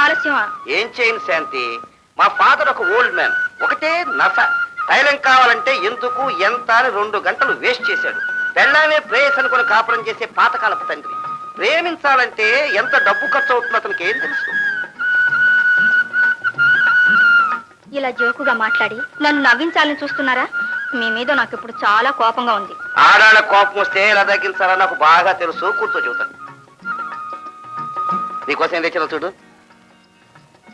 ఆలస్యమా? ఏం చేయను శాంతి, మా ఫాదర్ ఒక ఓల్డ్ మ్యాన్, ఒకటే నస. తైలం కావాలంటే ఎందుకు ఎంత అని 2 గంటలు వేస్ట్ చేశాడు. పెళ్ళామే ప్రేయస్ అనుకుని కాపురం చేసే పాతకాలపు తండ్రి. ప్రేమించాలంటే ఎంత డబ్బు ఖర్చు అవుతుందో అతనికి ఏం తెలుసు? ఇలా జోకుగా మాట్లాడి నన్ను నవ్వించాలని చూస్తున్నారా? మీ మీద నాకు ఇప్పుడు చాలా కోపంగా ఉంది. ఆడాళ్ళ కోపం వస్తే ఎలా తగ్గించాలో నాకు బాగా తెలుసు. కూర్చో చెబుతాను. నీకోసం ఏం తెచ్చాను చూడు.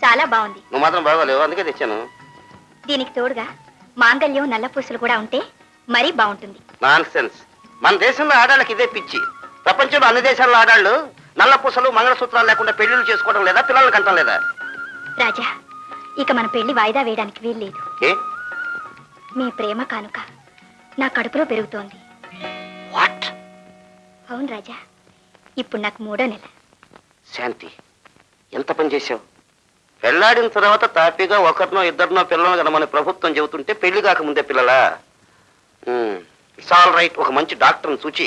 చాలా బాగుంది. నువ్వు మాత్రం బాగోలేవు, అందుకే తెచ్చాను. దీనికి తోడుగా మాంగళ్యం నల్ల పూసలు కూడా ఉంటే మరీ బాగుంటుంది. Non sense. మన దేశంలో ఆడాళ్ళకి ఇదే పిచ్చి. ప్రపంచంలో అన్ని దేశాల్లో ఆడాళ్ళు నల్ల పూసలు మంగళసూత్రాలు లేకుండా పెళ్లిళ్ళు చేసుకోవడం లేదా, పిల్లల్ని కంటం లేదా? రాజా, ఇక మన పెళ్లి వాయిదా వేయడానికి వీల్లేదు. ఏ? మీ ప్రేమ కానుక నా కడుపులో పెరుగుతోంది. వాట్? అవును రాజా, ఇప్పుడు నాకు 3వ నెల. శాంతి, ఎంత పని చేశావు? పెళ్లాడిన తర్వాత తాపీగా ఒకరినో ఇద్దరినో పిల్లలను కనమని ప్రభుత్వం చెబుతుంటే పెళ్లి కాకముందే పిల్లలా? It's all right. ఒక మంచి డాక్టర్ని చూచి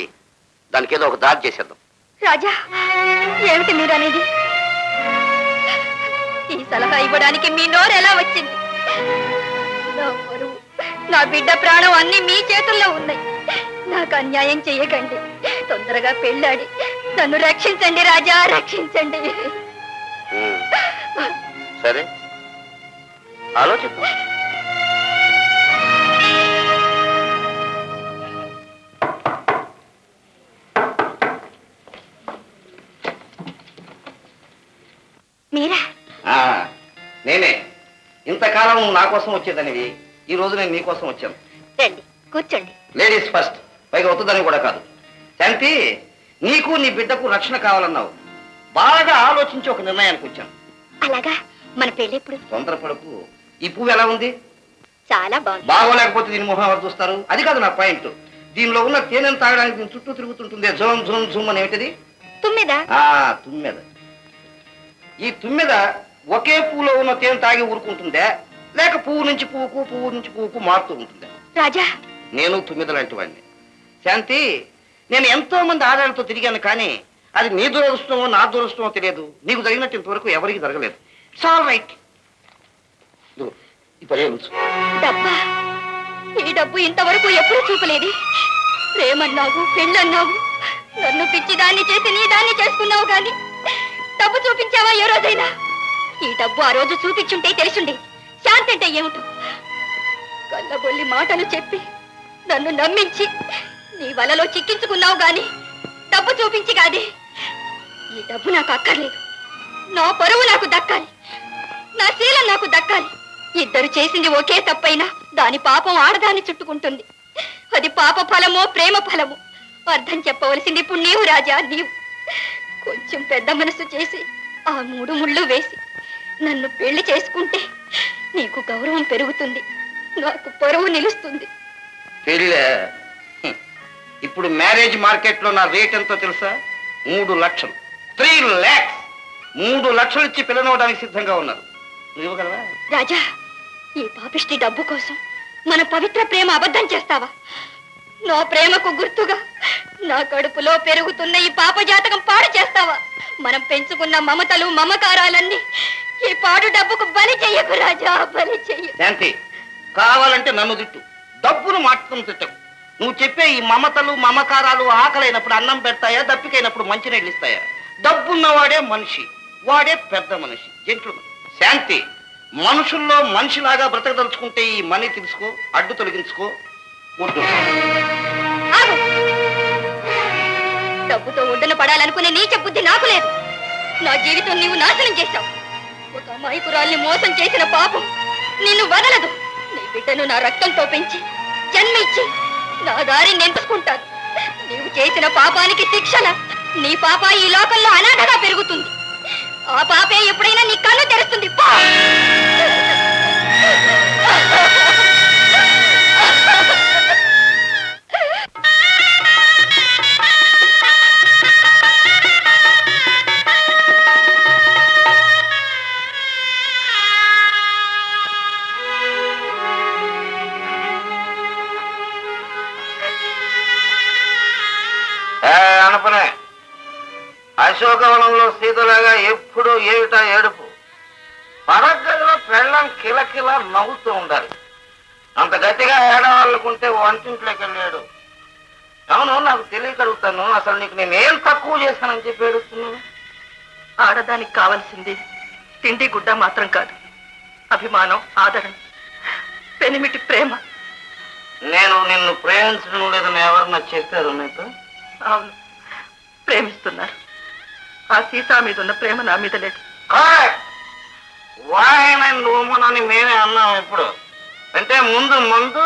దానికి ఏదో ఒక దారి చేసేద్దాం. రాజా, ఏమిటి మీరు అనేది? ఈ సలహా ఇవ్వడానికి మీ నోరు ఎలా వచ్చింది? నా పరువు, నా బిడ్డ ప్రాణం అన్ని మీ చేతుల్లో ఉన్నాయి. నాకు అన్యాయం చెయ్యకండి. తొందరగా పెళ్ళాడి నన్ను రక్షించండి రాజా, రక్షించండి. సరే, ఆలోచిద్దాం. మీరా? నేనే. ఇంతకాలం నువ్వు నా కోసం వచ్చేదనివి, ఈ రోజు నేను నీ కోసం వచ్చాను. రండి, కూర్చోండి. లేడీస్ ఫస్ట్, పైగా వద్దని కూడా కాదు. శాంతి, నీకు నీ బిడ్డకు రక్షణ కావాలన్నావు. బాగా ఆలోచించి ఒక నిర్ణయానికి వచ్చాను. అలాగా? మన పెళ్లి ఎప్పుడు? తొందరపడకు. ఈ పువ్వు ఎలా ఉంది? చాలా బాగుంది. బాగోలేకపోతే దీని మొహం ఎవరు చూస్తారు? అది కాదు నా పాయింట్. దీనిలో ఉన్న తేనెను తాగడానికి దీని చుట్టూ తిరుగుతుంటుంది. జూమ్ జూమ్ జూమ్ అని ఏమిటది? తుమ్మెద. తుమ్మెద. ఈ తుమ్మెద ఒకే పువ్వులో ఉన్న తేనె తాగి ఊరుకుంటుందే, లేక పువ్వు నుంచి పువ్వుకు పువ్వు నుంచి పువ్వుకు మారుతూ ఉంటుందే? రాజా, నేను తుమ్మెద లాంటి వాడిని. శాంతి, నేను ఎంతో మంది ఆడాలతో తిరిగాను, కానీ అది నీ దురదృష్టమో నా దురదృష్టమో తెలియదు. నీకు జరిగినట్టు ఇంతవరకు ఎవరికి జరగలేదు. It's all right. డబ్బా? ఈ డబ్బు ఇంతవరకు ఎప్పుడు చూపలేదు. ప్రేమన్నావు, పెళ్ళన్నావు, నన్ను పిచ్చిదాన్ని చేసి నీ దాన్ని చేసుకున్నావు, గాని డబ్బు చూపించావా ఏ రోజైనా? ఈ డబ్బు ఆ రోజు చూపించుంటే తెలిసిండే శాంతి అంటే ఏమిటో. కళ్ళబొల్లి మాటలు చెప్పి నన్ను నమ్మించి నీ వలలో చిక్కించుకున్నావు, గాని డబ్బు చూపించి కాదే. ఈ డబ్బు నాకు అక్కర్లేదు. నా పరువు నాకు దక్కాలి, నా శీలం నాకు దక్కాలి. ఇద్దరు చేసింది ఒకే తప్పైనా దాని పాపం ఆడదాన్ని చుట్టుకుంటుంది. అది పాప ఫలమో ప్రేమ ఫలమో అర్థం చెప్పవలసింది ఇప్పుడు నీవు రాజా, నీవు. కొంచెం పెద్ద మనసు చేసి ఆ 3 ముళ్ళు వేసి నన్ను పెళ్లి చేసుకుంటే నీకు గౌరవం పెరుగుతుంది, నాకు పరువు నిలుస్తుంది. పెళ్ళే? ఇప్పుడు మ్యారేజ్ మార్కెట్ లో నా రేట్ ఎంతో తెలుసా? 3 లక్షలు. 3 lakhs. 3 లక్షలు ఇచ్చి పిల్లనవడానికి సిద్ధంగా ఉన్నారు. నువ్వు ఇవ్వగలవా? రాజా, ఈ పాపిష్టి డబ్బు కోసం మన పవిత్ర ప్రేమ అబద్ధం చేస్తావా? నా ప్రేమకు గుర్తుగా నా కడుపులో పెరుగుతున్న ఈ పాప జాతకం పాడు చేస్తావా? మనం పెంచుకున్న మమతలు మమకారాలన్నీ ఈ పాడు డబ్బుకు బలి చెయ్యకు రాజా, బలి చెయ్య. శాంతి, కావాలంటే నన్ను తిట్టు, డబ్బును మాత్రం తిట్టకు. నువ్వు చెప్పే ఈ మమతలు మమకారాలు ఆకలైనప్పుడు అన్నం పెడతాయా, దప్పికైనప్పుడు మంచినీళ్ళు ఇస్తాయా? డబ్బున్నవాడే మనిషి, వాడే పెద్ద మనిషి, జెంట్లుమన్. శాంతి, మనుషుల్లో మనిషిలాగా బ్రతకదలుచుకుంటే ఈ మనీ తెలుసుకో, అడ్డు తొలగించుకో. డబ్బుతో ఒడ్డున పడాలనుకునే నీచ బుద్ధి నాకు లేదు. నా జీవితం నీవు నాశనం చేశావు. ఒక అమాయకురాల్ని మోసం చేసిన పాపం నిన్ను వదలదు. నీ బిడ్డను నా రక్తంతో పెంచి జన్మించి నా దారిని ఎంచుకుంటాను. నీవు చేసిన పాపానికి శిక్షణ నీ పాప ఈ లోకంలో అనాథగా పెరుగుతుంది. ఆ పాపే ఎప్పుడైనా నీ కన్ను తెరుస్తుంది. అనపనే, అశోకవనంలో సీతలాగా ఎప్పుడు ఏమిటా ఏడుపు? పడగదిలో పెళ్ళం కిలకిల నవ్వుతూ ఉండాలి. అంత గట్టిగా ఏడవాళ్ళకుంటే వంటింట్లోకి వెళ్ళాడు. అవును, నాకు తెలియగలుగుతాను. అసలు నీకు నేనేం తక్కువ చేశానని చెప్పి ఏడుస్తున్నాను? ఆడదానికి కావలసింది తిండి గుడ్డ మాత్రం కాదు, అభిమానం, ఆదరణ, పెనిమిటి ప్రేమ. నేను నిన్ను ప్రేమించడం లేదని ఎవరన్నా చెప్పారు నీకు? అవును, ప్రేమిస్తున్నారు. ఆ సీతా మీద ఉన్న ప్రేమ నా మీద లేదు. వాయనని మేమే అన్నాం. ఇప్పుడు అంటే ముందు ముందు,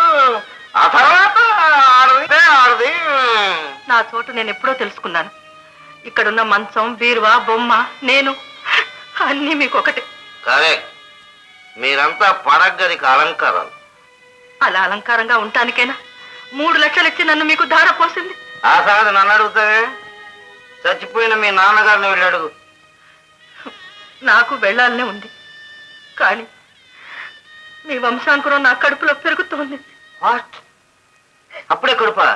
ఆ తర్వాత ఆడది. నా చోటు నేను ఎప్పుడో తెలుసుకున్నాను. ఇక్కడున్న మంచం, బీరువా, బొమ్మ, నేను అన్నీ మీకు ఒకటే. కరెక్ట్. మీరంతా పడగదికి అలంకారాలు. అలా అలంకారంగా ఉండటానికైనా 3 లక్షలు ఇచ్చి నన్ను మీకు ధార పోసింది. ఆ సంగతి నన్ను అడుగుతావే? చచ్చిపోయిన మీ నాన్నగారిని వెళ్ళి అడుగు. నాకు వెళ్ళాలనే ఉంది, కానీ మీ వంశాంకురం నా కడుపులో పెరుగుతోంది. వాట్? అప్పుడే కడుపా?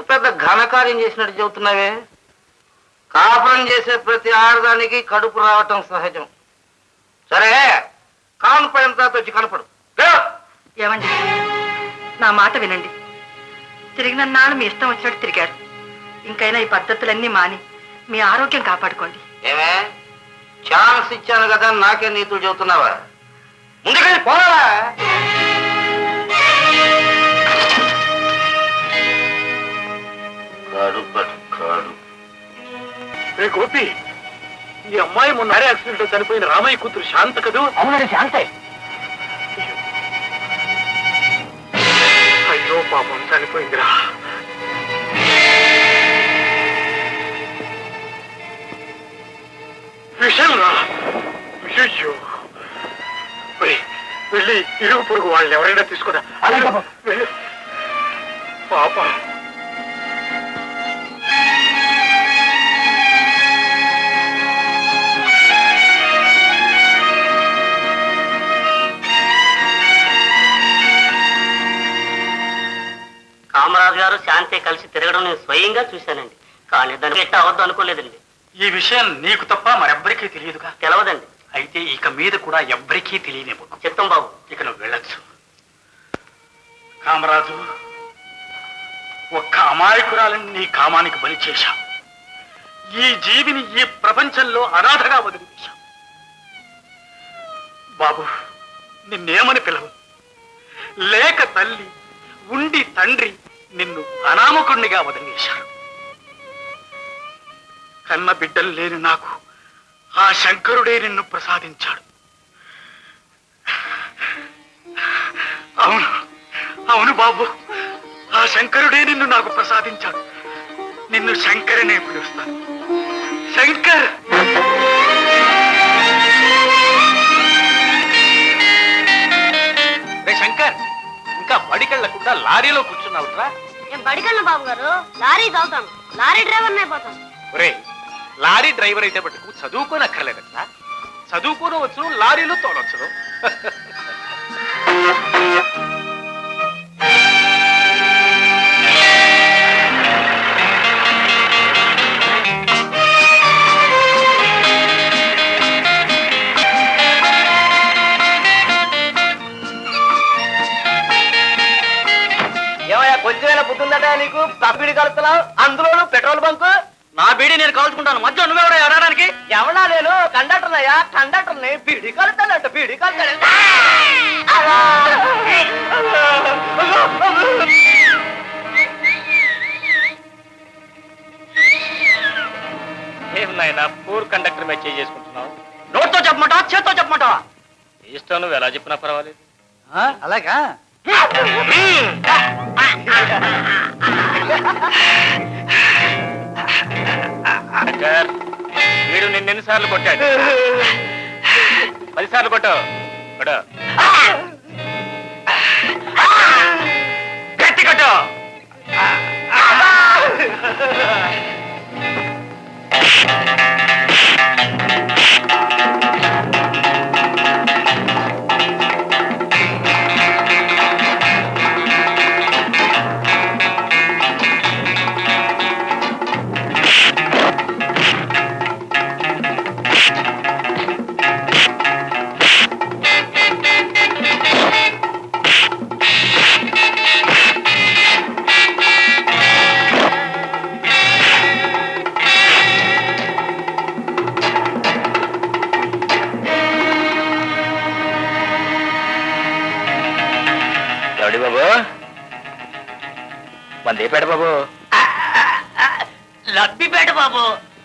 పెద్ద ఘనకార్యం చేసినట్టు చెబుతున్నావే. కాపురం చేసే ప్రతి ఆడదానికి కడుపు రావటం సహజం. సరే, కాను పైన తర్వాత వచ్చి కనపడు. ఏమండి, నా మాట వినండి. తిరిగిన నాడు మీ ఇష్టం వచ్చినట్టు తిరిగారు. ఇంకైనా ఈ పద్ధతులన్నీ మాని మీ ఆరోగ్యం కాపాడుకోండి. ఏమే, ఛాన్స్ ఇచ్చాను కదా, నాకే నీతులు చెబుతున్నావా? ముందుకెళ్ళి పోరా. గోపి, ఈ అమ్మాయి మొన్న యాక్సిడెంట్ లో చనిపోయిన రామయ్య కూతురు శాంత కదూ? అవునండి, శాంతే. అయ్యో పాపం, చనిపోయిందిరా. విషయం రా. అయ్యో, వెళ్ళి ఇరుగు పొరుగు వాళ్ళని ఎవరైనా తీసుకురా. వెళ్ళు పాప. కామరాజు గారు శాంతి కలిసి తిరగడం నేను స్వయంగా చూశానండి. కానీ దానికి ఎట్ట అవద్దు అనుకోలేదండి. ఈ విషయం నీకు తప్ప మరెవ్వరికీ తెలియదుగా? తెలవదండి. అయితే ఇక మీద కూడా ఎవ్వరికీ తెలియనివ్వకు. చిత్తం బాబు. ఇక నువ్వు వెళ్ళొచ్చు. కామరాజు, ఒక్క అమాయకురాలని నీ కామానికి బలి చేశావు. ఈ జీవిని ఈ ప్రపంచంలో అనాథగా వదిలించావు. బాబు, నిన్నేమని పిలవు? లేక తల్లి, ఉండి తండ్రి నిన్ను అనామకుణ్ణిగా వదిలేశారు. కన్న బిడ్డలు లేని నాకు ఆ శంకరుడే నిన్ను ప్రసాదించాడు. అవును, అవును బాబు, ఆ శంకరుడే నిన్ను నాకు ప్రసాదించాడు. నిన్ను శంకరనే పిలుస్తాను. శంకర్. శంకర్, ఇంకా బడికెళ్ళకుండా లారీలో కూర్చున్నావుట్రా? నేను బడికెళ్ళను బాబు గారు, లారీ తోలుతాను. లారీ డ్రైవర్ అయిపోతాను. ఒరే, లారీ డ్రైవర్ అయితే బట్టుకు చదువుకోనక్కర్లేదట్లా. చదువుకోనవచ్చు, లారీలో తోలొచ్చు. ఏమయ్యా, కొంచెమైనా బుద్ధుందట నీకు? బీడి కలుస్తున్నావు, అందులోనూ పెట్రోల్ బంకు. నా బీడి నేను కాల్చుకుంటాను, మధ్య నువ్వెవడా ఎవడానికి? ఎవడా నేను? కండక్టర్ అయ్యా, కండక్టర్ని. బీడి కలుతానంట, బీడి కలుతాను. ఏం నాయనా, పూర్ కండక్టర్ మీద చేసుకుంటున్నావు? నోట్తో చెప్పమంటావా, చేత్తో చెప్పమంటావా? ఇష్టం, నువ్వు ఎలా చెప్పినా పర్వాలేదు. అలాగా? వీడు నిన్నెన్నిసార్లు కొట్టాడు? 10 సార్లు కొట్టావు. గట్టి కొట్టు. మందేపేట బాబు. లబ్బిపేట బాబు.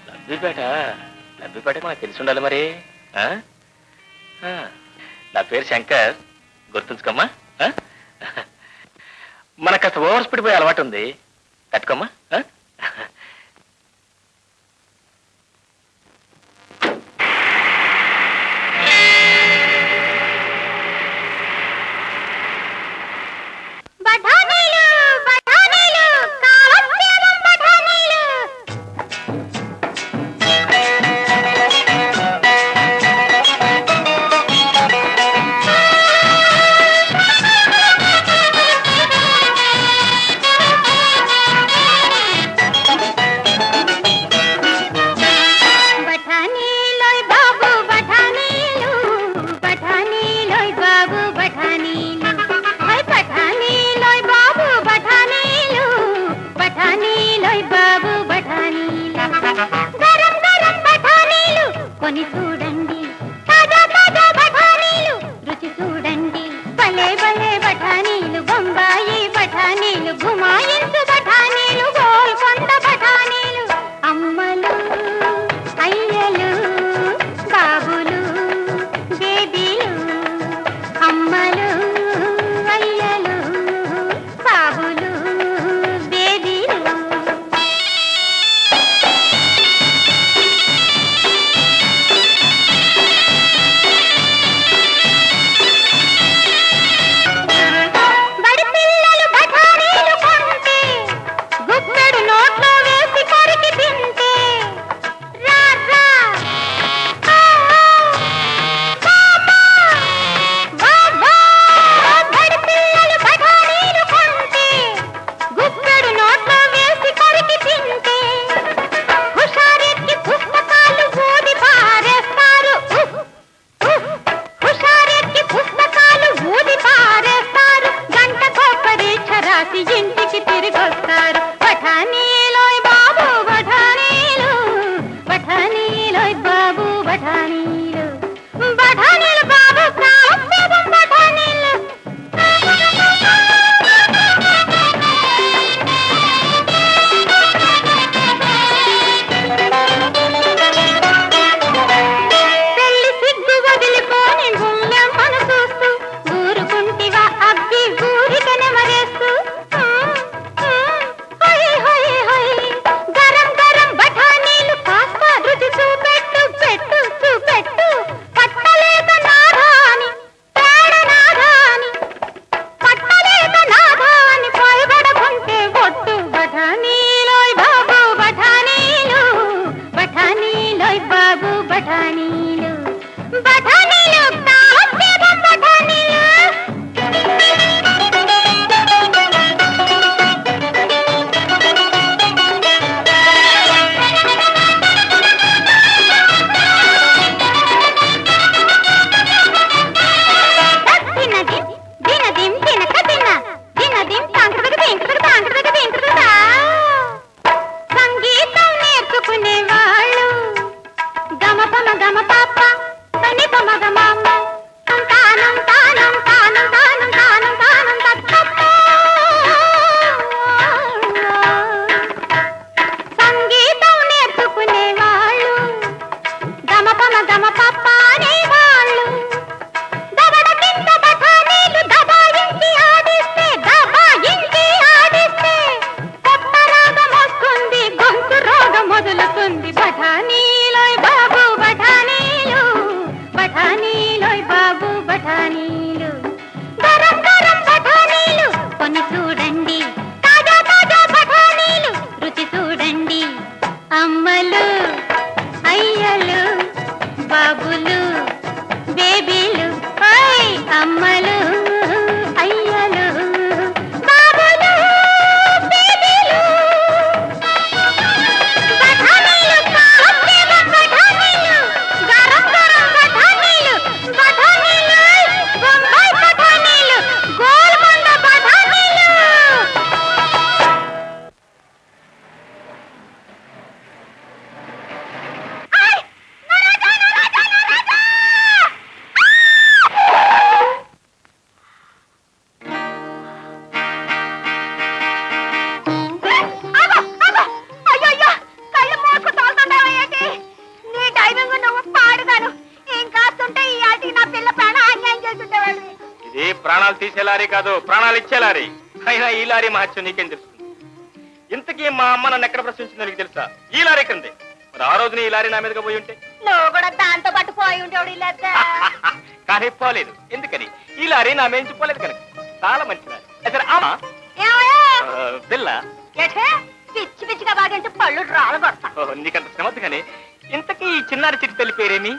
లబ్బిపేట లబ్బిపేట మనకు తెలిసి ఉండాలి మరి. నా పేరు శంకర్, గుర్తుంచుకోమ్మా. మనకు కాస్త ఓవర్ స్పీడ్ పోయే అలవాటు ఉంది, తట్టుకోమ్మా. కొని చూడండి తాజా తాజా బఠానీలు, రుచి చూడండి భలే భలే బఠానీలు, బొంబాయి బఠానీలు, గుమాయించు బఠానీలు, గోల్కొండ బఠానీలు. అమ్మలు అయ్యలు బాబులు బేబీలు, అమ్మలు అయ్యలు బాబులు బేబీలు. ఇంటికి తిరిగొస్తారు బఠానీలోయ్ బాబు బఠానీలు, బఠానీలోయ్ బాబు బఠానీలు, బఠానీలు బాబు కాలం బఠానీలు. పెళ్లి సిగ్గు వదిలిపోని గుండెమ్మను చూస్తూ ఊరుకుంటివా అబ్బి ఊరికనే మరేస్తూ. హై హై తీసే లారీ కాదు, ప్రాణాలు ఇచ్చే లారీ. అయినా ఈ లారీ మహత్యం నీకేం తెలుస్తుంది? ఇంతకీ మా అమ్మ నన్ను ఎక్కడ ప్రశ్నించిందో నీకు తెలుసా? ఈ లారీ కిందే. మరి ఆ రోజున ఈ లారీ నా మీదగా పోయి ఉంటే నువ్వు కూడా దాంతో పాటు పోయి ఉంటావు. కానీ పోలేదు. ఎందుకని? ఈ లారీ నా మేంచిపోలేదు కనుక. చాలా మంచి లారీ. సరే అమ్మా పిల్ల పిచ్చి పిచ్చిగా బాగంటే పళ్ళు రాళ్ళు కొడతా. నీకంత శ్రమద్దు కానీ ఇంతకీ ఈ చిన్నారి చిట్టి తల్లి పేరేమి?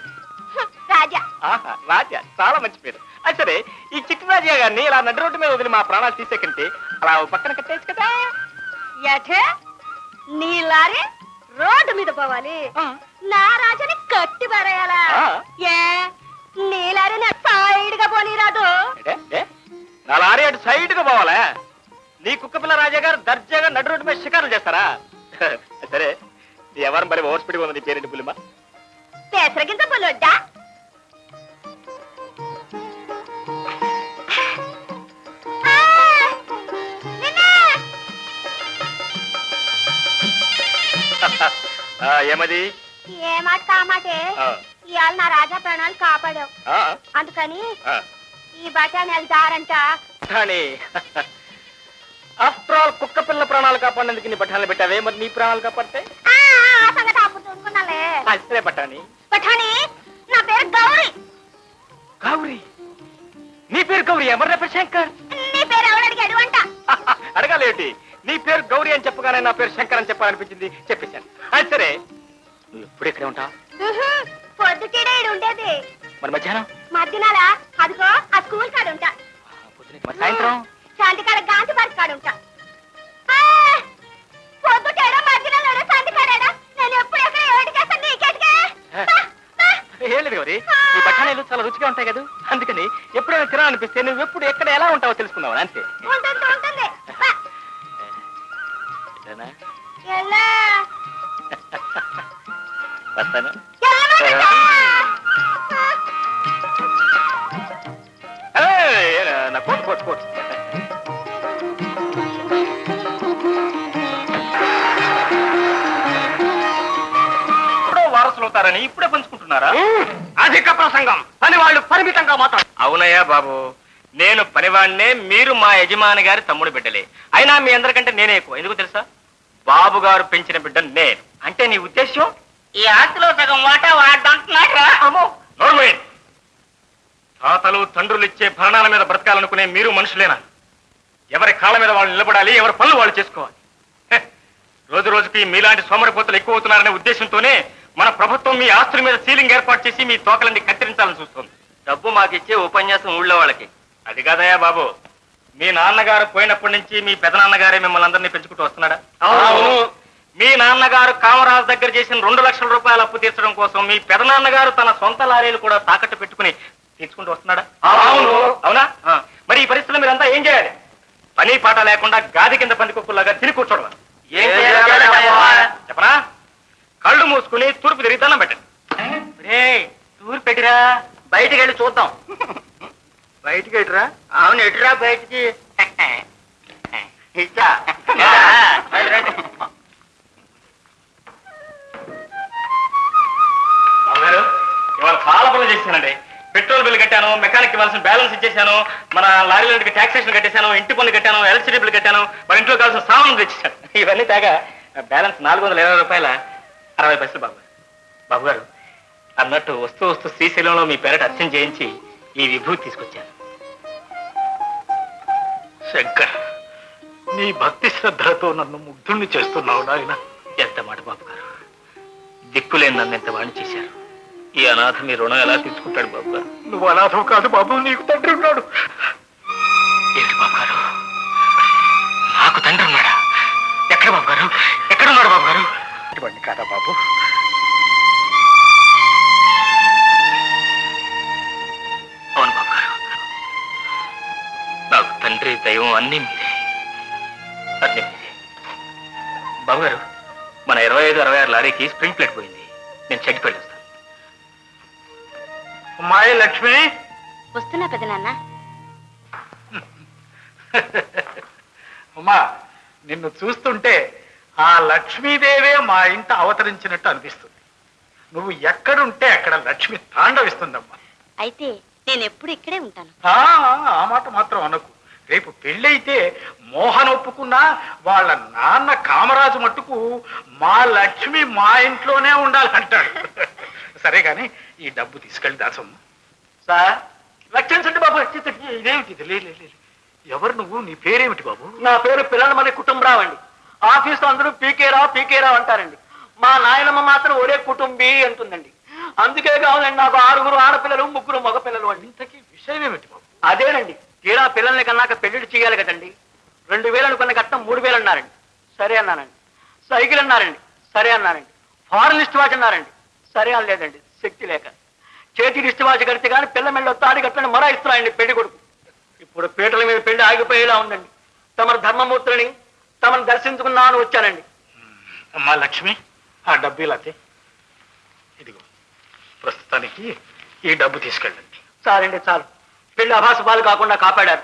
రాజా. ఆహా, రాజా, చాలా మంచి పేరు. అది సరే, ఈ చిట్టి రాజా గారిని ఇలా నడి రోడ్డు మీద వదిలి మా ప్రాణాలు తీసేకంటే అలా పక్కన కట్టేయచ్చు కదా. ఎటే నీ లారీ రోడ్డు మీద పోవాలి, నా రాజాని కట్టి పారేయాలా? ఏ నీ లారీ నా సైడ్ గా పోనీరాదు. నా లారీ అటు సైడ్ గా పోవాలా? నీ కుక్కపిల్ల రాజా గారు దర్జాగా నడి రోడ్డు మీద షికారులు చేస్తారా? సరే, నీ ఎవరు మరి ఓవర్ స్పీడ్ ఉంది. నీ పేరేంటి పులిమా? పెసరగింత పుల్లొడ్డా. ఏమది? ఏ మాట కామాటే, ఇవాళ నా రాజా ప్రాణాలు కాపాడావు, అందుకని ఈ బఠానీ దారంట. ఆఫ్టర్ ఆల్ కుక్క పిల్ల ప్రాణాలు కాపాడేందుకు నీ బఠాలు పెట్టావే, మరి నీ ప్రాణాలు కాపాడితే? సంగతి అప్పుడు చూసుకున్నాలే. అసలే బఠానీ. బఠానీ నా పేరు గౌరీ. గౌరీ? నీ పేరు గౌరీ? ఎవరు పేరు శంకర్? నీ పేరు ఎవరు అడిగాడు అంట. అడగాలేటి? నీ పేరు గౌరీ అని చెప్పగానే నా పేరు శంకర్ అని చెప్పాలనిపించింది, చెప్పేశాను. అది సరే, నువ్వు ఎప్పుడు ఇక్కడే ఉంటావు? పొద్దుటీడే ఉండేది. మరి మధ్యాహ్నం? మధ్యాహ్నాల అదిగో ఆ స్కూల్ కాడ ఉంటా. మరి సాయంత్రం? శాంతికాడ గాంధీ పార్క్ కాడ ఉంటా. పొద్దుటేడా మధ్యాహ్నం శాంతికాడా? నేను ఎప్పుడు ఎక్కడ ఏడు చేస్తాను నీకెట్టుగా? ఏం లేదు గౌరీ, ఈ బఠానీలు చాలా రుచిగా ఉంటాయి కదా, అందుకని ఎప్పుడైనా తినాలనిపిస్తే నువ్వు ఎప్పుడు ఎక్కడ ఎలా ఉంటావో తెలుసుకుందావు అంతే. ఉంటుంది ఉంటుంది. వస్తాను. నా కోట్ కోట్ కోట్. వారసులు అవుతారని ఇప్పుడే పంచుకుంటున్నారా? అధిక ప్రసంగం. పని వాళ్ళు పరిమితంగా మాట్లాడు. అవునయ్యా బాబు, నేను పనివాడినే, మీరు మా యజమాని గారి తమ్ముడు బిడ్డలే. అయినా మీ అందరికంటే నేనే ఎక్కువ. ఎందుకు తెలుసా? బాబు గారు పెంచిన బిడ్డ నేను. అంటే నీ ఉద్దేశం ఈ ఆస్తిలో సగం వాటా వాడంటున్నారా? అమ్మో, నోర్మేన్. తాతలు తండ్రులు ఇచ్చే భరణాల మీద బ్రతకాలనుకునే మీరు మనుషులేనా? ఎవరి కాళ్ళ మీద వాళ్ళు నిలబడాలి, ఎవరి పనులు వాళ్ళు చేసుకోవాలి. రోజు రోజుకి మీలాంటి సోమరిపోతులు ఎక్కువ అవుతున్నారనే ఉద్దేశంతోనే మన ప్రభుత్వం మీ ఆస్తుల మీద సీలింగ్ ఏర్పాటు చేసి మీ తోకలన్నీ కత్తిరించాలని చూస్తుంది. డబ్బు మాకిచ్చే ఉపన్యాసం ఊళ్ళో వాళ్ళకి. అది కాదయ్యా బాబు, మీ నాన్నగారు పోయినప్పటి నుంచి మీ పెదనాన్నగారే మిమ్మల్ని అందరినీ పెంచుకుంటూ వస్తున్నాడా? అవును. మీ నాన్నగారు కామరాజు దగ్గర చేసిన 2 లక్షల రూపాయల అప్పు తీర్చడం కోసం మీ పెదనాన్నగారు తన సొంత లారీలు కూడా తాకట్టు పెట్టుకుని తీసుకుంటూ వస్తున్నాడా? అవును. అవునా? మరి ఈ పరిస్థితుల్లో మీరంతా ఏం చేయాలి? పని పాట లేకుండా గాది కింద పందికొక్కులాగా తిరిగి కూర్చోవడం. చెప్పరా? కళ్ళు మూసుకుని తూర్పు తిరిగి దండం పెట్టండి. తూర్పు పెట్టిరా, బయటికి వెళ్ళి చూద్దాం. బయటికి ఎటురా? అవును, ఎటురా బయటికి. ఇచ్చా. బాబుగారు, ఇవాళ చాలా పనులు చేశానండి. పెట్రోల్ బిల్లు కట్టాను, మెకానిక్ ఇవ్వాల్సిన బ్యాలెన్స్ ఇచ్చేసాను, మన లారీలకి ట్యాక్సేషన్ కట్టేశాను, ఇంటి పనులు కట్టాను, ఎలక్ట్రిసిటీ బిల్లు కట్టాను, మన ఇంట్లో కావాల్సిన సామాన్లు తెచ్చేసాను. ఇవన్నీ తాగా బ్యాలెన్స్ 420 రూపాయల 60 పైసలు. బాబు గారు అన్నట్టు వస్తూ వస్తూ శ్రీశైలంలో మీ పేరట అర్చన చేయించి ఈ విభూతి తీసుకొచ్చాను. శంకర్, నీ భక్తి శ్రద్ధలతో నన్ను ముగ్ధుణ్ణి చేస్తున్నావు నాయన. ఎంత మాట బాబు గారు, దిక్కులేని నన్ను ఎంత వాణి చేశారు. ఈ అనాథ మీ రుణం ఎలా తీసుకుంటాడు బాబు గారు? నువ్వు అనాథం కాదు బాబు, నీకు తండ్రి ఉన్నాడు. ఏంటి బాబు గారు, నాకు తండ్రి ఉన్నాడా? ఎక్కడ బాబు గారు, ఎక్కడున్నాడు బాబు గారు? ఇటువంటి కాదా బాబు? అవును బాబు గారు, నాకు తండ్రి దైవం అన్నీ మీరే, అన్నీ మీరే. బాబు గారు, మన 25-66 లారీకి స్ప్రింగ్ ప్లేట్ పోయింది. నేను చెడ్డి పెళ్ళొస్తాను. అమ్మాయి లక్ష్మి, వస్తున్నా పెదనాన్న. అమ్మా, నిన్ను చూస్తుంటే ఆ లక్ష్మీదేవే మా ఇంట అవతరించినట్టు అనిపిస్తుంది. నువ్వు ఎక్కడుంటే అక్కడ లక్ష్మి తాండవిస్తుందమ్మా. అయితే నేను ఎప్పుడు ఇక్కడే ఉంటాను. ఆ మాట మాత్రం అనకు. రేపు పెళ్ళైతే మోహన్ ఒప్పుకున్నా వాళ్ళ నాన్న కామరాజు మట్టుకు మా లక్ష్మి మా ఇంట్లోనే ఉండాలంటాడు. సరే గాని ఈ డబ్బు తీసుకెళ్ళి దాసమ్మ. సార్ రక్షించండి బాబు. ఇదేమిటి ఇది? ఎవరు నువ్వు? నీ పేరేమిటి బాబు? నా పేరు పిల్లలమని కుటుంబరావు అండి. ఆఫీస్ అందరూ పీకే రావు అంటారండి. మా నాయనమ్మ మాత్రం ఒరే కుటుంబీ అంటుందండి. అందుకే కావాలండి నాకు 6 ఆడపిల్లలు 3 మగపిల్లలు అండి. ఇంతకీ విషయం ఏమిటి బాబు? అదేనండి, తీరా పిల్లల్ని కన్నాక పెళ్లిళ్ళు చేయాలి కదండి. 2000 అనుకున్న కట్టం 3000 అన్నారండి. సరే అన్నానండి. సైకిల్ అన్నారండి. సరే అన్నానండి. ఫారెన్ లిస్ట్ వాచ్ అన్నారండి. సరే అనలేదండి, శక్తి లేక. చేతి లిస్ట్ వాచ్ కడితే కానీ పిల్ల మెళ్ళలో తాడి కట్టని మరో ఇస్తున్నాయండి పెళ్లి కొడుకు. ఇప్పుడు పీటల మీద పెళ్లి ఆగిపోయేలా ఉందండి. తమరు ధర్మమూర్తులని తమను దర్శించుకున్నాను వచ్చానండి. అమ్మా లక్ష్మి, ఆ డబ్బు ఇలాతే. ఇదిగో ప్రస్తుతానికి ఈ డబ్బు తీసుకెళ్ళండి. చాలండి చాలు. పెళ్లి అభాసపాలు కాకుండా కాపాడారు.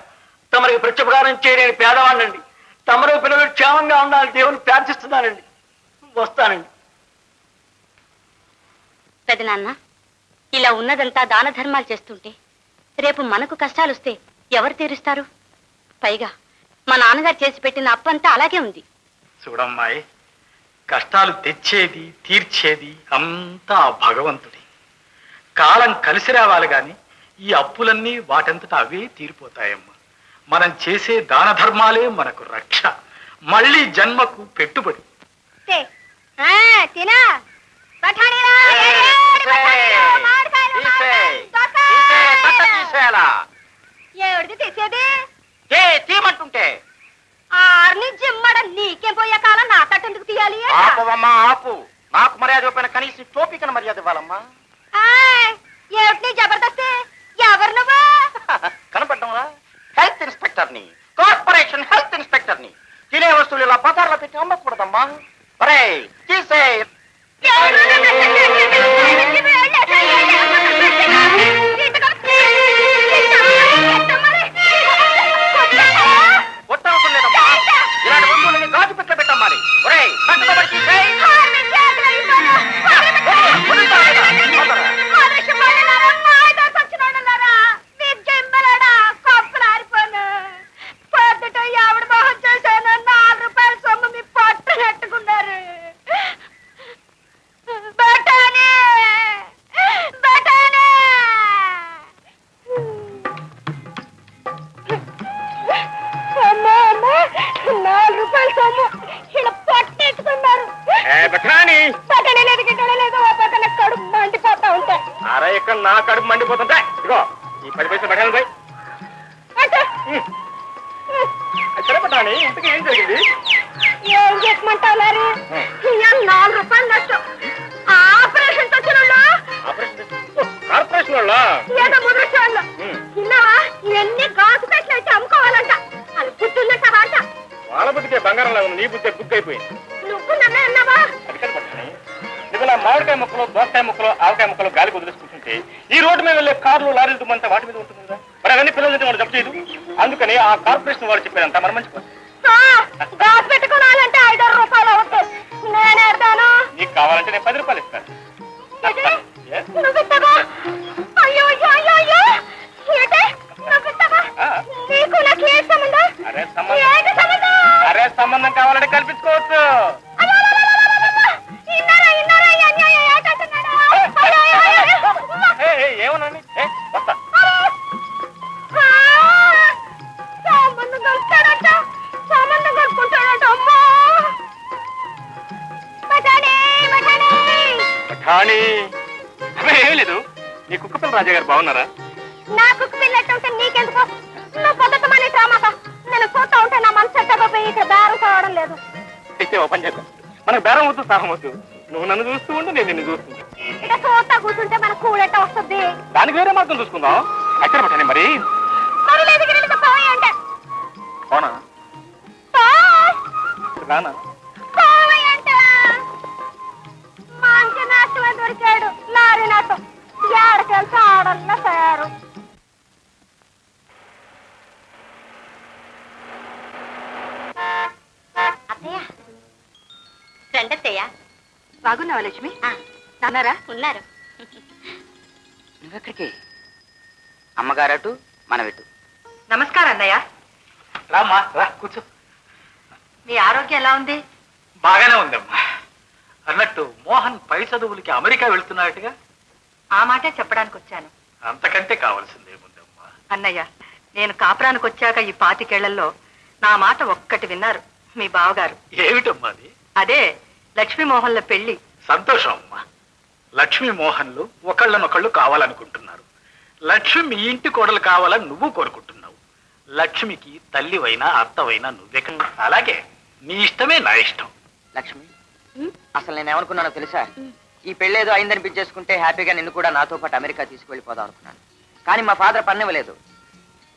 తమరికి ప్రత్యుపకారం చేయలేని పేదవాడినండి. తమరు పిల్లలు క్షేమంగా ఉండాలని దేవుని ప్రార్థిస్తున్నానండి. వస్తానండి. పెదనాన్న, ఇలా ఉన్నదంతా దాన ధర్మాలు చేస్తుంటే రేపు మనకు కష్టాలు వస్తే ఎవరు తీరుస్తారు? పైగా మా నాన్నగారు చేసి పెట్టిన అప్పంతా అలాగే ఉంది. చూడమ్మాయి, కష్టాలు తెచ్చేది తీర్చేది అంతా భగవంతుడి. కాలం కలిసి రావాలి గాని ఈ అప్పులన్నీ వాటంతటా అవే తీరిపోతాయమ్మా. మనం చేసే దాన ధర్మాలే మనకు రక్ష, మళ్ళీ జన్మకు పెట్టుబడి. తీయమంటుంటే నీకేం పోయే కాలం నా తట్టెందుకు తీయాలి? ఆపవమ్మా ఆపు. నాకు మర్యాద పైన కనీసం టోపీకన మర్యాద ఇవ్వాలమ్మా. ఏమిటి జబర్దస్త్? ఎవరు నువ్వు? కనపడ్డంలా? హెల్త్ ఇన్స్పెక్టర్ ని, కార్పొరేషన్ హెల్త్ ఇన్స్పెక్టర్ ని. తినే వస్తువులు ఇలా బజార్లో పెట్టి అమ్మకూడదమ్మా. అరే తీసే. కొట్టవసలేదమ్మా. ఇలాంటి వస్తువులని గాజు పెట్ట పెట్టమ్మాలి. ఒరే కట్టుకోబడి తీసేయ్. అరే ఇక్కడ నా కడుపు మండిపోతుంటే ఇదిగో ఈ 10 పైసలు పడాలి పోయి. సరే పట్టాని, ఇంతకీ ఏం జరిగింది? ఏం చెప్పమంటావు? 4 రూపాయలు నష్టం. ఆపరేషన్ వచ్చిన కార్పొరేషన్ వాళ్ళ ఏదో ముద్రశాలలో విన్నావా? ఇవన్నీ గాజు పెట్లు అయితే అమ్ముకోవాలంట. అది గుర్తుందంట అంట. వాళ్ళ బుద్ధికే బంగారంలా ఉంది, నీ బుద్ధి బుక్ అయిపోయింది. నువ్వు నన్నే అన్నావా? అది కదా పట్టాని, ఇదిలా మామిడికాయ ముక్కలు, దోసకాయ ముక్కలు, ఆవకాయ ముక్కలు గాలికి వదిలేసుకుంటుంటే ఈ రోడ్డు మీద వెళ్ళే కార్లు లారీలు తుమ్మంతా వాటి మీద ఉంటుంది కదా. మరి అవన్నీ పిల్లలు వాడు జప్పు చేయదు. అందుకని ఆ కార్పొరేషన్ వాడు చెప్పారంట మరి మంచిపోతుంది. గాజు పెట్టుకోవాలంటే 5 రూపాయలు అవుతాయి. నేను ఎడతాను. నీకు కావాలంటే నేను 10 రూపాయలు ఇస్తాను. నువ్వు ఇస్తావా? అయ్యో అయ్యో అయ్యో అయ్యో. ఏంటి నువ్వు ఇస్తావా? నీకు నాకు ఏ సంబంధం? అరే సంబంధం కావాలంటే కల్పించుకోవచ్చు. ఏమన్నా వస్తా. సంబంధం కలుపుతాడంట, సంబంధం కలుపుకుంటాడంట. అమ్మా పఠాణి, ఏం లేదు. నీ కుక్కపిల్ల రాజా గారు బాగున్నారా? నా కుక్క పిల్లట్టుంటే నీకెందుకు? నువ్వు పొద్దుతమని డ్రామాక నేను చూస్తా ఉంటే నా మనసు ఎట్టకపోయి ఇక్కడ బేరం కావడం లేదు. అయితే ఓ పని చేద్దాం, మనకు బేరం వద్దు, సాహం వద్దు. నువ్వు నన్ను చూస్తూ ఉండు, నేను నిన్ను చూస్తుంది. ఇక చూస్తా కూర్చుంటే మనకు కూడెట్ట వస్తుంది. దానికి వేరే మార్గం చూసుకుందాం. అక్కడ పట్టాని మరి పోయంటే పోనా రానా? మంచి నాటమే దొరికాడు. లారీ నాటం ఏడకెళ్తే ఆడల్లా తయారు. అత్తయ్య రండత్తయ్య. బాగున్నావా లక్ష్మి? నాన్నారా? ఉన్నారు. నువ్వెక్కడికి? అమ్మగారటు మనవిటు. నమస్కారం అన్నయ్య. రామ్మా రా కూర్చో. మీ ఆరోగ్యం ఎలా ఉంది? బాగానే ఉందమ్మా. అన్నట్టు మోహన్ పై చదువులకి అమెరికా వెళ్తున్నాడుగా? ఆ మాటే చెప్పడానికి వచ్చాను. అంతకంటే కావాల్సిందేముందమ్మా. అన్నయ్య, నేను కాపురానికి వచ్చాక ఈ 25 నా మాట ఒక్కటి విన్నారు మీ బావగారు. ఏమిటమ్మా అది? అదే లక్ష్మీమోహన్ల పెళ్లి. సంతోషం అమ్మా. లక్ష్మీ మోహన్లు ఒకళ్ళనొకళ్ళు కావాలనుకుంటున్నారు. లక్ష్మి మీ ఇంటి కోడలు కావాలని నువ్వు కోరుకుంటున్నావు. లక్ష్మికి తల్లివైనా అత్తవైనా నువ్వే. అలాగే నీ ఇష్టమే నా ఇష్టం. లక్ష్మి, అసలు నేను ఏమనుకున్నానో తెలుసా? ఈ పెళ్ళేదో అయిందనిపించేసుకుంటే హ్యాపీగా నిన్ను కూడా నాతో పాటు అమెరికా తీసుకువెళ్ళిపోదాం అనుకున్నాను. కానీ మా ఫాదర్ పన్నివ్వలేదు.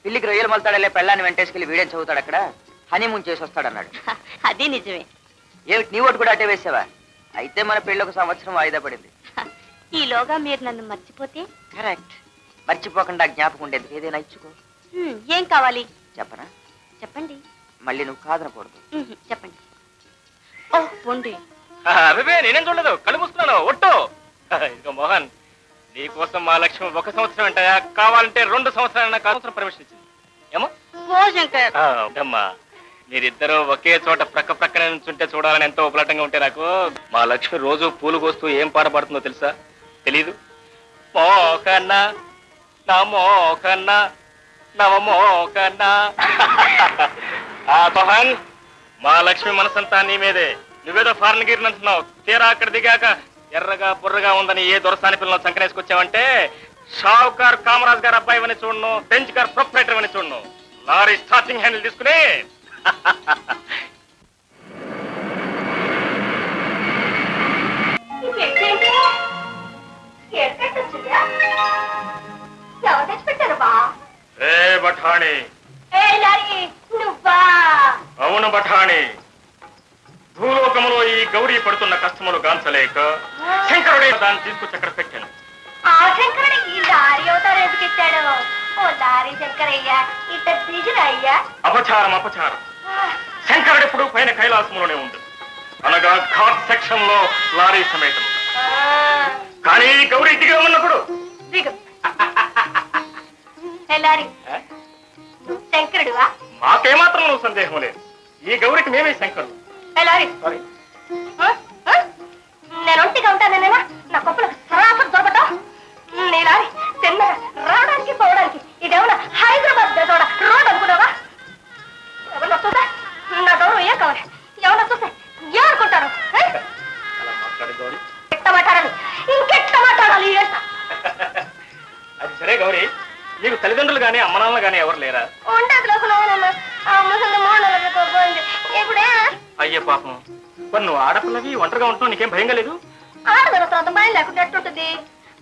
పిల్లికి రొయ్యలు మొలతాడలే పెళ్ళాన్ని వెంటేసుకెళ్ళి వీడేం చదువుతాడు అక్కడ, హనీమూన్ చేసి వస్తాడన్నాడు. అది నిజమే. ఏమిటి నీ ఓటు కూడా అటే వేసావా? అయితే మన పెళ్ళి 1 సంవత్సరం వాయిదా పడింది. ఈలోగా మీరు నన్ను మర్చిపోతే? కరెక్ట్. మర్చిపోకుండా జ్ఞాపకం ఉండేది ఏదైనా ఇచ్చుకో. ఏం కావాలి చెప్పనా? చెప్పండి. మళ్ళీ నువ్వు కాదనకూడదు. చెప్పండి. ఓ పొండి. అదే నేనేం చూడలేదు, కళ్ళు మూసుకున్నాను. ఒట్టు. ఇదిగో మోహన్, నీకోసం మా లక్ష్యం 1 సంవత్సరం అంటాయా, కావాలంటే 2 సంవత్సరాలైనా సంవత్సరం పర్మిషన్ ఇచ్చింది. ఏమో ఓ శంకర్, అమ్మా, మీరిద్దరూ ఒకే చోట ప్రక్క ప్రక్కనే నుంచుంటే చూడాలని ఎంతో ఉపలటంగా ఉంటే నాకు. మా లక్ష్మి రోజు పూలు కోస్తూ ఏం పాట పాడుతుందో తెలుసా? తెలీదు? మోకన్న నా మోకన్న నవ మోకన్న. మోహన్, మా లక్ష్మి మనసంతా నీ మీదే. నువ్వేదో ఫారెన్ గిరిని అంటున్నావు. తీరా అక్కడ దిగాక ఎర్రగా బుర్రగా ఉందని ఏ దొరసాని పిల్లలు సంకనేసుకొచ్చావంటే షావుకార్ కామరాజ్ గారు అబ్బాయి అని చూడను, బెంచ్ కార్ ప్రొపరేటర్ అని చూడను. లారీ స్టార్టింగ్ హ్యాండిల్ తీసుకుని ఏ బఠాణి. అవును బఠాణి, భూలోకములో ఈ గౌరీ పడుతున్న కష్టములు గాంచలేక శంకరుడే దాన్ని తీసుకొచ్చి అక్కడ పెట్టాను. ఆ శంకరుడు ఈ లారీ అవుతారు ఎందుకు ఇచ్చాడు? ఓ లారీ శంకరయ్య, ఇద్దరు దిగురయ్యా. అపచారం అపచారం. శంకరుడు ఎప్పుడు పైన కైలాసములోనే ఉండు, అనగా ఘాట్ సెక్షన్ లో లారీ సమేతం. కానీ గౌరీ దిగి ఉన్నప్పుడు దిగు. లారీ శంకరుడువా? మాకేమాత్రం నువ్వు సందేహం లేదు. ఈ గౌరికి మేమే శంకరుడు. లారీ నేను ఒంటిగా ఉంటానేనా? నా కొప్పులకు సరాసరి దొరకటం. నీ లారీ తిన్నగా రావడానికి పోవడానికి ఇదేమన్నా హైదరాబాద్ రోడ్ అనుకున్నావా? ఎవరన్నా చూసా నా గౌరవం ఏం కావాలి? ఎవరన్నా చూసా ఏమనుకుంటారు? అలా మాట్లాడి గౌరీ, ఎట్ట మాట్లాడాలి, ఇంకెట్ట మాట్లాడాలి ఏంట? అది సరే గౌరీ, నీకు తల్లిదండ్రులు గానీ అమ్మనాన్నలు గానీ ఎవరు లేరా? ఉండదు లోపల ఆ ముసలి మోడలతో పోయింది. ఇప్పుడే అయ్యే పాపం, మరి నువ్వు ఆడపిల్లవి ఒంటరిగా ఉంటున్నావు, నీకేం భయంగా లేదు? ఆడదల తర్వాత భయం లేకుండా ఎట్టుంటుంది?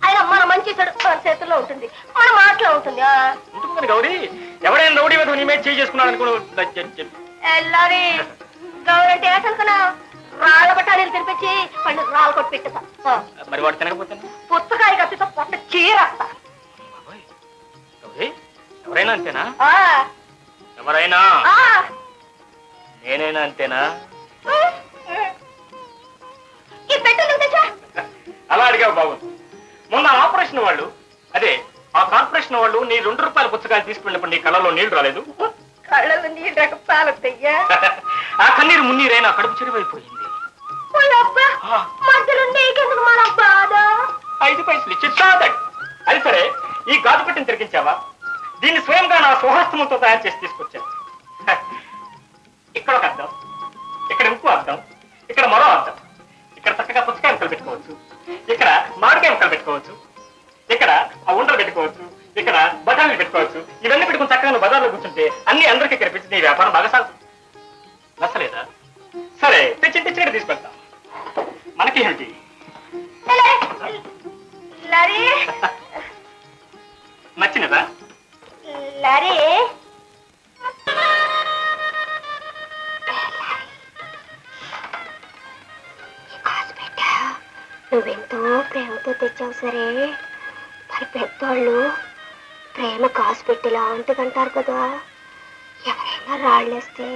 ఆయన మన మంచి చెడు మన చేతుల్లో ఉంటుంది, మన మాటలో ఉంటుంది. ఉంటుంది గౌరీ, ఎవరైనా రౌడీ మీద నీ మీద చేయి చేసుకున్నాడు అనుకో. ఎల్లారి గౌరంటే ఏంటనుకున్నా? రాళ్ళ బట్టాలు తినిపించి వాళ్ళు రాళ్ళు కొట్టి పెట్టేస్తా. మరి వాడు తినకపోతే పుస్తకాయ కత్తితో పొట్ట చీరేస్తా. గౌరీ, ఎవరైనా అంతేనా? ఎవరైనా? నేనైనా అంతేనా? ఈ పెట్టు తెచ్చా. అలా అడిగావు బాగుంది. మొన్న ఆపరేషన్ వాళ్ళు, అదే ఆ కార్పొరేషన్ వాళ్ళు నీ 2 రూపాయల పుస్తకాలు తీసుకువెళ్ళినప్పుడు నీ కళ్ళలో నీళ్లు రాలేదు? కళ్ళలో నీళ్ళు రకపాలయ్యా. ఆ కన్నీరు మున్నీరైనా కడుపు చెరువైపోయింది. మధ్యలో నీకెందుకు మన బాధ? 5 పైసలు ఇచ్చి చాదడు. అది సరే, ఈ గాజు పెట్టిని తిరిగించావా? దీన్ని స్వయంగా నా స్వహస్తములతో తయారు చేసి తీసుకొచ్చాను. ఇక్కడ ఒక అద్దం, ఇక్కడ ఇంకో అద్దం, ఇక్కడ మరో అద్దం. ఇక్కడ చక్కగా పుస్తకాయ ముక్కలు పెట్టుకోవచ్చు, ఇక్కడ మామిడికాయ ముక్కలు పెట్టుకోవచ్చు, ఇక్కడ ఆ ఉండలు పెట్టుకోవచ్చు, ఇక్కడ బఠానీలు పెట్టుకోవచ్చు. ఇవన్నీ పెట్టుకుని చక్కగా నువ్వు బజార్లో కూర్చుంటే అన్ని అందరికీ కనిపించి నీ వ్యాపారం బాగా సాగుతుంది. నచ్చలేదా? సరే, తెచ్చినట్టు తీసుకెళ్తాం. మనకేమిటి? నచ్చినదా? లారీ నువ్వెంతో ప్రేమతో తెచ్చావు సరే, మరి పెద్దోళ్ళు ప్రేమ కాసు పెట్టి లాంటిదంటారు కదా. ఎవరైనా రాళ్ళేస్తే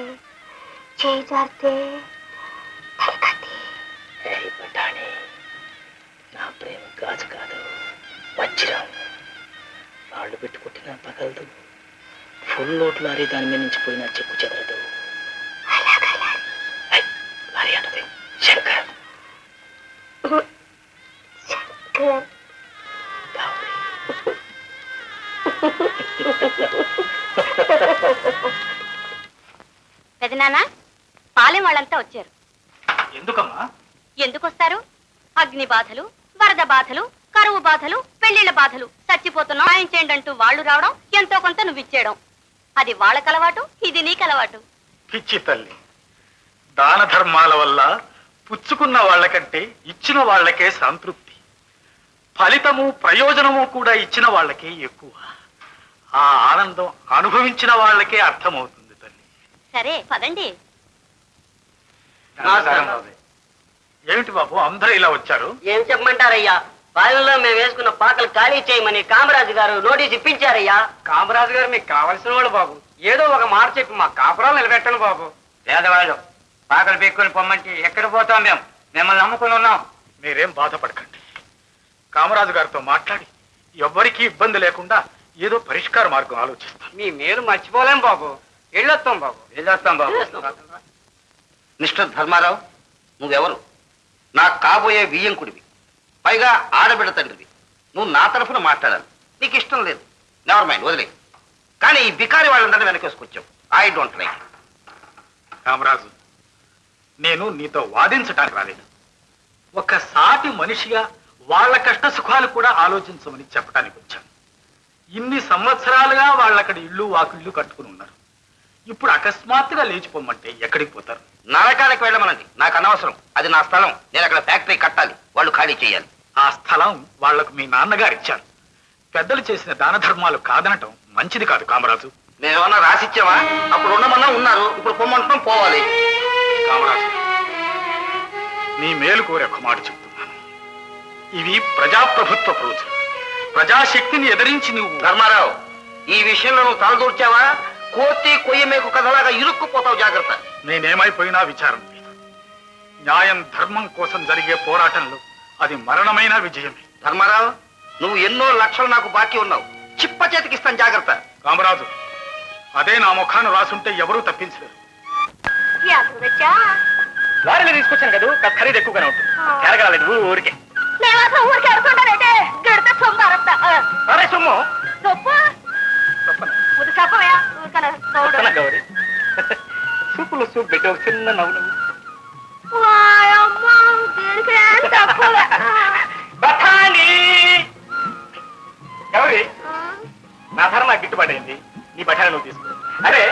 చేయి జారితే నా ప్రేమ కాదు కాదు, వజ్రం. రాళ్ళు పెట్టి కొట్టినా పగలదు, ఫుల్ లోడ్ లారీ దాని మీద నుంచి పోయినా చెక్కు చెదరదు. లారీ అంటది శంకర్. పెదనానా, పాలెం వాళ్ళంతా వచ్చారు. ఎందుకమ్మా? ఎందుకు వస్తారు? అగ్ని బాధలు, వరద బాధలు, కరువు బాధలు, పెళ్లిళ్ల బాధలు, చచ్చిపోతున్నా సాయం చేయండి అంటూ వాళ్ళు రావడం, ఎంతో కొంత నువ్వు ఇచ్చేయడం. అది వాళ్ళకలవాటు, ఇది నీకలవాటు. పిచ్చి తల్లి, దాన ధర్మాల వల్ల పుచ్చుకున్న వాళ్ళకంటే ఇచ్చిన వాళ్ళకే సంతృప్తి, ఫలితము ప్రయోజనము కూడా ఇచ్చిన వాళ్ళకే ఎక్కువ. ఆ ఆనందం అనుభవించిన వాళ్ళకే అర్థమవుతుంది తల్లి. సరే పదండి. ఏమిటి బాబు అందరూ ఇలా వచ్చారు? ఏం చెప్పమంటారయ్యా, పాలనలో మేము వేసుకున్న పాకలు ఖాళీ చేయమని కామరాజు గారు నోటీస్ ఇప్పించారయ్యా. కామరాజు గారు మీకు కావలసిన వాళ్ళు బాబు, ఏదో ఒక మాట చెప్పి మా కాపురాలు నిలబెట్టండి బాబు. పేదవాళ్ళు పాకలు పెట్టుకుని పొమ్మంటే ఎక్కడ పోతాం మేము, మిమ్మల్ని నమ్ముకుని ఉన్నాం. మీరేం బాధపడకండి, కామరాజు గారితో మాట్లాడి ఎవ్వరికీ ఇబ్బంది లేకుండా ఏదో పరిష్కార మార్గం ఆలోచిస్తాం. మీ మేలు మర్చిపోలేం బాబు, వెళ్ళొస్తాం బాబు, వెళ్ళొస్తాం బాబు. మిస్టర్ ధర్మారావు, నువ్వెవరు? నాకు కాబోయే వియ్యంకుడివి, పైగా ఆడబిడ్డ తండ్రివి. నువ్వు నా తరఫున మాట్లాడాలి. నీకు ఇష్టం లేదు, నెవర్ మైండ్, వదిలే. కానీ ఈ బికారి వాళ్ళందరినీ వెనకేసుకొచ్చావు. I don't like. కామరాజు, నేను నీతో వాదించటానికి రాలేదు, ఒక సాటి మనిషిగా వాళ్ళ కష్ట సుఖాలు కూడా ఆలోచించమని చెప్పడానికి వచ్చాను. ఇన్ని సంవత్సరాలుగా వాళ్ళక్కడ ఇళ్ళు వాకిళ్ళు కట్టుకుని ఉన్నారు. ఇప్పుడు అకస్మాత్తుగా లేచిపోమంటే ఎక్కడికి పోతారు? నరకానికి వెళ్ళమనండి, నాకు అనవసరం. అది నా స్థలం, నేను అక్కడ ఫ్యాక్టరీ కట్టాలి, వాళ్ళు ఖాళీ చేయాలి. ఆ స్థలం వాళ్లకు మీ నాన్నగారు ఇచ్చారు. పెద్దలు చేసిన దాన ధర్మాలు కాదనటం మంచిది కాదు కామరాజు. మేమేమన్నా రాసిచ్చావా? అప్పుడు ఉండమన్నా ఉన్నారు, ఇప్పుడు పొమ్మంటున్నాం, పోవాలి. కామరాజు, నీ మేలు కోరి ఒక మాట చెప్తున్నాను. ఇవి ప్రజాప్రభుత్వ రోజులు, ప్రజాశక్తిని ఎదిరించి నువ్వు. ధర్మారావు, ఈ విషయంలో నువ్వు తలదూర్చావా కోతి కొయ్య మేకు కథలాగా ఇరుక్కుపోతావు, జాగ్రత్త. నేనేమైపోయినా విచారం లేదు. న్యాయం ధర్మం కోసం జరిగే పోరాటంలో అది మరణమైన విజయమే. ధర్మారావు, నువ్వు ఎన్నో లక్షలు నాకు బాకీ ఉన్నావు, చిప్ప చేతికి ఇస్తాను, జాగ్రత్త. కామరాజు, అదే నా ముఖాన్ని రాసుంటే ఎవరూ తప్పించలేరు. లారీలో తీసుకొచ్చాను కదా, కాస్త ఖరీదు ఎక్కువగానే ఉంటుంది. తిరగలేదు ఊరికే. అరే సొమ్ము గౌరీ, సూపులో సూప్ పెట్టి ఒక చిన్న నవ్వు గౌరీ, నా ధర నాకు గిట్టుబాటైంది, నీ బఠానీ నువ్వు తీసుకో. అరే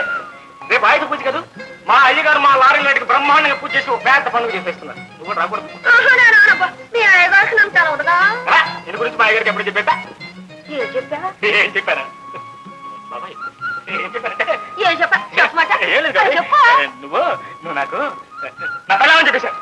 రేపు ఆయుధ పూజ కదా, మా అయ్యగారు మా లారీ నాటికి బ్రహ్మాండంగా పూజ చేసి ఒక పెద్ద పండుగ చేసేస్తున్నారు. నువ్వు కూడా రాకూడదు. దీని గురించి మా అయ్యగారికి ఎప్పుడు చెప్పా? ఏం చెప్పారా బాబాయ్? ఏం చెప్పారంటే ఏం లేదు గౌరీ, నువ్వు నాకు నా పిల్లలని చెప్పేశా.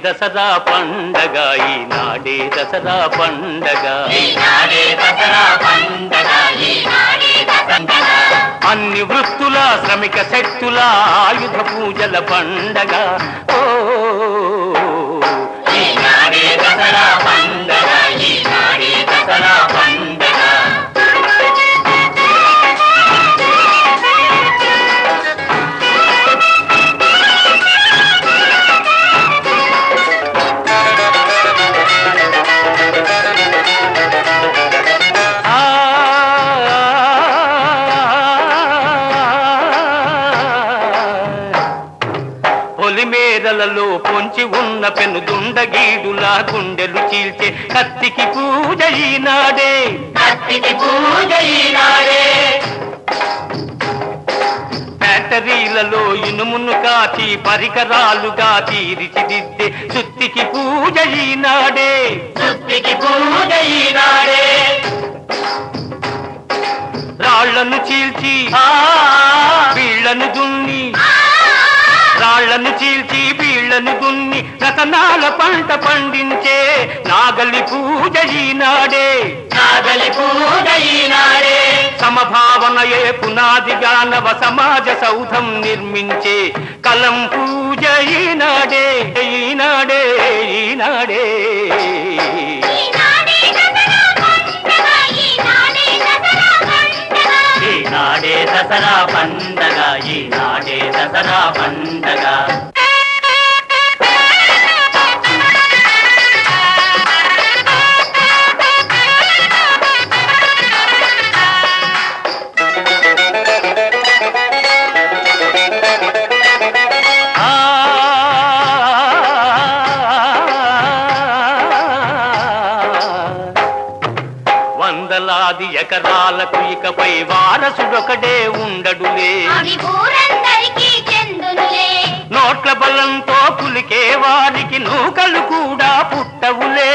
దసరా పండగ, ఈనాడే దసరా పండగ, అన్ని వృత్తుల శ్రమిక శక్తుల ఆయుధ పూజల పండగ. ఓ ఈనాడే దసరా పండగ, ఈనాడే దసరా పండగ. పొలిమేరలలో పొంచి ఉన్న పెను దుండగీడులా గుండెలు చీల్చే కత్తికి పూజ ఈనాడే, కత్తికి పూజ ఈనాడే. బ్యాటరీలలో ఇనుమును కాచి పరికరాలుగా తీర్చిదిద్దే సుత్తికి పూజ ఈనాడే, సుత్తికి పూజ ఈనాడే. రాళ్లను చీల్చి వీళ్లను దున్ని, రాళ్లను చీల్చి వీళ్లను దున్ని రతనాల పంట పండించే నాగలి పూజ ఈనాడే, నాగలి పూజ ఈనాడే. సమభావనయే పునాదిగా నవ సమాజ సౌధం నిర్మించే కలం పూజ ఈనాడే, ఈనాడే, ఈనాడే. ఈనాడే దసరా పండగ, ఈనాడే దసరా పండగ. వందలాది ఎకరాలకు ఇకపై వారసుడొకడే ఉండడులే, నోట్ల బలంతో పులికే వారికి నూకలు కూడా పుట్టవులే,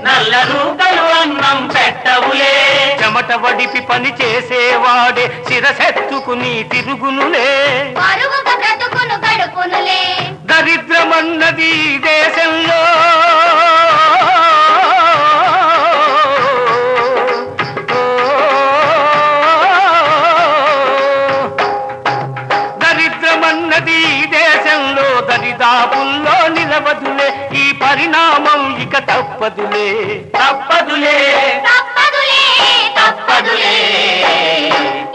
నల్ల నూకలు అన్నం పెట్టవులే. చెమట వడిపి పని చేసేవాడే శిరసెత్తుకుని తిరుగునులే, దరిద్రమన్నది దేశంలో దేశంలో దరిదాపుల్లో నిలవదులే. ఈ పరిణామం ఇక తప్పదులే, తప్పదులే, తప్పదులే, తప్పదులే.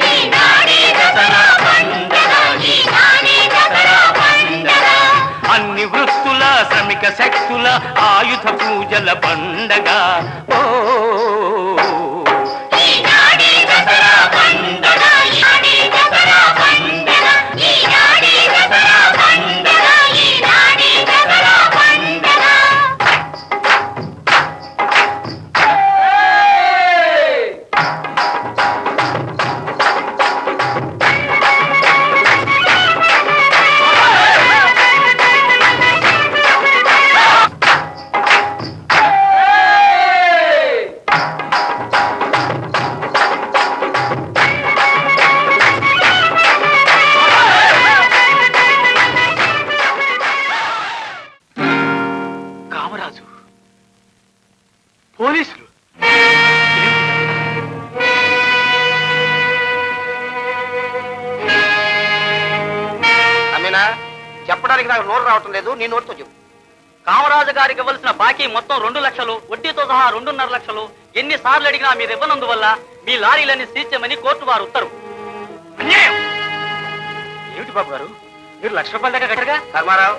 ఈనాడే దసరా పండగ, ఈనాడే దసరా పండగ. అన్ని వృత్తుల శ్రమిక శక్తుల ఆయుధ పూజల పండగ. ఓ ఈనాడే దసరా పండగ, ఈనాడే దసరా పండగ, ఈనాడే దసరా పండగ, ఈనాడే దసరా పండగ. కామరాజు, పోలీసులు. అమీనా, చెప్పడానికి నాకు నోరు రావటం లేదు, నీ నోటితో చెప్పు. కామరాజు గారికి ఇవ్వాల్సిన బాకీ మొత్తం 2 లక్షలు, వడ్డీతో సహా 2.5 లక్షలు. ఎన్నిసార్లు అడిగినా మీరు ఇవ్వనందువల్ల మీ లారీలన్నీ సీజ్ చేయమని కోర్టు వారు ఉత్తర్వు. ఏమిటి బాబు గారు, మీరు ₹1,00,000 దాకా కట్టగా? ధర్మారావు,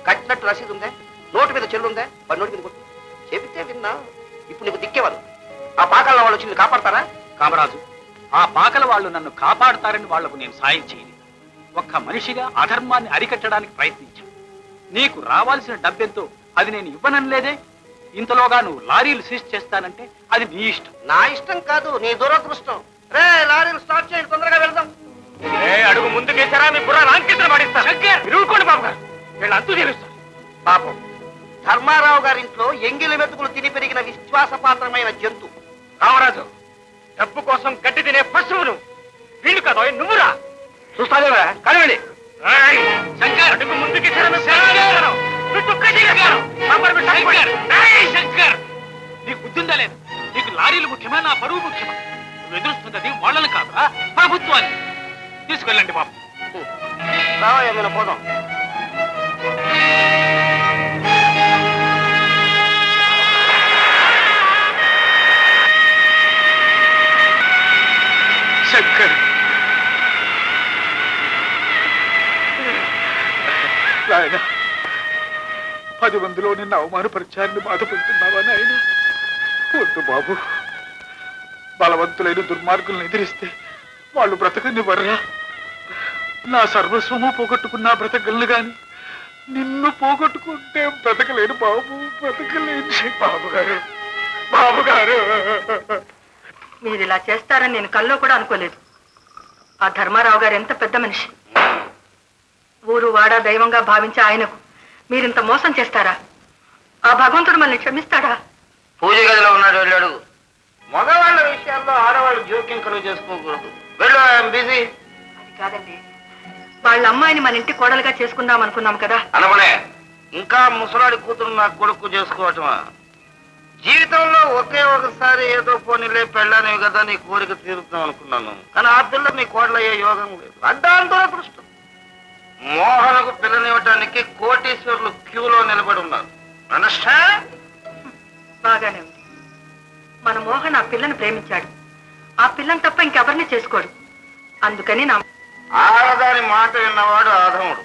కట్టినట్టు రసీదు ఉందే, నోటు మీద చెల్లు ఉందే, వాడి నోటి మీద కొట్టు. చెబితే విన్నా. ఇప్పుడు నీకు దిక్కేవారు ఆ పాకాల వాళ్ళు వచ్చి నిన్ను కాపాడతారా? కామరాజు, ఆ పాకల వాళ్ళు నన్ను కాపాడుతారని వాళ్లకు నేను సాయం చేయను. ఒక్క మనిషిగా అధర్మాన్ని అరికట్టడానికి ప్రయత్నించాను. నీకు రావాల్సిన డబ్బెంతో అది నేను ఇవ్వనలేదే. ఇంతలోగా నువ్వు లారీలు సీజ్ చేస్తానంటే అది నీ ఇష్టం. నా ఇష్టం కాదు, నీ దురదృష్టం. రే, లారీలు స్టార్ట్ చేయండి, తొందరగా వెళ్దాం. అడుగు ముందుకేసారా మీ బుర్ర రాంకింతలు పడిస్తా. ఇరుగుకోండి బాబు గారు, వీళ్ళు అంతు తీరుస్తారు. పాపం, ధర్మారావు గారింట్లో ఎంగిలి మెతుకులు తిని పెరిగిన విశ్వాసపాత్రమైన జంతు. రామరాజు, డబ్బు కోసం గడ్డి తినే పశువును వీళ్ళు కదా నువ్వురా. చూస్తాదేవా, కనివండి. శంకర్, అడుగు ముందుకేసారా శంకర్. నీకు బుద్ధిందా లేదు? నీకు లారీలు ముఖ్యమా, నా పరువు ముఖ్యమా? నువ్వు ఎదురుస్తున్నది వాళ్ళని కాదురా, ప్రభుత్వాన్ని. తీసుకెళ్ళండి బాబు. రావా, ఏమైనా పోదాం. శంకర్, నాయన, 10 మందిలో నిన్ను అవమానపరిచారని బాధపడుతున్నావా నాయన? వద్దు బాబు, బలవంతులైన దుర్మార్గులను ఎదిరిస్తే వాళ్ళు బ్రతకని వర్రా. నా సర్వస్వము పోగొట్టుకున్నా బ్రతకగలను గాని నిన్ను పోగొట్టుకుంటే బ్రతకలేను బాబు, బ్రతకలేను. బాబు గారు మీరు ఇలా చేస్తారని నేను కల్లో కూడా అనుకోలేదు. ఆ ధర్మారావు గారు ఎంత పెద్ద మనిషి. ఊరు వాడా దైవంగా భావించే ఆయనకు మీరింత మోసం చేస్తారా? ఆ భగవంతుడు మనల్ని క్షమిస్తాడా? పూజ గదిలో ఉన్నాడు, వెళ్ళాడు. మగవాళ్ళ విషయాల్లో ఆడవాళ్ళు జోక్యం కలుగు చేసుకోకూడదు. వెళ్ళు, ఐఎమ్ బిజీ. అది కాదండి, వాళ్ళ అమ్మాయిని మన ఇంటి కోడలుగా చేసుకుందాం అనుకున్నాం కదా. అనమనే, ఇంకా ముసలాడి కూతురు నా కొడుకు చేసుకోవటమా? జీవితంలో ఒకే ఒకసారి ఏదో పోనీలే పెళ్ళానేవి కదా నీ కోరిక తీరుద్దాం అనుకున్నాను. కానీ ఆ పిల్ల నీ కోడలయ్యే యోగం లేదు. అడ్డాంతో అదృష్టం. మోహనకు పిల్లనివ్వటానికి కోటీశ్వరులు క్యూలో నిలబడి ఉన్నారు. బాగానే ఉంది. మన మోహన్ ఆ పిల్లని ప్రేమించాడు. ఆ పిల్లని తప్ప ఇంకెవరిని చేసుకోడు. అందుకని నా ఆడదాని మాట విన్నవాడు ఆధముడు,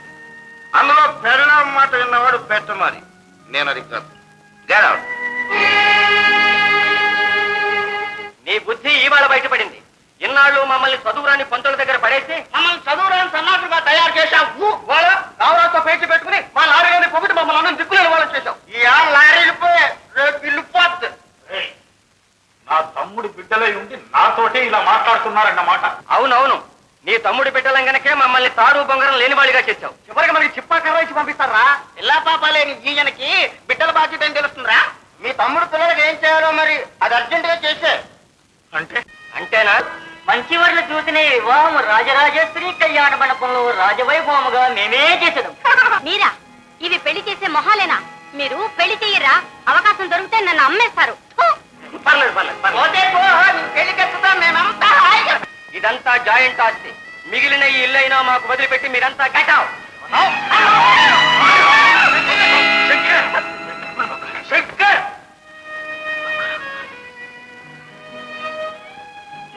అందులో పెళ్ళాం మాట విన్నవాడు పెట్టమారి. నేను అది కాదు. Get out. నీ బుద్ధి ఇవాళ బయటపడింది. ఇన్నాళ్ళు మమ్మల్ని చదువురాని పంతుల దగ్గర పడేసి మమ్మల్ని చదువురాని సన్నాసులుగా తయారు చేశావు. వాళ్ళ కావరాతో పేచి పెట్టుకుని మా లారీలోని పొగిటి మమ్మల్ని అందరం దిక్కులేని వాళ్ళని చేశావు. ఈ లారీలు పోయే రేపు ఇల్లు పోద్ది. నా తమ్ముడి బిడ్డలై ఉండి నాతోటే ఇలా మాట్లాడుతున్నారన్నమాట. అవునవును, నీ తమ్ముడి బిడ్డలం గనకే మమ్మల్ని తాడు బొంగరం లేని వాళ్ళిగా చేశావు. చివరికి మనకి చిప్పాకర్ర ఇచ్చి పంపిస్తారా? ఇలా పాపాలేని ఈయనకి బిడ్డల బాధ్యత ఏం తెలుస్తుందిరా? మీ తమ్ముడు పిల్లలకి ఏం చేయాలో మరి అది అర్జెంట్ గా చేసే. అంటే అంతేనా? మంచి వర్లు చూసిన వివాహం రాజరాజేశ్వరి కళ్యాణ మండపంలో రాజవైభవముగా మేమే చేసేదాం. మీరా? ఇవి పెళ్లి చేసే మొహాలేనా? మీరు పెళ్లి చెయ్యరా? అవకాశం దొరికితే నన్ను అమ్మేస్తారు. పర్లేదు పర్లేదు పర్లేదు. ఇదంతా జాయింట్ ఆస్తి. మిగిలిన ఈ ఇల్లైనా మాకు వదిలిపెట్టి మీరంతా కట్టావు.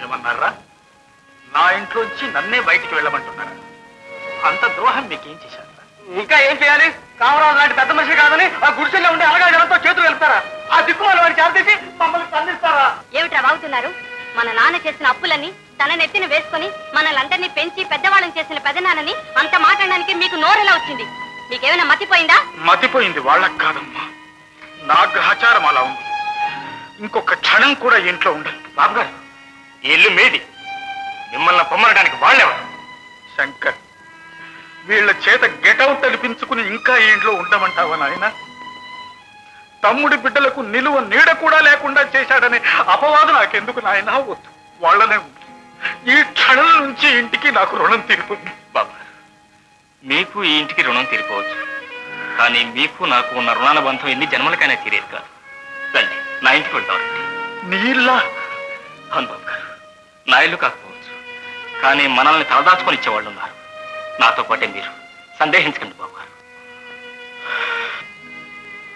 ఏమన్నారా? నా ఇంట్లోంచి నన్నే బయటికి వెళ్ళమంటున్నారా? అంత ద్రోహం మీకేం చేశారా? ఇంకా ఏం చేయాలి? కామరాజు లాంటి పెద్ద మనిషి కాదని ఆ గుడిసెల్లో ఉండి అలగా జనంతో చేతులు వెళ్తారా? ఆ దిక్కుమాల వాడికి చేసి మమ్మల్ని స్పందిస్తారా? ఏమిట్రా వాగుతున్నారు? మన నాన్న చేసిన అప్పులని తన నెత్తిన వేసుకుని మనల్ని అందరినీ పెంచి పెద్దవాళ్ళని చేసిన పెదనాన్నని అంత మాట్లాడడానికి మీకు నోరెలా వచ్చింది? మీకేమైనా మతిపోయిందా? మతిపోయింది వాళ్ళకి కాదమ్మా, నా గ్రహచారం అలా ఉంది. ఇంకొక క్షణం కూడా ఇంట్లో ఉండదు. బాబు గారు, ఈ ఇల్లు మీది. మిమ్మల్ని పొమ్మనడానికి వాళ్ళెవరు? శంకర్, వీళ్ళ చేత గెటౌట్ అనిపించుకుని ఇంకా ఈ ఇంట్లో ఉండమంటావా నాయన? తమ్ముడి బిడ్డలకు నిలువ నీడ కూడా లేకుండా చేశాడనే అపవాదు నాకెందుకు నాయన? వద్దు, వాళ్ళనే ఉంది. ఈ క్షణం నుంచి ఇంటికి నాకు రుణం తీరుతుంది. బాబు గారు, మీకు ఈ ఇంటికి రుణం తీరిపోవచ్చు, కానీ మీకు నాకు ఉన్న రుణాల బంధం ఎన్ని జన్మలకైనా తీరేది కాదు. రండి, నా ఇంటికి వెళ్తాం. నీళ్ళ అవును బాబు గారు, నా ఇల్లు కాకపోవచ్చు, కానీ మనల్ని తలదాచుకొని ఇచ్చేవాళ్ళు ఉన్నారు. నాతో పాటే మీరు. సందేహించకండి బాబు గారు.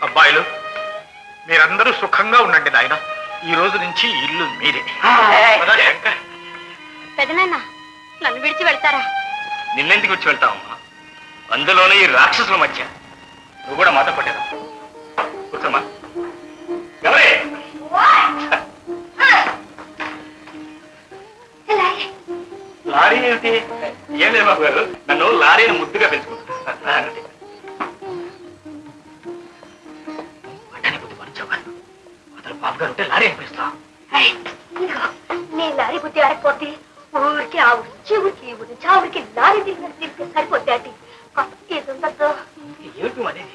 అబ్బాయిలు, మీరందరూ సుఖంగా ఉండండి నాయన. ఈ రోజు నుంచి ఇల్లు మీరే. శంకర్, పెదనాన్న, నన్ను విడిచి వెళ్తారా? నిన్నెందుకు వచ్చి వెళ్తావమ్మా? అందులోనే ఈ రాక్షసుల మధ్య నువ్వు కూడా మాతో పట్టేదా? కూర్చోమ్మా. ఎవరే? లారీ ఏమిటి? ఏం లేదు బాబు గారు, నన్ను లారీని ముద్దుగా పెంచుకుంటున్నాను. అతను బాబు గారు ఉంటే లారీ అనిపిస్తా. నీ లారీ బుద్ధి ఆడకపోతే ఊరికి ఆ ఊరికి ఊరికి ఊరి నుంచి ఆ ఊరికి లారీ తిరిగితే సరిపోతే అటు ఏమిటి అనేది?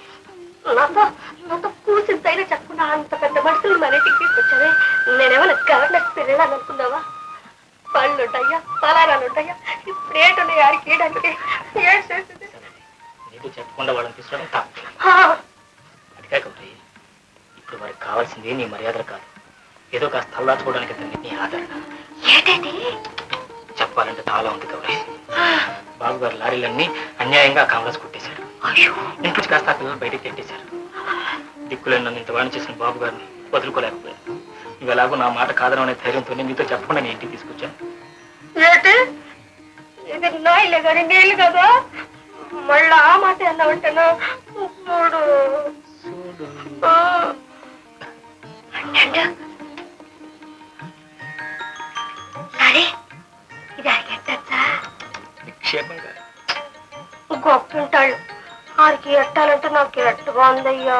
నాతో కూసింతైనా చెప్పుకున్నా అంత పెద్ద మనుషులు మన ఇంటికి తీసుకొచ్చావే. నేనేమైనా గవర్నర్ పిల్లలని అనుకున్నావా? పళ్ళు ఉంటాయా, పలారాలు ఉంటాయా? ఇప్పుడు ఏంటున్నాయి ఆడికి ఏడానికి? ఏం చేస్తుంది? నీకు చెప్పకుండా వాళ్ళని తీసుకోవడం తప్పు. అడిగా గౌరీ, ఇప్పుడు వారికి కావాల్సింది నీ మర్యాదలు కాదు, ఏదో కాస్త తల్లాచుకోవడానికి నీ ఆదరణ. ఏంటండి? చెప్పాలంటే చాలా ఉంది గౌరీ. బాబు గారు లారీలన్నీ అన్యాయంగా కాంగ్రెస్ కొట్టేశారు. ఇంటికి కాస్త ఆ పిల్లలు బయటికి తెట్టేశారు. దిక్కులేని నన్ను ఇంత వాణి చేసిన బాబు గారిని వదులుకోలేకపోయాను. నువ్వు ఎలాగో నా మాట కాదననే ధైర్యంతో నీతో చెప్పకుండా నేను ఇంటికి తీసుకొచ్చాను. ఏంటి ఇది? నాయిలే కానీ నీళ్ళు కదా, మళ్ళా ఆ మాట అన్నావంటేనా? చూడు సరే, ఇది అడిగట్టచ్చా? నిక్షేమంగా గొప్పింటాళ్ళు ఆడికి ఎట్టాలంటే నాకు ఎట్టుగా ఉందయ్యా.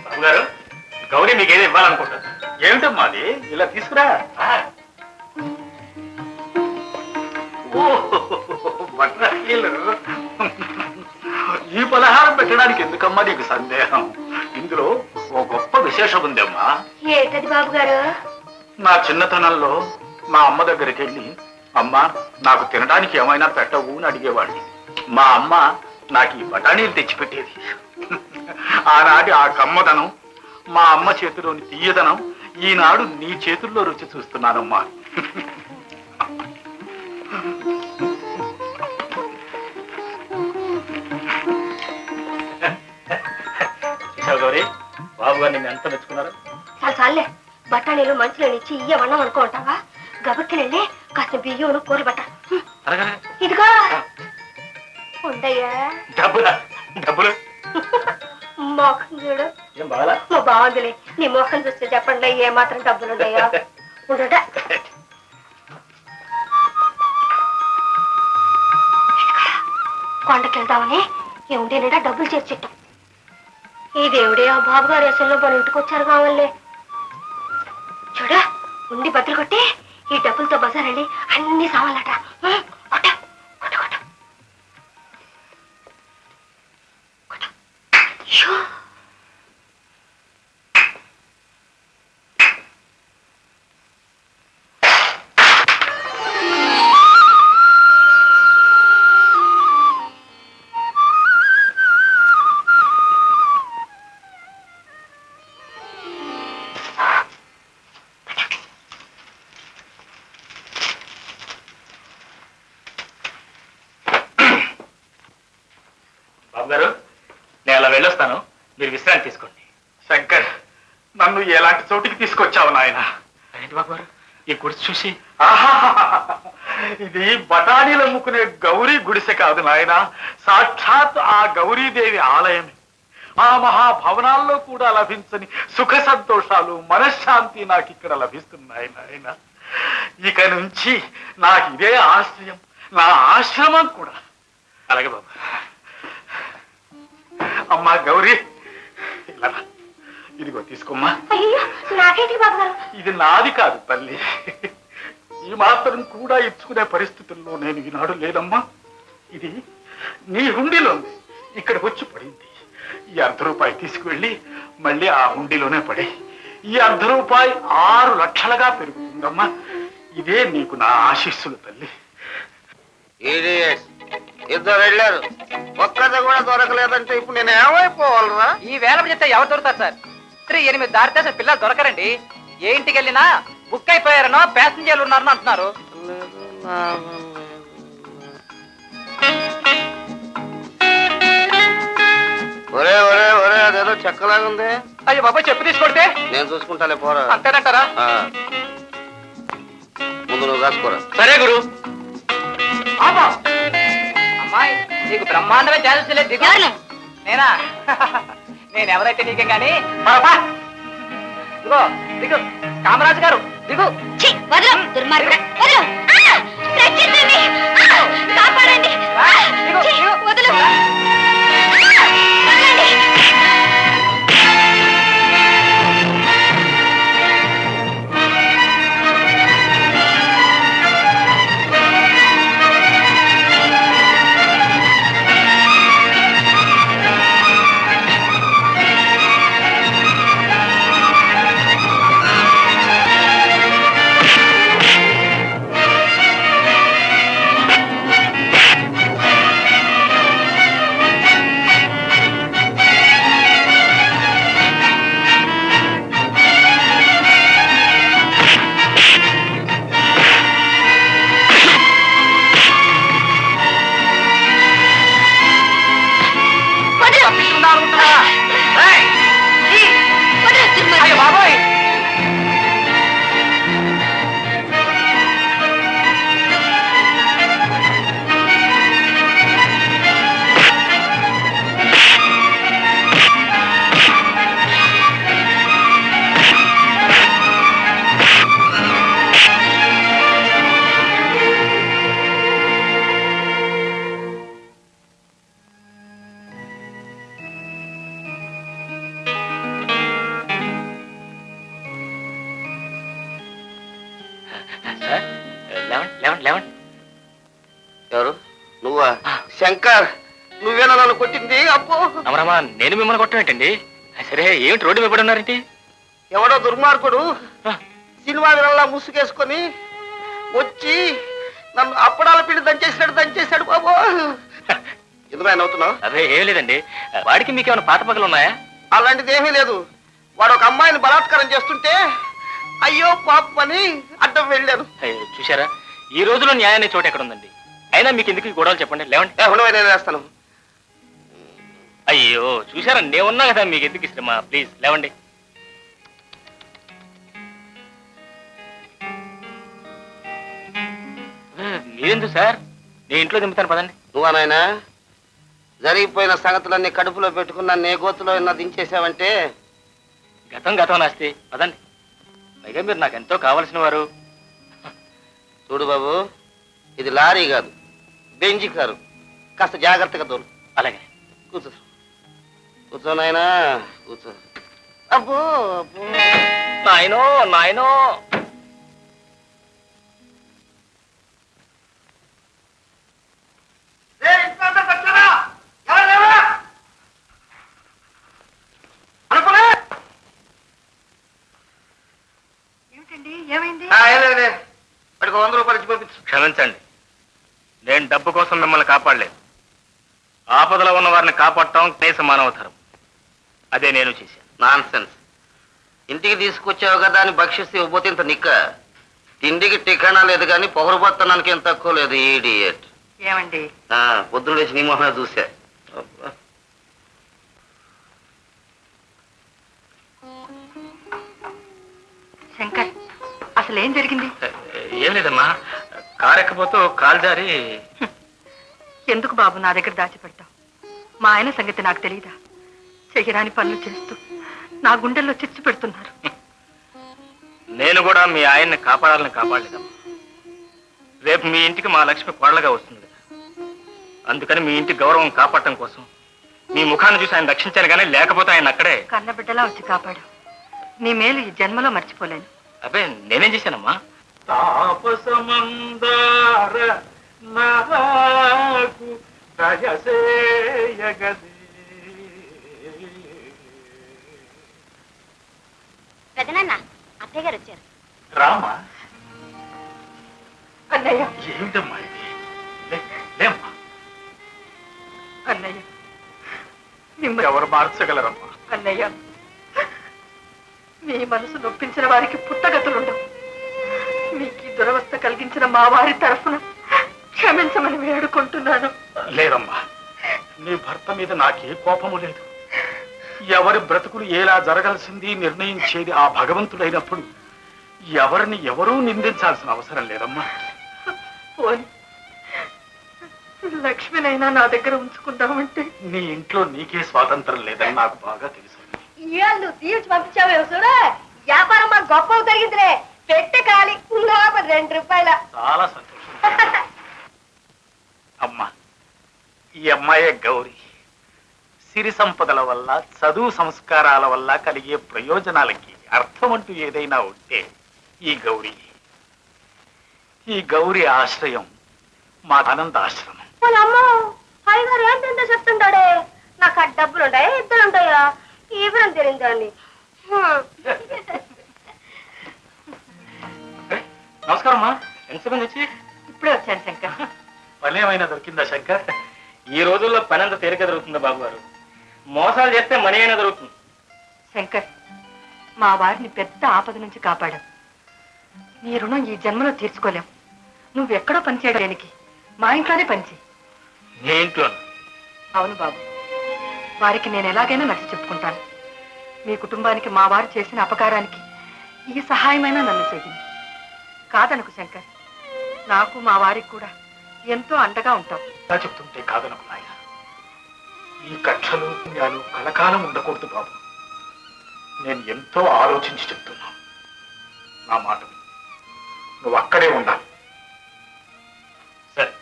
బాబు గారు, గౌరీ మీకు ఏదో ఇవ్వాలనుకుంటారు. ఏమిటమ్మా అది? ఇలా తీసుకురా. ఓ బఠానీలు. ఈ పలహారం పెట్టడానికి ఎందుకమ్మా నీకు సందేహం? ఇందులో ఓ గొప్ప విశేషం ఉందమ్మా. ఏంటది బాబు గారు? నా చిన్నతనంలో మా అమ్మ దగ్గరికి వెళ్ళి, అమ్మ నాకు తినడానికి ఏమైనా పెట్టవు అని అడిగేవాడిని. మా అమ్మ నాకు ఈ బఠానీలు తెచ్చిపెట్టేది. ఆనాటి ఆ కమ్మదనం, మా అమ్మ చేతిలోని తీయదనం ఈనాడు నీ చేతుల్లో రుచి చూస్తున్నానమ్మా. గౌరీ, బాబు గారు నిన్ను ఎంత మెచ్చుకున్నారు. చాలా చాలే, బఠానీలు మంచినీళ్ళు ఇచ్చి ఇయ్యమన్నాం అనుకుంటావా? గబక్కి వెళ్ళి కాస్త బియ్యం కూర బట్ట. ఇదిగో ఉండయ్యా. డబ్బులా? డబ్బులు మోహన్ చూడు, ఏం బాగా బాగుందిలే. నీ మోహన్ చూస్తే చెప్పండి ఏ మాత్రం డబ్బులు ఉన్నాయా? ఉండట కొండకెళ్దామని ఏముండేనడా డబ్బులు చేర్చిట్టాం. ఈ దేవుడే ఆ బాబు గారు అసలు మన ఇంటికి వచ్చారు కావాలే. చూడ ఉండి బద్దలు కొట్టి ఈ డబ్బులతో బజార్ వెళ్ళి అన్ని సావాలట. బాబు గారు, నేను అలా వెళ్ళొస్తాను, మీరు విశ్రాంతి తీసుకోండి. శంకర్, నన్ను ఎలాంటి చోటికి తీసుకొచ్చావు నాయన? ఏంటి బాబు గారు, ఈ గుడిసి చూసి? ఇది బఠానీలు అమ్ముకునే గౌరీ గుడిసె కాదు నాయన, సాక్షాత్ ఆ గౌరీదేవి ఆలయమే. ఆ మహాభవనాల్లో కూడా లభించని సుఖ సంతోషాలు, మనశ్శాంతి నాకు ఇక్కడ లభిస్తున్నాయి నాయన. ఇక నుంచి నాకు ఇదే ఆశ్రయం, నా ఆశ్రమం కూడా. అలాగే బాబు. అమ్మా గౌరీ, ఇలా ఇదిగో తీసుకోమ్మా. నాకేంటి బాబు గారు? ఇది నాది కాదు తల్లి, ఈ మాత్రం కూడా ఇచ్చుకునే పరిస్థితుల్లో నేను ఈనాడు లేదమ్మా. ఇది నీ హుండీలో ఇక్కడికి వచ్చి పడింది. ఈ ₹1 తీసుకువెళ్ళి మళ్ళీ ఆ హుండీలోనే పడే. ఈ ₹1 6 లక్షలుగా పెరుగుతుందమ్మా. ఇదే నీకు నా ఆశీస్సులు తల్లి. ఇద్దరు వెళ్ళారు, ఒక్కది కూడా దొరకలేదంటే ఇప్పుడు నేను ఏమైపోవాలరా? ఈ వేళ చెప్తే ఎవరు దొరుకుతారు సార్? 8 దారితేసిన పిల్లలు దొరకరండి. ఏ ఇంటికి వెళ్ళినా బుక్ అయిపోయారనో ప్యాసింజర్లు ఉన్నారనో అంటున్నారు. ఒరే ఒరే ఒరే, అదేదో చెక్కలాగుంది. అయ్యో బాబా, చెప్పు తీసుకొడితే నేను చూసుకుంటాలే, పోరా. అంతేనంటారా? ముందు నువ్వు రాసుకోరా. సరే గురు. అమ్మాయి, నీకు బ్రహ్మాండమే ఛాన్స్ దిగు. నేనా? నేను ఎవరైతే నీకే గాని. దిగో దిగు, కామరాజు గారు దిగు. వదలం దుర్మార్గుడా, వదలం. రక్షించండి, కాపాడండి. వదలం. నువ్వేనా నన్ను కొట్టింది? అబ్బో అమరమ్మా, నేను మిమ్మల్ని కొట్టమేంటండి? సరే, ఏమిటి రోడ్డు మీద పడి ఉన్నారేంటి? ఎవడో దుర్మార్గుడు సినిమా వినల్లా ముసుగేసుకొని వచ్చి నన్ను అప్పడాల పిండి దంచేశాడు బాబు. ఎందుకు ఆయన అవుతున్నావు? అదే ఏం లేదండి, వాడికి మీకేమైనా పాత పగలు ఉన్నాయా? అలాంటిది ఏమీ లేదు. వాడు ఒక అమ్మాయిని బలాత్కారం చేస్తుంటే అయ్యో పాపం అని అడ్డం వెళ్ళాను. చూసారా, ఈ రోజులో న్యాయాన్ని చోటు ఎక్కడ ఉందండి? అయినా మీకు ఎందుకు ఈ గొడవలు చెప్పండి, లేవండి. నేను వేస్తాను. అయ్యో చూసారా, నేనున్నా కదా, మీకు ఎందుకు ఇష్టమా? ప్లీజ్ లేవండి. మీరెందుకు సార్, నేను ఇంట్లో దింపుతాను పదండి. నువ్వా నాయనా? జరిగిపోయిన సంగతులన్నీ కడుపులో పెట్టుకున్నా నే గోతులో దించేసావంటే గతం గతం నాస్తి, పదండి. పైగా మీరు నాకు ఎంతో కావలసిన వారు. చూడు బాబు, ఇది లారీ కాదు, బెంజి కారు. కాస్త జాగ్రత్తగా తోలు. అలాగే. కూర్చో నాయనా, కూర్చో. అబ్బో అబ్బో, నాయనో నాయనో. ఏమిటండి, ఏమైంది? వాడికి 100 రూపాయలు ఇచ్చి పంపించు. క్షమించండి, నేను డబ్బు కోసం మిమ్మల్ని కాపాడలేదు. ఆపదలో ఉన్న వారిని కాపాడటం కనీస మానవ ధర్మం. అదే నేను చేశాను. Non sense. ఇంటికి తీసుకొచ్చావు కదా అని భక్షిస్తే ఇవ్వబోతే ఇంత నిక్క. తిండికి టికాణా లేదు కానీ పొగరుబోత్తనానికి ఏం తక్కువ లేదు. ఈడియట్. ఏమండి, పొద్దున్న లేచి నీ మొహమే చూసా. శంకర్, అసలు ఏం జరిగింది? ఏం లేదమ్మా, కారు ఎక్కబోతూ కాలు జారి. ఎందుకు బాబు నా దగ్గర దాచిపెడతావు? మా ఆయన సంగతి నాకు తెలియదా? చెయ్యరాని పనులు చేస్తూ నా గుండెల్లో చిచ్చు పెడుతున్నారు. నేను కూడా మీ ఆయన్ని కాపాడాలని కాపాడలేదమ్మా. రేపు మీ ఇంటికి మా లక్ష్మి కోడలుగా వస్తుంది కదా, అందుకని మీ ఇంటి గౌరవం కాపాడటం కోసం మీ ముఖాన్ని చూసి ఆయన రక్షించాను, కానీ లేకపోతే ఆయన అక్కడే కన్నబిడ్డలా వచ్చి కాపాడు. నీ మేలు ఈ జన్మలో మర్చిపోలేను. అబ్బే, నేనేం చేశానమ్మా? తాపసమందార నాకు దయసేయగదే. పెదనాన్న, అత్తయ్య గారు వచ్చారు. రామా, అన్నయ్య, ఏమిటమ్మా ఇది? లేమ్మా, అన్నయ్య, మిమ్మల్ని ఎవరు మార్చగలరమ్మా? అన్నయ్య, మీ మనసు నొప్పించిన వారికి పుట్టగతులుండవు. మీకు ఈ దురవస్థ కలిగించిన మా వారి తరఫున క్షమించమని వేడుకుంటున్నాను. లేదమ్మా, నీ భర్త మీద నాకే కోపము లేదు. ఎవరి బ్రతుకులు ఎలా జరగాల్సింది నిర్ణయించేది ఆ భగవంతుడైనప్పుడు ఎవరిని ఎవరూ నిందించాల్సిన అవసరం లేదమ్మా. పోనీ లక్ష్మినైనా నా దగ్గర ఉంచుకుందామంటే నీ ఇంట్లో నీకే స్వాతంత్రం లేదని నాకు బాగా తెలుసు. ఇవాళ్ళు తీర్చి పంపించావు చూడా, వ్యాపారం మాకు గొప్ప జరిగిందిలే. పెట్టే ఖాళీ 2 రూపాయల. చాలా సంతోషం. అమ్మా, ఈ అమ్మాయే గౌరీ. సిరి సంపదల వల్ల, చదువు సంస్కారాల వల్ల కలిగే ప్రయోజనాలకి అర్థం అంటూ ఏదైనా ఉంటే ఈ గౌరీ ఆశ్రయం మా ఆనందాశ్రమం. అమ్మో, హరిగారు ఏంటంటే చెప్తుంటాడే. నాకు ఆ డబ్బులు ఉంటాయా, ఇద్దరు ఉంటాయా? ఈ వివరం తెలియదాన్ని. నమస్కారం అమ్మా, ఎంతసేపు వచ్చి? ఇప్పుడే వచ్చాను శంకర్. పని ఏమైనా దొరికిందా శంకర్? ఈ రోజుల్లో పని అంత తేలిక దొరుకుతుందా బాబు గారు? మోసాలు చేస్తే మనీ అయినా దొరుకుతుంది. శంకర్, మా వారిని పెద్ద ఆపద నుంచి కాపాడావు. నీ రుణం ఈ జన్మలో తీర్చుకోలేం. నువ్వెక్కడో పనిచేయడానికి మా ఇంట్లోనే పనిచేయి. నీ ఇంట్లో? అవును బాబు, వారికి నేను ఎలాగైనా నచ్చి చెప్పుకుంటాను. మీ కుటుంబానికి మా వారు చేసిన అపకారానికి ఈ సహాయమైనా నన్ను చెయ్యింది. కాదనుకు శంకర్, నాకు మా వారికి కూడా ఎంతో అండగా ఉంటావు. ఇలా చెప్తుంటే కాదనుకు నాయన. ఈ కక్షలు పుణ్యాలు కలకాలం ఉండకూడదు బాబు. నేను ఎంతో ఆలోచించి చెప్తున్నాను. నా మాట విను. నువ్వు అక్కడే ఉండాలి. సరే.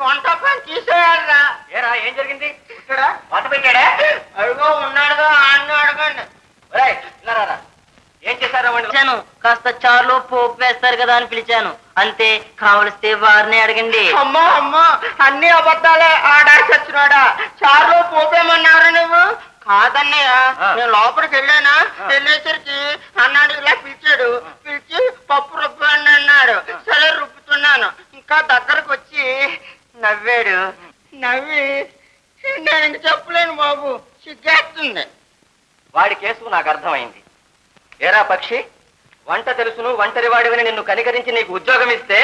వంట పని తీసేయాలరా. ఏరా, ఏం జరిగింది? ఇక్కడ వాత పెట్టాడా? అడుగో ఉన్నాడుగా, అన్ను అడగండి. ఏం చేశారా? పిలిచాను, కాస్త చారులో పోపు వేస్తారు కదా అని పిలిచాను. అంతే కావలిస్తే వారిని అడగండి. అమ్మా అమ్మా అన్ని అబద్ధాలే. ఆడాసి వచ్చినాడా చారులో పోపేమన్నారు నువ్వు? కాదన్నయ్య, నేను లోపలికి వెళ్ళానా, వెళ్ళేసరికి అన్నాడు ఇలా పిలిచాడు. పిలిచి పప్పు రుబ్బండి అన్నాడు. సరే రుబ్బుతున్నాను. ఇంకా దగ్గరకు వచ్చి నవ్వాడు. నవ్వి నేను ఇంక చెప్పలేను బాబు, సిగ్గేస్తుంది. వాడి కేసు నాకు అర్థమైంది. ఏరా పక్షి, వంట తెలుసును ఒంటరి వాడివని నిన్ను కనికరించి నీకు ఉద్యోగం ఇస్తే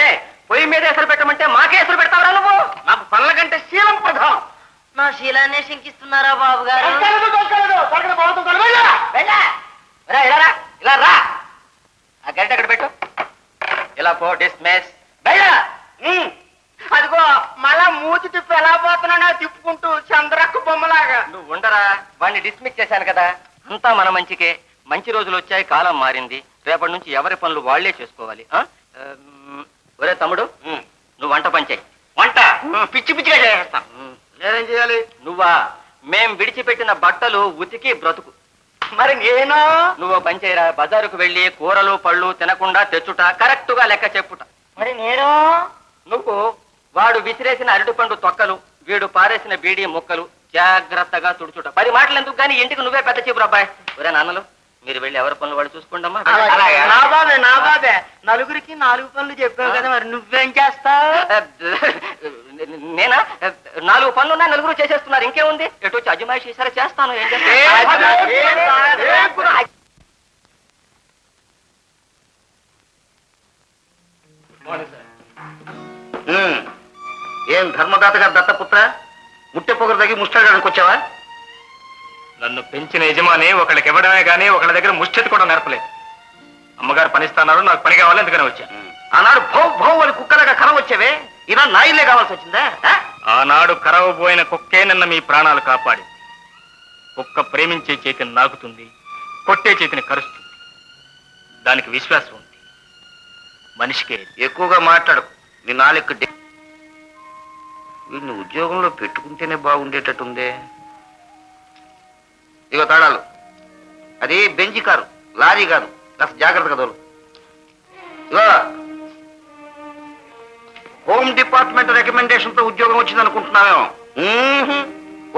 పొయ్యి మీద ఎసరు పెట్టమంటే మాకే ఎసరు పెడతావరా నువ్వు? నాకు పనుల కంటే శీలం ప్రధానం. మా శీలాన్ని శంకిస్తున్నారా బాబు గారు? ఇలా రా, ఆ గంట అక్కడ పెట్టు. ఇలా పో, డిస్మిస్. అదిగో మళ్ళా మూతి తిప్పి ఎలా పోతున్నాడో తిప్పుకుంటూ చంద్రక్క బొమ్మలాగా. నువ్వు ఉండరా, వాడిని డిస్మిస్ చేశాను కదా. అంతా మన మంచికే. మంచి రోజులు వచ్చాయి, కాలం మారింది. రేపటి నుంచి ఎవరి పనులు వాళ్లే చేసుకోవాలి. ఒరే తమ్ముడు, నువ్వు వంట పని చేయి. వంట పిచ్చి పిచ్చిగా చేసేస్తాం. నేనేం చేయాలి? నువ్వా? మేం విడిచిపెట్టిన బట్టలు ఉతికి బ్రతుకు. మరి నేను? నువ్వు పని చేయరా, బజారుకు వెళ్ళి కూరలు పళ్ళు తినకుండా తెచ్చుట, కరెక్ట్ గా లెక్క చెప్పుట. మరి నేను? నువ్వు వాడు విసిరేసిన అరటిపండు తొక్కలు, వీడు పారేసిన బీడీ ముక్కలు జాగ్రత్తగా తుడుచుట. 10 మాటలు ఎందుకు కానీ ఇంటికి నువ్వే పెద్ద చెప్పురు అబ్బాయి. ఒరే నాన్నలు, మీరు వెళ్ళి ఎవరి పనులు వాళ్ళు చూసుకోండమ్మా. నా బాబే నలుగురికి 4 పనులు చెప్పావు కదా, మరి నువ్వేం చేస్తావు? నేనా? 4 పనులున్నా 4 చేసేస్తున్నారు, ఇంకేముంది? ఎటు వచ్చి అజమాయిషి సరే చేస్తాను. ఏం ఏం ధర్మదాత గారు దత్తపుత్ర, ముట్టె పొగరు తగ్గి ముష్టాడడానికి వచ్చావా? నన్ను పెంచిన యజమాని ఒకళ్ళకి ఇవ్వడమే గానీ ఒకళ్ళ దగ్గర ముష్టెత్తి కూడా నేర్పలేదు. అమ్మగారు పనిస్తున్నారు, నాకు పని కావాలి, అందుకని వచ్చాను. ఆనాడు భౌ భౌ అని కుక్కలాగా కరం వచ్చేవే, ఇలా నాయిలే కావాల్సి వచ్చిందా? ఆనాడు కరవబోయిన కుక్కే నిన్న మీ ప్రాణాలు కాపాడింది. కుక్క ప్రేమించే చేతిని నాకుతుంది, కొట్టే చేతిని కరుస్తుంది. దానికి విశ్వాసం ఉంది, మనిషికే. ఎక్కువగా మాట్లాడకు, నీ నాలుగు వీడిని ఉద్యోగంలో పెట్టుకుంటేనే బాగుండేటట్టుందే. ఇగో తాళాలు. అది బెంజి కారు, లారీ కాదు, కాస్త జాగ్రత్తగా తోలు. ఇగో హోమ్ డిపార్ట్మెంట్ రికమెండేషన్ తో ఉద్యోగం వచ్చింది అనుకుంటున్నావేమో.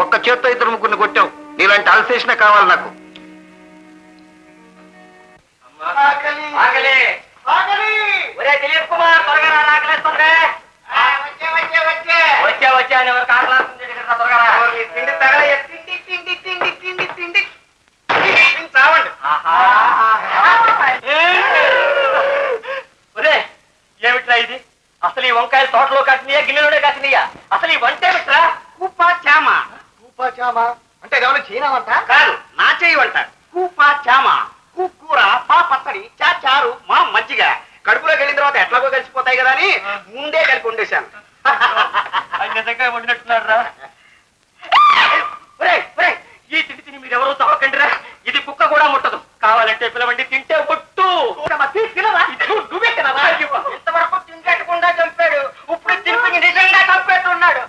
ఒక్క చేత్తో 2 ముగ్గురిని కొట్టావు. నీలాంటి అల్సేషనే కావాలి నాకు. దిలీప్ కుమార్, త్వరగా రా, ఆకలేస్తుంది. వచ్చా అని ఎవరికి ఆకలేస్తుంది? త్వరగా రా. ఏమిట్రా ఇది? అసలు ఈ వంకాయలు తోటలో కాసినయా, గిన్నెలోనే కాసినయా? అసలు ఈ వంట ఏమిట్రా? కూపా చామ. కూపా చామ అంటే ఏమైనా చైనా వంట కాదు, నా చేయి వంట. కూపా చామ, కూర, పా పచ్చడి, చారు, మా మజ్జిగ. కడుపులోకి వెళ్ళిన తర్వాత ఎట్లాగో కలిసిపోతాయి కదా అని ముందే కలిపి వండేశాను. నిజంగా వండినట్టున్నాడు రా. ఈ తిండి తిని మీరు ఎవరో తవ్వకండిరా. ఇది కుక్క కూడా ముట్టదు. కావాలంటే పిలవండి, తింటే ముట్టు. నువ్వే తినవా? ఇంతవరకు తింగట్టకుండా చంపాడు, ఇప్పుడు తింపి నిజంగా చంపేట్టున్నాడు.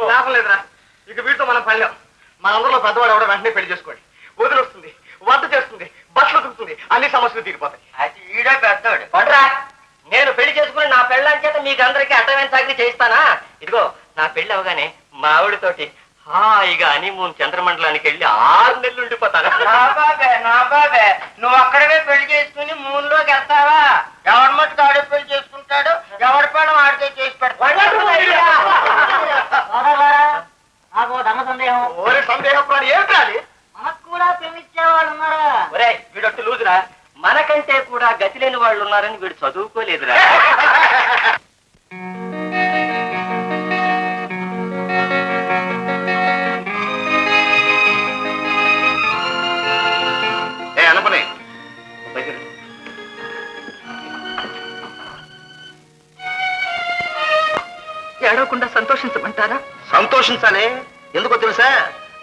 లాభం లేదురా, ఇక వీటితో మనం పళ్ళాం. మనందరిలో పెద్దవాడు ఎవడో వెంటనే పెళ్లి చేసుకోండి. వదిలి వస్తుంది, వంట చేస్తుంది, బట్టలు తుకుతుంది, అన్ని సమస్యలు తీరిపోతాయి. అది ఈడే పెద్దవాడు. పండ్రా, నేను పెళ్లి చేసుకుని నా పెళ్ళాని చేత మీకు అందరికీ అడ్డమైన చాకరీ చేయిస్తానా? ఇదిగో, నా పెళ్లి అవగానే మా ఆవిడతోటి హాయిగా హనీమూన్ చంద్రమండలానికి వెళ్ళి 6 నెలలు ఉండిపోతాను. నా బాబే నువ్వు అక్కడవే పెళ్లి చేసుకుని మూన్లోకి వెళ్తావా? ఎవరి మట్టుకు ఆడే పెళ్లి చేసుకుంటాడు, ఎవరి పైన ఆడితే చేసి పెడతాడు. నాకు ధర్మ సందేహం. ఓరి సందేహం ప్రాణి ఏమిటా అది? మనకు కూడా పెళ్లిచ్చేవాళ్ళు ఉన్నారా? ఒరే, వీడొట్టు లూజురా. మనకంటే కూడా గతి లేని వాళ్ళు ఉన్నారని వీడు చదువుకోలేదురా. అనపనే ఏడవకుండా సంతోషించమంటారా? సంతోషించాలి. ఎందుకో తెలుసా?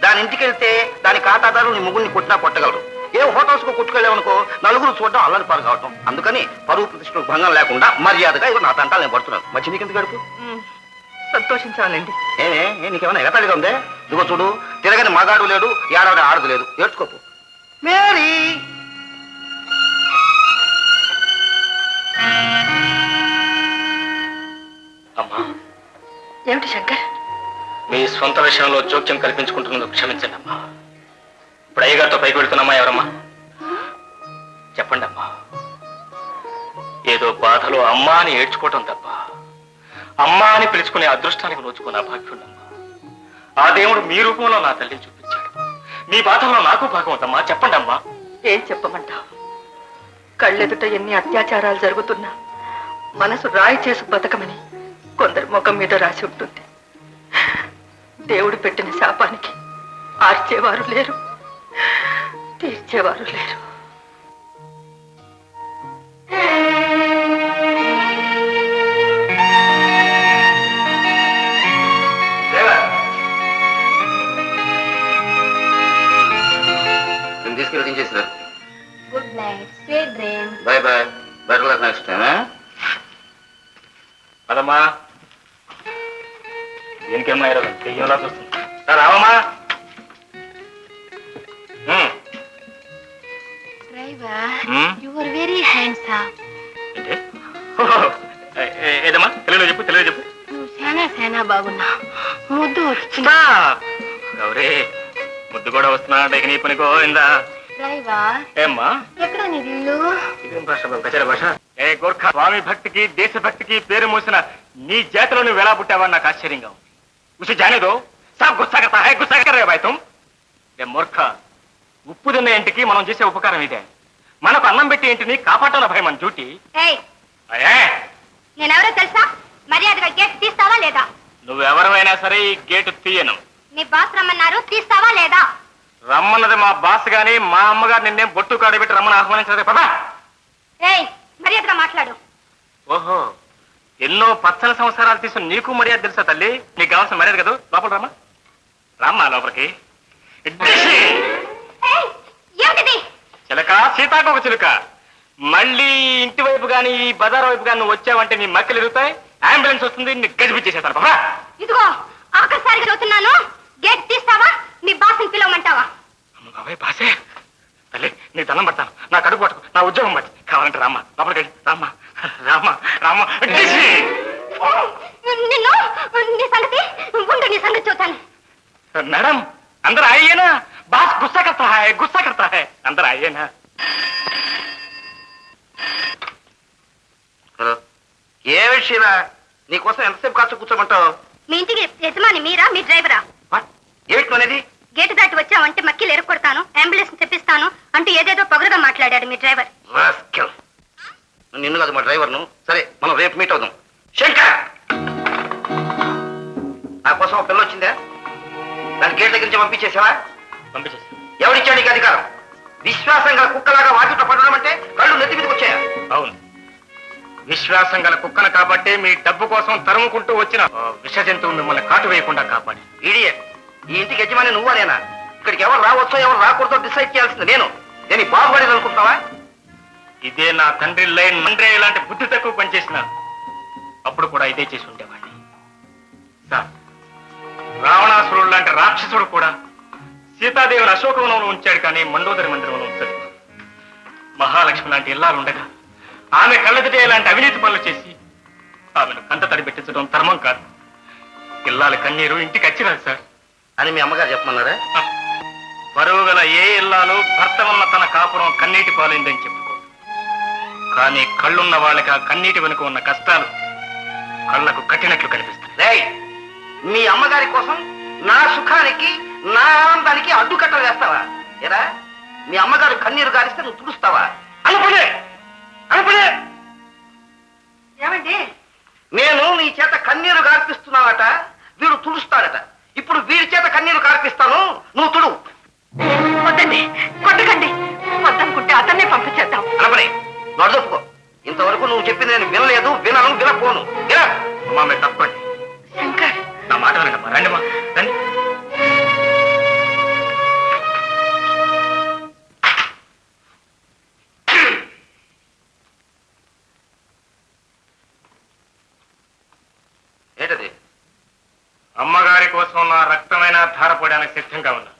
దాని ఇంటికి వెళ్తే దాని ఖాతాదారు నీ ముగ్గురిని కొట్టినా కొట్టగలరు. ఏ హోటల్స్ కు కొట్టుకెళ్ళామనుకో నలుగురు చూడడం అల్లరి పాలు కావటం. అందుకని పరువు ప్రతిష్టకు భంగం లేకుండా మర్యాదగా ఇవి నా తంటాలు నేను పడుతున్నాను. మంచి నీకెందుకు గడుపు? సంతోషించాలండి. నీకేమైనా ఎగతాళిగా ఉందే? ఇదిగో చూడు, తిరగని మగాడు లేడు, ఏడాది ఆడదు లేదు. ఏడ్చుకోపు. మేరీ అమ్మా, ఏమిటి శంకర్? మీ సొంత విషయంలో జోక్యం కల్పించుకుంటున్నందుకు క్షమించండి అమ్మా. ఇప్పుడు అయ్యగారితో పైకి వెళ్తున్నామా? ఎవరమ్మా చెప్పండి అమ్మా. ఏదో బాధలో అమ్మా అని ఏడ్చుకోవటం తప్ప అమ్మా అని పిలుచుకునే అదృష్టానికి నోచుకున్న భాగ్యుడమ్మా. ఆ దేవుడు మీ రూపంలో నా తల్లిని చూపించాడు. మీ బాధల్లో నాకు భాగం ఉందమ్మా. చెప్పండి అమ్మా. ఏం చెప్పమంటావు? కళ్ళెదుట ఎన్ని అత్యాచారాలు జరుగుతున్నా మనసు రాయి చేసి బతకమని కొందరు ముఖం మీద రాసి ఉంటుంది. దేవుడు పెట్టిన శాపానికి ఆర్చేవారు లేరు, తీర్చేవారు లేరు. తీసుకెళ్ళి దించేసినారు. Good night, sweet dream. Bye bye, better luck next time. అదమ్మా, దేనికేమన్నా దెయ్యంలా చూస్తుంది. రావమ్మా. You are very handsome. ఏదమ్మా తెలుగులో చెప్పు, తెలుగులో చెప్పు. నువ్వు చాలా బాగున్నా, ముద్దు వచ్చింది. గౌరీ, ముద్దు కూడా వస్తున్నా. ఇక నీ పని గోవిందా. డ్రైవర్, ఏమ్మా ఎక్కడ నీ ఇల్లు? ఇదేం భాష బాబు, కచేర భాష. ఏ గోర్ఖా, స్వామి భక్తికి దేశభక్తికి పేరు మూసిన నీ జాతిలో నువ్వు ఎలా పుట్టావని నాకు ఆశ్చర్యంగా ఉంది. ఉసి జానేదో సాబ్ గుస్సా కర్తా హై, గుస్సా కర్ రే భాయ్ తుమ్. ఏ మూర్ఖ, ఉప్పు తిన్న ఇంటికి మనం చేసే ఉపకారం ఇదే. మనకు అన్నం పెట్టి ఇంటిని కాపాడాల భయ మన డ్యూటీ. నేనెవరో తెలుసా? మర్యాదగా గేట్ తీస్తావా లేదా? నువ్వెవరైనా సరే ఈ గేటు తీయను. నీ బాస్ రమ్మన్నారు, తీస్తావా లేదా? రమ్మన్నది మా బాస్ గాని మా అమ్మగారు నిన్నేం బొట్టు కాడబెట్టి రమ్మని ఆహ్వానించదే పదా. మర్యాదగా మాట్లాడు. ఓహో, ఎన్నో పచ్చని సంవత్సరాలు తీసుకుని నీకు మర్యాద తెలుసా తల్లి? నీకు కావాల్సిన మర్యాద కదా. లోపల రమ్మా, రామ్మా లోపలికి. ఏమిటిది? చిలక, సీతాకోక చిలుక, మళ్ళీ ఇంటి వైపు గాని ఈ బజార్ వైపు గాని నువ్వు వచ్చావంటే నీ మక్కలు ఎరుగుతాయి, అంబులెన్స్ వస్తుంది, నీ గజిపిచ్చేసేస్తారు బాబా. ఇదిగో ఆఖరిసారిగా చదువుతున్నాను, గేట్ తీస్తావా నీ బాస్ని పిలవమంటావా? బాబాయ్ బాసే, తల్లి నీ దండం పడతాను, నా కడుపు పట్టుకు, నా ఉద్యోగం పట్టి కావాలంటే రామ్మా లోపలికి వెళ్ళి. రామ్మా రామ్మా రామ్మా. నిన్ను నీ సంగతి ఉండు, నీ సంగతి చూస్తాను. मैडम अंदर आइए ना, बास गुस्सा करता है, अंदर आइए ना. హలో, ఏ విషయరా? నీకోసం ఎంతసేపు కాచు కూర్చోమంటావు? మీ ఇంటికి యజమాని మీరా, మీ డ్రైవరా? ఏమిటి అనేది? గేటు దాటి వచ్చావంటే మక్కీలు ఎరుక్కొడతాను, అంబులెన్స్ తెప్పిస్తాను అంటూ ఏదేదో పొగరుగా మాట్లాడాడు మీ డ్రైవర్. నిన్ను కాదు మా డ్రైవర్ను. సరే, మనం రేపు మీట్ అవుదాం. శంకర్, నా కోసం ఒక పిల్ల వచ్చిందా? దాని గేట్ దగ్గర నుంచి పంపించేసావా? పంపించేసి. ఎవరిచ్చాడు నీకు అధికారం? విశ్వాసం గల కుక్కలాగా వాకిట్లో పడడం అంటే కళ్ళు నెత్తి మీదకి వచ్చాయా? అవును, విశ్వాసం గల కుక్కను కాబట్టే మీ డబ్బు కోసం తరుముకుంటూ వచ్చిన విష జంతువు మిమ్మల్ని కాటు వేయకుండా కాపాడి. ఇడియట్, ఈ ఇంటికి యజమాని నువ్వనేనా? ఇక్కడికి ఎవరు రావచ్చో ఎవరు రాకూడదో డిసైడ్ చేయాల్సింది నేను. నేను బాగుపడేది అనుకుంటావా? ఇదే నా తండ్రి లైన్ మండ్రే ఇలాంటి బుద్ధి తక్కువ పనిచేసిన అప్పుడు కూడా ఇదే చేసి ఉండేవాడిని. సార్, రావణాసురుడు లాంటి రాక్షసుడు కూడా సీతాదేవిని అశోకవనంలో ఉంచాడు, కానీ మండోదరి మందిరంలో ఉంచాడు. మహాలక్ష్మి లాంటి ఇల్లాలు ఉండగా ఆమె కళ్ళెదుటే ఇలాంటి అవినీతి పనులు చేసి ఆమెను కంట తడి పెట్టించడం ధర్మం కాదు. ఇల్లాల కన్నీరు ఇంటికి వచ్చిరాదు సార్ అని మీ అమ్మగారు చెప్పమన్నారా? బరువు గల ఏ ఇల్లాలు భర్త వల్ల తన కాపురం కన్నీటి పాలైందని చెప్పుకో. కానీ కళ్ళున్న వాళ్ళకి ఆ కన్నీటి వెనుక ఉన్న కష్టాలు కళ్ళకు కట్టినట్లు కనిపిస్తాయి. మీ అమ్మగారి కోసం నా సుఖానికి నా ఆనందానికి అడ్డుకట్టలు వేస్తావా? ఏరా, మీ అమ్మగారు కన్నీరు గారిస్తే నువ్వు తుడుస్తావా? అనుకునే ఏమండి? నేను నీ చేత కన్నీరు కార్పిస్తున్నావట, వీడు తుడుస్తాడట. ఇప్పుడు వీడి చేత కన్నీరు కార్పిస్తాను, నువ్వు తుడు. వద్దండి, కొట్టకండి. వద్దనుకుంటే అతన్నే పంపించేద్దాం. అనపని నడుదొప్పుకో. ఇంతవరకు నువ్వు చెప్పింది నేను వినలేదు, వినపోను. అమ్మా, మీరు తప్పండి. శంకర్, నా మాట వినండి. రండిమ్మా, రండి. ఏంటది? అమ్మగారి కోసం నా రక్తమైన ధారపోయడానికి సిద్ధంగా ఉన్నా.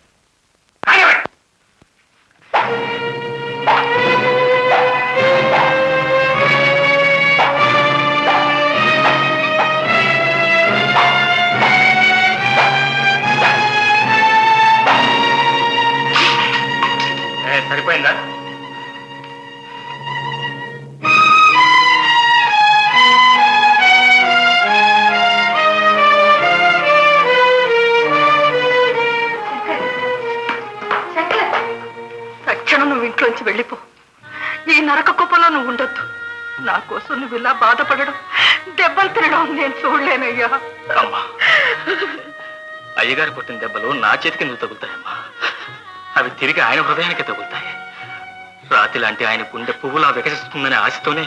నా కోసం నువ్వు ఇలా బాధపడడం, దెబ్బలు తినడం నేను చూడలేనయ్యా. అమ్మా, అయ్యగారు కొట్టిన దెబ్బలు నా చేతికి ఎందుకు తగులుతాయమ్మా? అవి తిరిగి ఆయన హృదయానికి తగులుతాయి. రాతి లాంటి ఆయన గుండె పువ్వులా వికసిస్తుందనే ఆశతోనే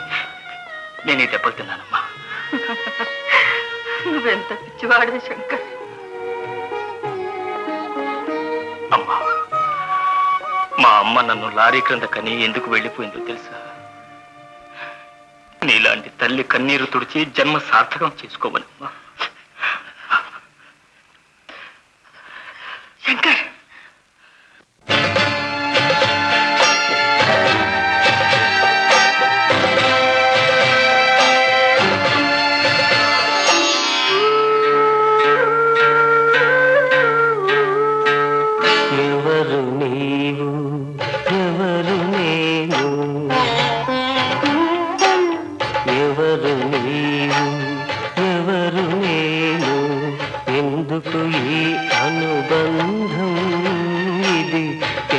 నేను ఈ దెబ్బలు తిన్నానమ్మా. నువ్వెంత పిచ్చివాడివి శంకర్. అమ్మా, మా అమ్మ నన్ను లారీ క్రింద కని ఎందుకు వెళ్ళిపోయిందో తెలుసా? నీలాంటి తల్లి కన్నీరు తుడిచి జన్మ సార్థకం చేసుకోమనమ్మా. శంకర్, ఎవరు నీవు, ఎవరు నేను, ఎవరు నీవు, ఎవరు నేను, ఎందుకు ఈ అనుబంధం, ఇది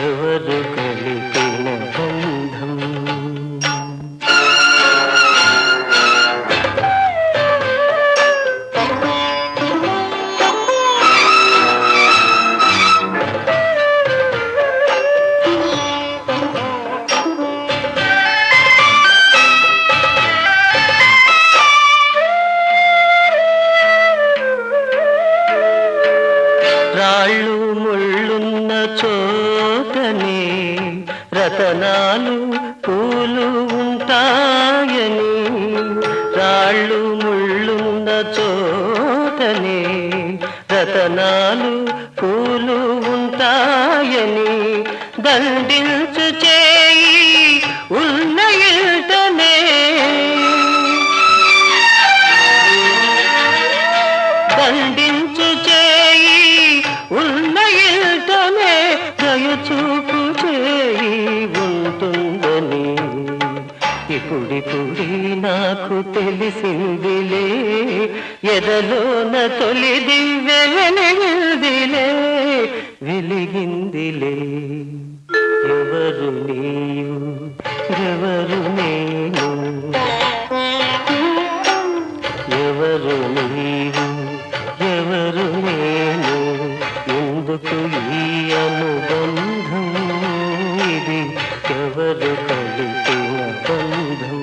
ఎవరు కలిపిన బంధం. రాళ్ళు ముళ్ళున్న చోటనే రతనాలు పూలు ఉంటాయని, రాళ్ళు ముళ్ళున్న చోటనే రతనాలు పూలు ఉంటాయని, దండించు చేయి ఉన్న ఇల్టనే, దండించు చేయి ఉన్న ఇల్టనే, దయచూపు చేయి ఉంటుందని ఇప్పుడిప్పుడే నాకు తెలిసిందిలే, ఎదలోన తొలి దివ్య వెలిగిందిలే, వెలిగిందిలే. ఎవరు నీవు, ఎవరు నేను, ఎవరు నీవు, ఎవరు నేను, ఎందుకు ఈ అనుబంధం, ఇది ఎవరు కలిపిన బంధం.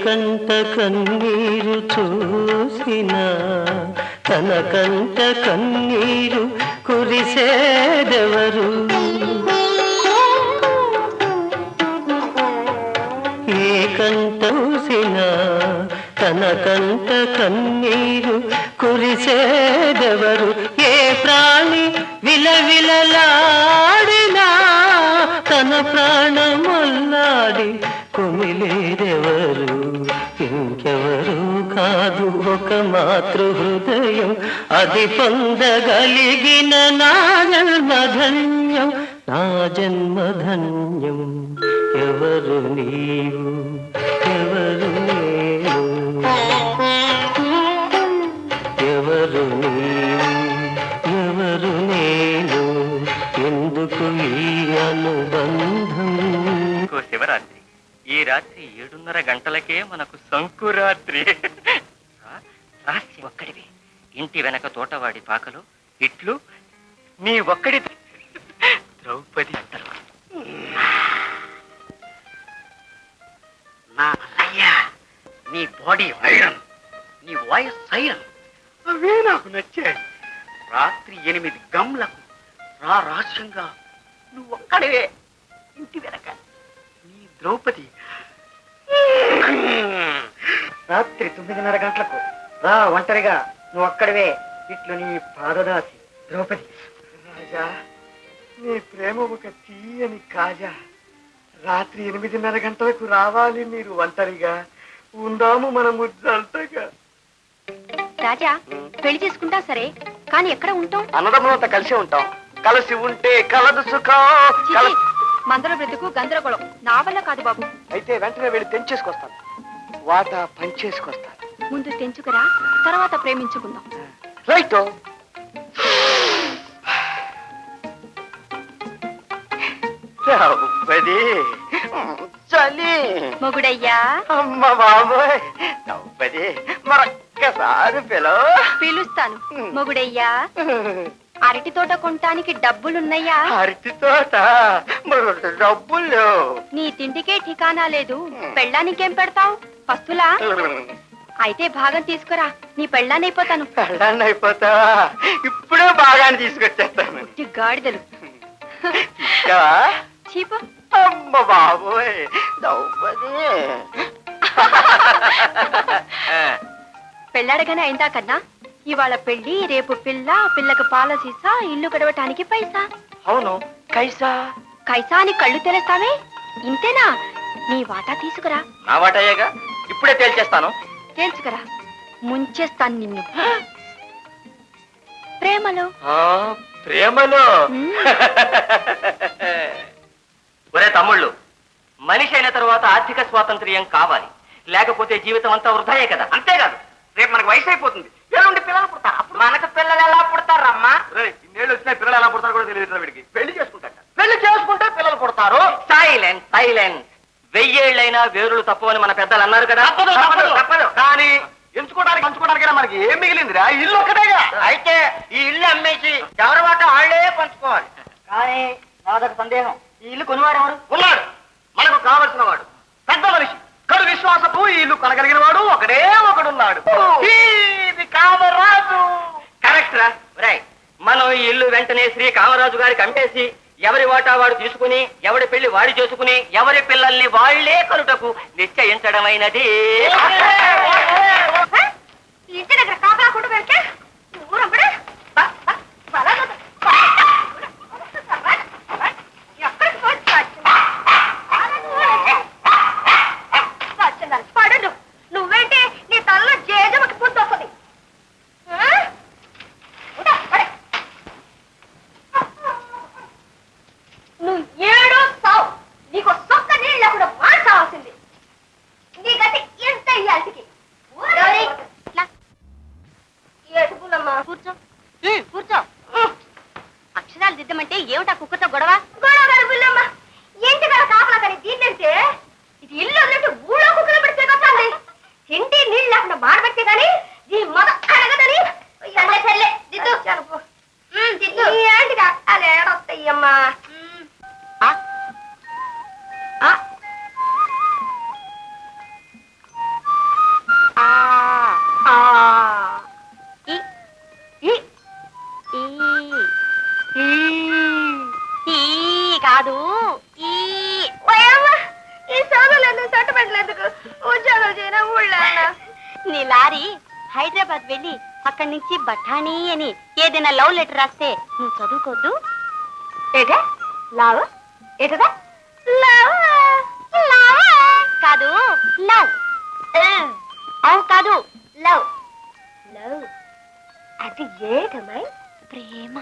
కంట కన్నీరు చూసిన తన కంట కన్నీరు కురిసేదెవరు, ఏ కంట చూసిన తన కంట కన్నీరు కురిసేదెవరు, ఏ ప్రాణి విలవిలలాడినా తన ప్రాణమల్లాడి కుమిలేదెవరు, ఇంకెవరు కాదు ఒక మాతృ హృదయం, అది పొందగలిగిన నా జన్మధన్యం, నా జన్మధన్యం. ఎవరు నీవు, ఎవరు నేను, ఎవరు నీవు, ఎవరు నేను, ఎందుకు ఈ అనుబంధం. శివరాత్రి ఈ రాత్రి 7:30 గంటలకే మనకు సంకురాత్రి. రాత్రి ఒక్కడివి, ఇంటి వెనక తోటవాడి పాకలు ఇట్లు నీ ఒక్కడి ద్రౌపది అంటారు. నా అయ్యా, నీ బాడీ ఐరన్, నీ వాయిస్ సైరన్, అవే నాకు నచ్చాయి. రాత్రి 8 గంటలకు రహస్యంగా నువ్వు ఒక్కడే ఇంటి వెనక నీ ద్రౌపది. రాత్రి 9:30 గంటలకు రా ఒంటరిగా నువ్వు ఒక్కడవే ఇట్లు నీ పాదదాసి ద్రౌపది. రాజా, నీ ప్రేమ ఒక తీయని కాజా. రాత్రి 8:30 గంటలకు రావాలి మీరు ఒంటరిగా, ఉందాము మన ముద్దంతగా. రాజా, పెళ్లి చేసుకుంటా సరే, కానీ ఎక్కడ ఉంటాం? అన్నదమ్ములంతా కలిసి ఉంటాం. కలిసి ఉంటే కలదు సుఖం. చిచి, మందల బ్రతుకు గందరగోళం నా వల్ల కాదు బాబు. అయితే వెంటనే వెళ్ళి తెంచేసుకొస్తాను. వాటా పంచేసుకొస్తాను. ముందు తెంచుకురా, తర్వాత ప్రేమించుకుందాం. రైట్. చలి మొగుడయ్యా. అమ్మ బాబోయ్, నవ్వది మరొక్కసారి పిలుస్తాను. మొగుడయ్యా, అరటి తోట కొనటానికి డబ్బులున్నాయా? అరటి తోట డబ్బులు. నీ తిండికే ఠికానా లేదు, పెళ్ళానికేం పెడతావు? పస్తులా? అయితే భాగం తీసుకురా, నీ పెళ్ళానైపోతాను. పెళ్ళాన్ని అయిపోతావా? ఇప్పుడే బాగా తీసుకొచ్చేస్తాను. గాడిదలు. చీపు. అమ్మ బాబోయ్, నవ్వది. పెళ్ళాడగానే అయిందా కన్నా? ఇవాళ పెళ్లి, రేపు పిల్ల, పిల్లకు పాల సీసా, ఇల్లు గడవటానికి పైసా. అవును, కైసా. కైసా అని కళ్ళు తెరుస్తావే, ఇంతేనా? నీ వాటా తీసుకురా. నా వాటయ్యగా ఇప్పుడే తేల్చేస్తాను. తేల్చుకురా, ముంచేస్తాను నిన్ను. ప్రేమలో. ప్రేమలో. ఒరే తమ్ముళ్ళు, మనిషి అయిన తర్వాత ఆర్థిక స్వాతంత్ర్యం కావాలి, లేకపోతే జీవితం అంతా వృధాయే కదా. అంతేకాదు, రేపు మనకు వయసు అయిపోతుంది. ఎల్లుండి పిల్లలు పుడతారు. అప్పుడు మనకు పిల్లలు ఎలా పుడతారమ్మా? ఇన్నేళ్ళు వచ్చినా పిల్లలు ఎలా పుడతారు కూడా తెలియదు. వీడికి పెళ్లి చేసుకుంటాట. పెళ్లి చేసుకుంటే పిల్లలు పుడతారు. Silence silence. 1000 ఏళ్ళైనా వేరులు తప్పవని మన పెద్దలు అన్నారు కదా. తప్పదు. కానీ పంచుకోవడానికి మనకి ఏం మిగిలిందిరా? ఇల్లు ఒక్కటేగా. అయితే ఈ ఇల్లు అమ్మేసి ఎవరి వాట వాళ్ళే పంచుకోవాలి. కానీ నాదొక సందేహం, ఈ ఇల్లు కొనివాడు ఎవరు? ఉన్నాడు, మనకు కావలసిన వాడు. పెద్ద మనిషి, కడు విశ్వాసపు ఈ ఇల్లు కొనగలిగిన వాడు ఒకడే ఒకడున్నాడు. ఇది కామరాజు. కరెక్ట్ రా. మనం ఈ ఇల్లు వెంటనే శ్రీ కామరాజు గారికి అమ్మేసి ఎవరి వాటా వాడు తీసుకుని, ఎవరి పెళ్లి వాడి చేసుకుని, ఎవరి పిల్లల్ని వాళ్లే కనుటకు నిశ్చయించడమైనది. ఇంటి దగ్గర కాపలా కొట్టు పెడితే ఊరంపడే పడు. నువ్వేంటి నీ తల్లో జేజమకి పుట్టు వస్తుంది. నువ్వు ఏడో సావు, నీకు సొక్క నీళ్ళు లేకుండా మార్చాల్సింది. నీ గతి ఎంత ఇయ్యాల్సికి. కూర్చో కూర్చో. అక్షరాలు దిద్దమంటే ఏమిటా కుక్కతో గొడవ? గొడవ గారు బుల్లమ్మ, ఏంటి కదా కాపలా కానీ దీన్నంటే ఇది ఇల్లు వదిలితే ఊళ్ళో కుక్కలు పెడితే వస్తుంది. తిండి నీళ్ళు లేకుండా మాడబెట్టే కానీ ఈ మొద అడగదని. దిద్దు దిద్దు. ఏంటిగా అలా ఏడొస్తాయమ్మా? కాదు ఈ సోదరులు చట్టబెట్టలేందుకు ఉద్యోగాలు చేయనా ఊళ్ళో? నీ లారీ హైదరాబాద్ వెళ్ళి అక్కడి నుంచి బఠానీ అని ఏదైనా లవ్ లెటర్ రాస్తే నువ్వు చదువుకోద్దు. ఏదే లవ్? ఏటదా? లవ్ కాదు, లవ్. అవు కాదు, లవ్. లవ్ అది ఏటమ్మాయి? ప్రేమ.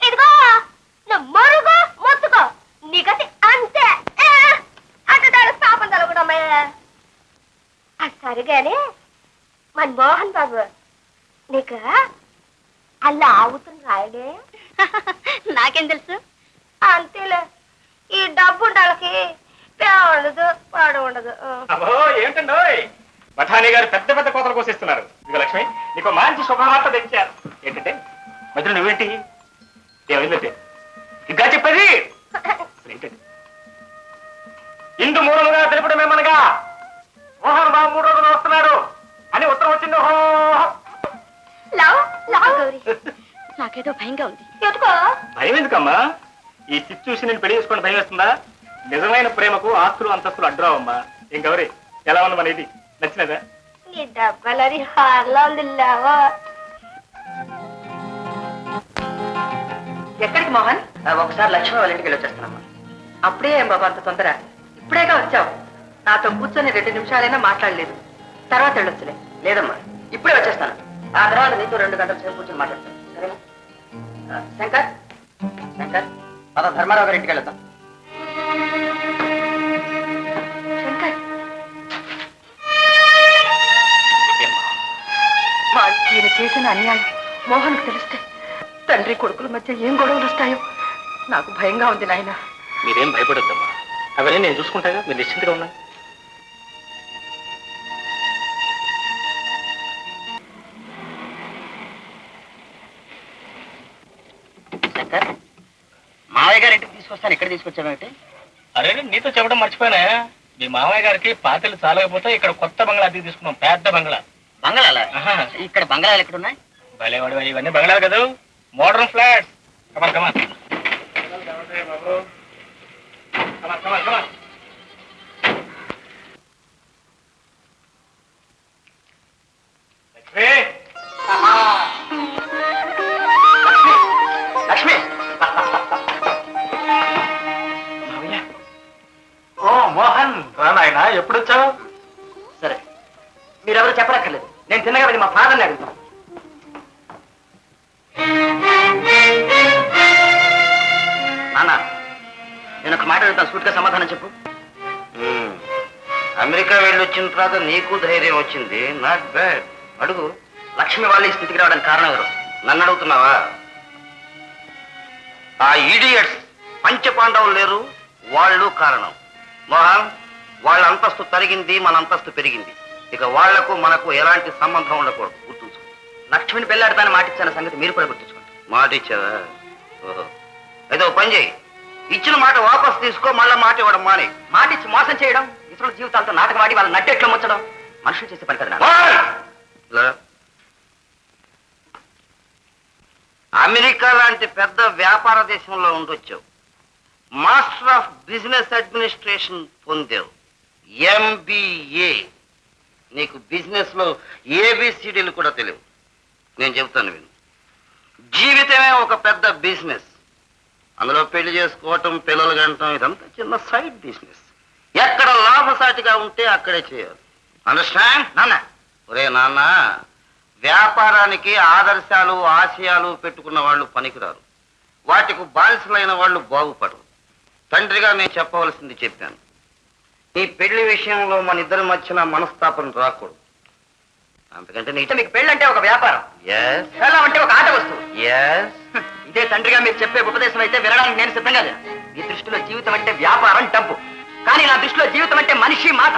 ఇదిగో నా మరుగో మొత్తుకో, నీ గతి అంతే. అడ్డదారు స్థాపన తలగడమ్మయ్యా. సరిగానే మన మోహన్ బాబు నీకు అలా ఆగుతుంది రాయడే. నాకేం తెలుసు? అంతేలే, ఈ డబ్బు ఉండాలకి ఉండదు, పాడు ఉండదు. ఏమిటండో బఠానీ గారు పెద్ద పెద్ద కోతలు కోసిస్తున్నారు. ఇదిగో లక్ష్మి, నీకు మంచి శుభవార్త తెచ్చారు. ఏంటంటే మధ్యలో నువ్వేంటి ఏమైందంటే ఇంకా చెప్పేది ఏంటంటే ఇందు మూలముగా తెలుపడమేమనగా మోహన్ బాబు 3 రోజులు వస్తున్నాడు అని ఉత్తరం వచ్చింది. నాకేదో భయంగా ఉంది. భయం ఎందుకమ్మా? ఈ చిచ్చు చూసి నేను పెళ్లి చేసుకోండి భయం వేస్తుందా? నిజమైన ప్రేమకు ఆస్తులు అంతస్తులు అడ్డురావమ్మా. ఏం గౌరీ, ఎలా ఉంది మన ఇది? నచ్చినదా? నీ డబ్బలరి హార్లో ఉందిల్లావా? ఎక్కడికి మోహన్? ఒకసారి లక్ష్మి వాళ్ళ ఇంటికి వెళ్ళి వచ్చేస్తానమ్మా. అప్పుడే ఏం బాబా అంత తొందర? ఇప్పుడేగా వచ్చావు. నాతో కూర్చొని 2 నిమిషాలైనా మాట్లాడలేదు. తర్వాత వెళ్ళొచ్చులే. లేదమ్మా, ఇప్పుడే వచ్చేస్తాను. ఆ తర్వాత నీతో 2 గంటల సేపు కూర్చొని మాట్లాడతాను, సరేనా? శంకర్, శంకర్, పద ధర్మారావు గారి ఇంటికి వెళ్తాం. శంకర్, ఈయన చేసిన అన్యాయం మోహన్కు తెలిస్తే తండ్రి కొడుకుల మధ్య ఏం గొడవలు వస్తాయో నాకు భయంగా ఉంది నాయన. మీరేం భయపడొద్దమ్మా, అవన్నీ నేను చూసుకుంటాగా, మీరు నిశ్చింతగా ఉన్నా. శంకర్, మావయ్య గారి ఇంటికి తీసుకొస్తాను, ఇక్కడ తీసుకొచ్చావేమిటి? అరే నీతో చెప్పడం మర్చిపోయినా, మీ మామయ్య గారికి పాతలు చాలకపోతే ఇక్కడ కొత్త బంగ్లా అద్దెకి తీసుకున్నాం, పెద్ద బంగ్లా. బంగళాలా? ఇక్కడ బంగళాలు ఎక్కడున్నాయి? భలేవాడు, ఇవన్నీ బంగ్లాలు కదా, మోడర్న్ ఫ్లాట్స్. కమాన్ కమాన్ బాబు, కమాన్ కమాన్ కమాన్. లక్ష్మి, ఓ మోహన్, రా నాయనా, ఎప్పుడు వచ్చావు? సరే, మీరెవరు చెప్పనక్కర్లేదు, నేను తిన్నగా వెళ్ళి మా ఫాదర్ని అడుగుతాను. నాన్న, నేను ఒక మాట అడుగుతాను, సూటిగా సమాధానం చెప్పు. అమెరికా వెళ్ళి వచ్చిన తర్వాత నీకు ధైర్యం వచ్చింది, నాట్ బ్యాడ్. అడుగు. లక్ష్మి వాళ్ళు ఈ స్థితికి రావడానికి కారణం ఎవరు? నన్ను అడుగుతున్నావా? ఆ ఈడియట్స్ పంచపాండవులు లేరు, వాళ్ళు కారణం. మోహన్, వాళ్ళ అంతస్తు తరిగింది, మన అంతస్తు పెరిగింది. ఇక వాళ్లకు మనకు ఎలాంటి సంబంధం ఉండకూడదు, గుర్తుంచు. లక్ష్మిని పెళ్ళాడతాను మాటిచ్చిన సంగతి మీరు కూడా గుర్తుంచుకోండి. మాట ఇచ్చావా? ఓహో, ఏదో పని చేయి, ఇచ్చిన మాట వాపస్ తీసుకో, మళ్ళా మాట ఇవ్వడం మానే. మాటిచ్చి మోసం చేయడం, ఇతరుల జీవితాలతో నాటకమాడి వాళ్ళ నట్టెట్లో ముంచడం మనుషులు చేసే పని కదా నాన్న. ఇలా అమెరికా లాంటి పెద్ద వ్యాపార దేశంలో ఉండొచ్చావు, మాస్టర్ ఆఫ్ బిజినెస్ అడ్మినిస్ట్రేషన్ పొందావు, MBA. నీకు బిజినెస్ లో ABCDలు కూడా తెలియవు. నేను చెబుతాను విను. జీవితమే ఒక పెద్ద బిజినెస్. అందులో పెళ్లి చేసుకోవటం, పిల్లలు కంటం, ఇదంతా చిన్న సైడ్ బిజినెస్. ఎక్కడ లాభసాటిగా ఉంటే అక్కడే చేయాలి. అండర్స్టాండ్? నాన్న, ఒరే నాన్న, వ్యాపారానికి ఆదర్శాలు ఆశయాలు పెట్టుకున్న వాళ్ళు పనికిరారు, వాటికి బానిసలైన వాళ్ళు బాగుపడరు. తండ్రిగా నేను చెప్పవలసింది చెప్పాను. నీ పెళ్లి విషయంలో మన ఇద్దరి మధ్యన మనస్తాపన రాకూడదు. అంతకంటే నీ మీకు పెళ్ళంటే ఒక వ్యాపారం, పెళ్ళం అంటే ఒక ఆట వస్తువు. ఇదే తండ్రిగా మీరు చెప్పే ఉపదేశం అయితే వినడానికి నేను సిద్ధంగా లేను. మీ దృష్టిలో జీవితం అంటే వ్యాపారం, డబ్బు. కానీ నా దృష్టిలో జీవితం అంటే మనిషి, మాట.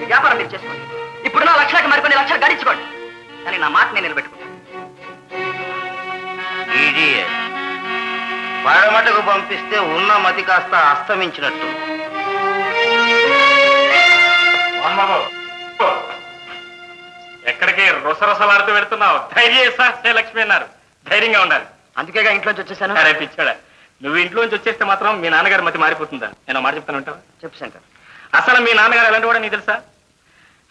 ఈ వ్యాపారం మీరు చేసుకోండి, ఇప్పుడున్న లక్షలకు మరికొన్ని లక్షలు గడించుకోండి, కానీ నా మాట నేను నిలబెట్టుకుంటాను. పడమటకు పంపిస్తే ఉన్న మతి కాస్త అస్తమించినట్టు. ఎక్కడికి రొసరొసలాడుతూ వెళ్తున్నావు? ధైర్యం సార్, లక్ష్మి అన్నారు, ధైర్యంగా ఉండాలి. అందుకేగా ఇంట్లోంచి వచ్చేసాను. సరే పిచ్చాడా, నువ్వు ఇంట్లోంచి వచ్చేస్తే మాత్రం మీ నాన్నగారి మతి మారిపోతుందా? నేను మాట చెప్తాను ఉంటావా? చెప్పు శంకర్. అసలు మీ నాన్నగారు ఎలాంటి కూడా నీకు తెలుసా?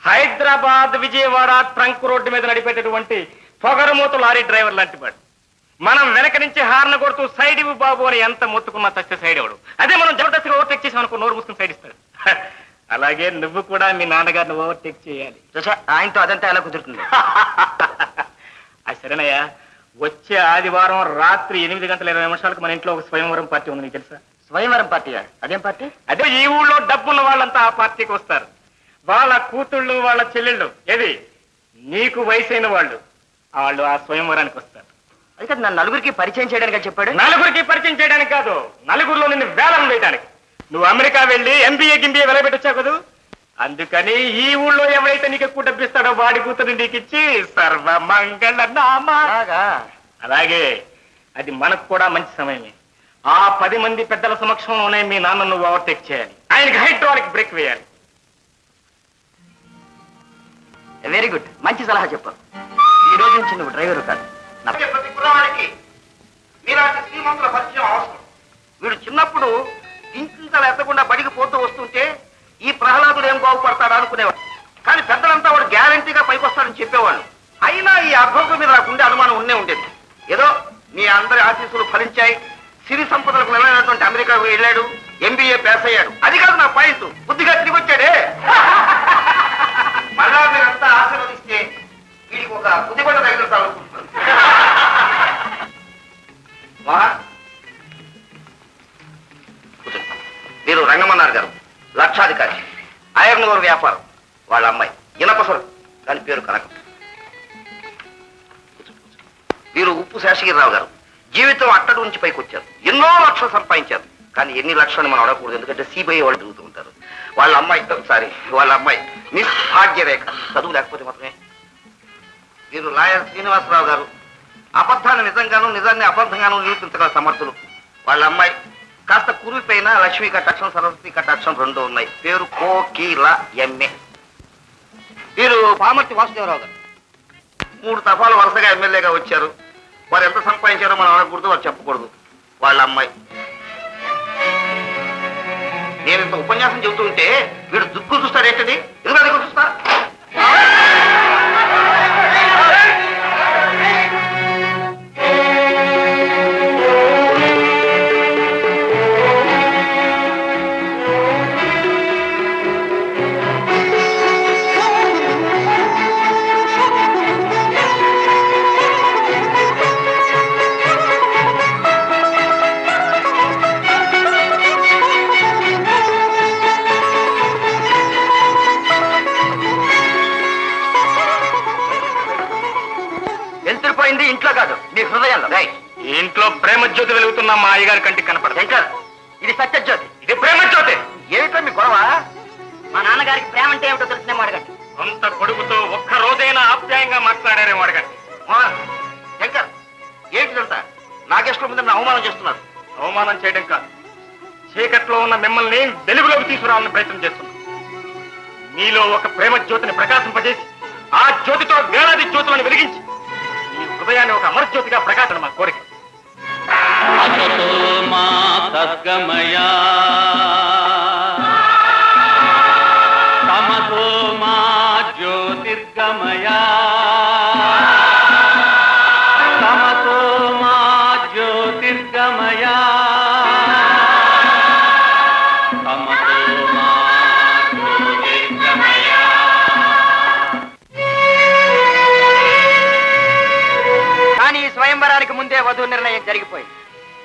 హైదరాబాద్ విజయవాడ ట్రంక్ రోడ్డు మీద నడిపేటటువంటి పొగరమూత లారీ డ్రైవర్ లాంటి వాడు. మనం వెనక నుంచి హార్న్ కొడుతూ సైడ్ ఇవ్వు బాబు అని ఎంత మొత్తుకున్నా చస్తే సైడ్ ఇవ్వడు. అదే మనం జబర్దస్తిగా ఓవర్టేక్ చేసాం అనుకో, నోరు మూసుకుని సైడ్ ఇస్తాడు. అలాగే నువ్వు కూడా మీ నాన్నగారిని ఓవర్టేక్ చేయాలి. ఆయనతో అదంతా ఎలా కుదురుతుంది? అది సరేనయ్యా, వచ్చే ఆదివారం రాత్రి 8:20 మన ఇంట్లో ఒక స్వయంవరం పార్టీ ఉంది, నీకు తెలుసా? స్వయంవరం పార్టీయా? అదేం పార్టీ? అదే ఈ ఊళ్ళో డబ్బున్న వాళ్ళంతా ఆ పార్టీకి వస్తారు. వాళ్ళ కూతుళ్ళు, వాళ్ళ చెల్లెళ్ళు, ఏది నీకు వయసైన వాళ్ళు ఆ స్వయంవరానికి వస్తారు. అయితే నన్ను నలుగురికి పరిచయం చేయడానికి చెప్పాడు. నలుగురికి పరిచయం చేయడానికి కాదు, నలుగురిలో నిన్ను వేలం వేయడానికి. నువ్వు అమెరికా వెళ్ళి MBA వెలబెట్టొచ్చావు కదా, అందుకని ఈ ఊళ్ళో ఎవరైతే నీకు ఎక్కువ డబ్బిస్తాడో వాడి కూతురు నీకు ఇచ్చి సర్వమంగళ నామా. అలాగే అది మనకు కూడా మంచి సమయమే. ఆ 10 మంది పెద్దల సమక్షంలోనే మీ నాన్న నువ్వు ఓవర్టేక్ చేయాలి, ఆయనకి హైడ్రాలిక్ బ్రేక్ వేయాలి. వెరీ గుడ్, మంచి సలహా చెప్పారు. ఈ రోజు నుంచి నువ్వు డ్రైవర్ కాదు. ప్రతి కుర్రవాడికి మీలాంటి శ్రీమంతుల పరిచయం అవసరం. వీడు చిన్నప్పుడు ఇంటింతలు ఎత్తకుండా బడికి పోతూ వస్తుంటే ఈ ప్రహ్లాదుడు ఏం బాగుపడతాడు అనుకునేవాడు. కానీ పెద్దలంతా వాడు గ్యారంటీగా పైకొస్తాడని చెప్పేవాళ్ళు. అయినా ఈ అభోగం మీద నాకుండే అనుమానం ఉండేది. ఏదో మీ అందరి ఆశీస్సులు ఫలించాయి, సిరి సంపదలకు నిలైనటువంటి అమెరికాకు వెళ్ళాడు, MBA పాస్ అయ్యాడు. అది కాదు నా పాయింట్. బుద్ధిగా తిరిగి వచ్చాడే. మళ్ళా మీరంతా ఒక పుదిగొడ్డ దగ్గర తలుపుకుంటుంది. మీరు రంగమన్నారు గారు, లక్షాధికారి, ఐరన్ ఓర్ వ్యాపారం. వాళ్ళ అమ్మాయి ఇనపసరు, దాని పేరు కనకం. వీరు ఉప్పు శేషగిరిరావు గారు, జీవితం అట్టడి నుంచి పైకి వచ్చారు, ఎన్నో లక్షలు సంపాదించారు. కానీ ఎన్ని లక్షలు మనం అడగకూడదు, ఎందుకంటే సిబిఐ వాళ్ళు తిరుగుతూ ఉంటారు. వాళ్ళ అమ్మాయి మిస్ భాగ్యరేఖ, చదువు లేకపోతే మాత్రమే. వీరు లాయర్ శ్రీనివాసరావు గారు, అబద్ధాన్ని నిజంగాను నిజాన్ని అబద్ధంగాను నిరూపించగల సమర్థులు. వాళ్ళ అమ్మాయి కాస్త కురిపోయిన లక్ష్మీ కటాక్షం సరస్వతి కటాక్షం రెండు ఉన్నాయి. పేరు కోకీల ఎంఏ. వీరు పామర్తి వాసుదేవరావు గారు, 3 దఫాలు వరుసగా ఎమ్మెల్యేగా వచ్చారు. వారు ఎంత సంపాదించారో మనం అడగకూడదు, వారు చెప్పకూడదు. వాళ్ళ అమ్మాయి. నేను ఇంత ఉపన్యాసం చెబుతూ ఉంటే వీడు దుగ్గు చూస్తాడు ఏంటది, ఎందుకు దగ్గర చూస్తా. ఇంట్లో కాదు, మీ హృదయంలో. ఇంట్లో ప్రేమ జ్యోతి వెలుగుతున్న మా అయ్యగారి కంటికి కనపడదు. శంకర్, ఇది సత్యజ్యోతి. ఇది ప్రేమ జ్యోతి. ఏమిటో మీ గొడవ? మా నాన్నగారికి ప్రేమ అంటే ఏమిటో తెలిసినేమో అడగండి. సొంత కొడుకుతో ఒక్క రోజైనా ఆప్యాయంగా మాట్లాడారేమో అడగండి. శంకర్, ఏంటిదంతా? నాగేశ్వరం మీద అవమానం చేస్తున్నారు. అవమానం చేయడం కాదు, చీకట్లో ఉన్న మిమ్మల్ని వెలుగులోకి తీసుకురావాలని ప్రయత్నం చేస్తున్నాం. మీలో ఒక ప్రేమ జ్యోతిని ప్రకాశింపజేసి ఆ జ్యోతితో వేలాది జ్యోతులను వెలిగించి ఈ హృదయాన్ని ఒక అమరజ్యోతిగా ప్రకాశం మా కోరిక. తమతో మా జ్యోతిర్గమయా, తమతో మా జ్యోతిర్గమయా, తమతో మా జ్యోతిర్గమయా. కానీ ఈ స్వయంవరానికి ముందే వధువు నిర్ణయం జరిగిపోయింది.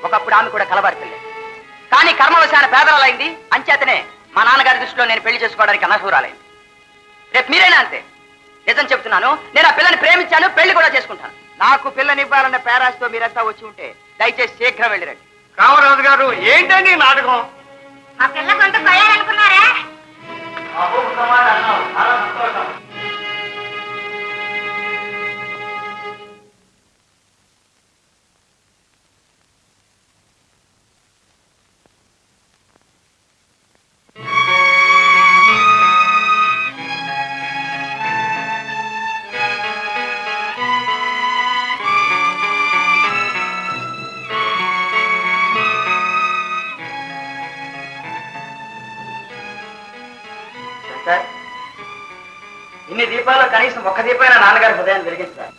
ఒకప్పుడు ఆమె కూడా కలవారి పిల్ల, కానీ కర్మవశాన పేదరాలైంది. అంచేతనే మా నాన్నగారి దృష్టిలో నేను పెళ్లి చేసుకోవడానికి అనర్హురాలైంది. రేపు మీరైనా అంతే. నిజం చెప్తున్నాను, నేను ఆ పిల్లని ప్రేమించాను, పెళ్లి కూడా చేసుకుంటాను. నాకు పిల్లనివ్వాలన్న పేరాశతో మీరంతా వచ్చి ఉంటే దయచేసి శీఘ్రం వెళ్ళిరండి. కామరాజు గారు, ఏంటండి నాటకం? ఆ పిల్ల కొంత పోయాలనుకున్నారా? సార్, ఇన్ని దీపాల్లో కనీసం ఒక్క దీపైనా నాన్నగారి హృదయాన్ని వెలిగించారు.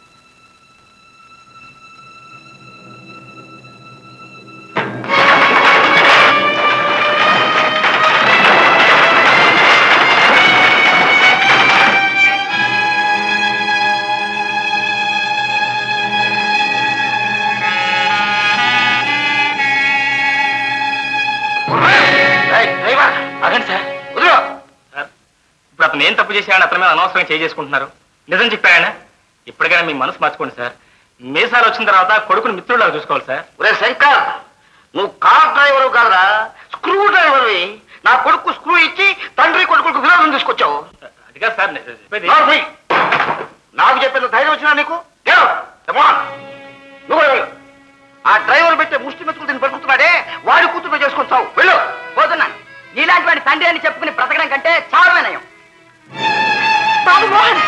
అదండి సార్, వదిలో. ఇప్పుడు అతను ఏం తప్పు చేశాడని అతని మీద అనవసరంగా చేసుకుంటున్నారు. నిజం చెప్పాయన. ఇప్పటికైనా మీ మనసు మార్చుకోండి సార్. మీసాలు వచ్చిన తర్వాత కొడుకుని మిత్రులాగా చూసుకోవాలి సార్. ఒరే శంకర్, నువ్వు కార్ డ్రైవరు కాదురా, స్క్రూ డ్రైవర్వి. నా కొడుకు స్క్రూ ఇచ్చి తండ్రి కొడుకు విరోధం తీసుకొచ్చావు. అదిగా సార్ చెప్పేది. నాకు చెప్పిన ధైర్యం వచ్చినా నీకు? నువ్వు ఆ డ్రైవర్ పెట్టే ముష్టి మెతుకులు దీన్ని పెట్టుకున్నాడే, వాడి కూతురు చేసుకొచ్చావు. వెళ్ళు. పోతున్నాను. నీలాంటి వాడి తండ్రి అని చెప్పుకుని బ్రతకడం కంటే చావే నయం. బాబు మోహన్,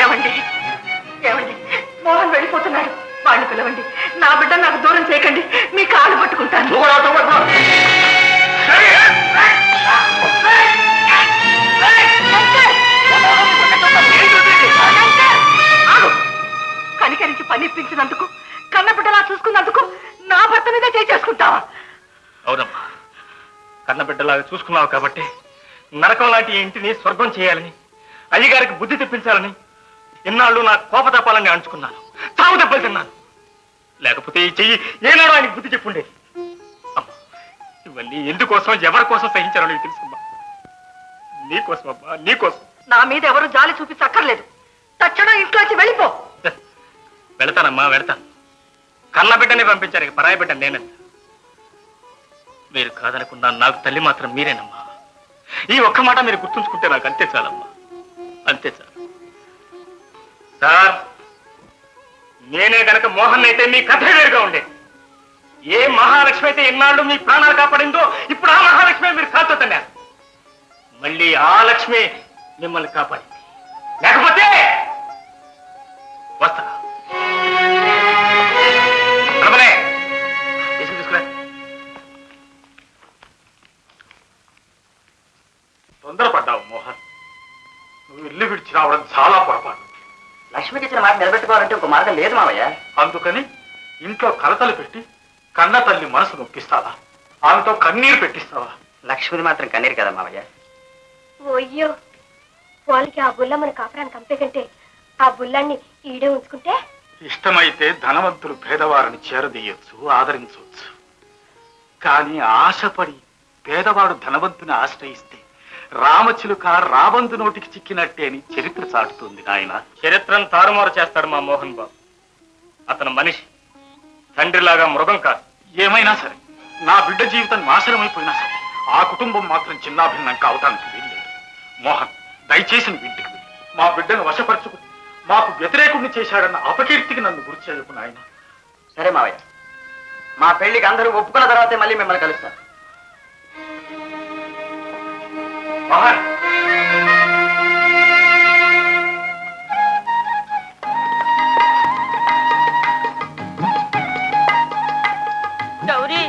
ఏమండి ఏమండి, మోహన్ వెళ్ళిపోతున్నాడు. వాడిని పిలవండి. నా బిడ్డ నాకు దూరం చేయకండి, మీ కాలు పట్టుకుంటాను. నువ్వు నాతో పాటు రా. కనికరించి పనిపించినందుకు, కన్నబిడ్డలా చూసుకున్నందుకు నా భర్త మీద చేసుకుంటావా? అవునమ్మా, కన్నబిడ్డలాగా చూసుకున్నావు కాబట్టి నరకం లాంటి ఈ ఇంటిని స్వర్గం చేయాలని, అయ్యగారికి బుద్ధి తెప్పించాలని ఇన్నాళ్ళు నా కోపతపాలని అంచుకున్నాను, చావు దెబ్బలు తిన్నాను. లేకపోతే ఈ చెయ్యి ఏనాడో ఆయనకు బుద్ధి చెప్పుండేది. అమ్మా, ఇవన్నీ ఎందుకోసం, ఎవరి కోసం సహించాలో నీకు తెలుసమ్మా. నీకోసం అమ్మా, నీకోసం. నా మీద ఎవరు జాలి చూపించక్కర్లేదు. తక్షణం ఇంట్లోంచి వెళ్ళిపో. వెళతానమ్మా, వెళతాను. కన్న బిడ్డని పంపించారు, ఇక పరాయి బిడ్డ నేనంత. మీరు కాదనుకున్నా నాకు తల్లి మాత్రం మీరేనమ్మా. ఈ ఒక్క మాట మీరు గుర్తుంచుకుంటే నాకు అంతే చాలమ్మా, అంతే చాలు. సార్, నేనే గనక మోహన్ అయితే మీ కథ వేరుగా ఉండేది. ఏ మహాలక్ష్మి అయితే ఇన్నాళ్ళు మీ ప్రాణాలు కాపాడిందో, ఇప్పుడు ఆ మహాలక్ష్మి మీరు కాల్చొద్దన్నారు. మళ్ళీ ఆ లక్ష్మి మిమ్మల్ని కాపాడింది. లేకపోతే వస్తా. తీసుకురా. తొందరపడ్డావు మోహన్. నువ్వు ఇల్లు విడిచి రావడం చాలా పొరపాటు. లక్ష్మికి ఇచ్చిన మాట నిలబెట్టుకోవాలంటే ఒక మార్గం లేదు మావయ్య. అందుకని ఇంట్లో కలతలు పెట్టి కన్న తల్లి మనసు నొప్పిస్తావా? ఆమెతో కన్నీరు పెట్టిస్తావా? లక్ష్మిది మాత్రం కన్నీరు కదా మావయ్య. ఓయ్యో, వాళ్ళకి ఆ బుల్ల మన కాపురాన్ని కంపే కంటే ఆ బుల్లాన్ని ఈడే ఉంచుకుంటే. ఇష్టమైతే ధనవంతులు పేదవారిని చేరదీయొచ్చు, ఆదరించవచ్చు. కానీ ఆశపడి పేదవాడు ధనవంతుని ఆశ్రయిస్తే రామచిలుక రాబందు నోటికి చిక్కినట్టే అని చరిత్ర చాటుతుంది నాయన. చరిత్రను తారుమారు చేస్తాడు మా మోహన్ బాబు. అతను మనిషి, తండ్రిలాగా మృగం కాదు. ఏమైనా సరే, నా బిడ్డ జీవితం నాశనమైపోయినా సరే ఆ కుటుంబం మాత్రం చిన్నాభిన్నం కావటానికి వీల్లేదు. మోహన్, దయచేసి నువ్వు ఇంటికి వెళ్ళి మా బిడ్డను వశపరుచుకుని మాకు వ్యతిరేకుడిని చేశాడన్న అపకీర్తికి నన్ను గురి చేయకు నాయన. సరే మావయ్య, మా పెళ్లికి అందరూ ఒప్పుకున్న తర్వాతే మళ్ళీ మిమ్మల్ని కలుస్తాను. మోహన్, గౌరీ,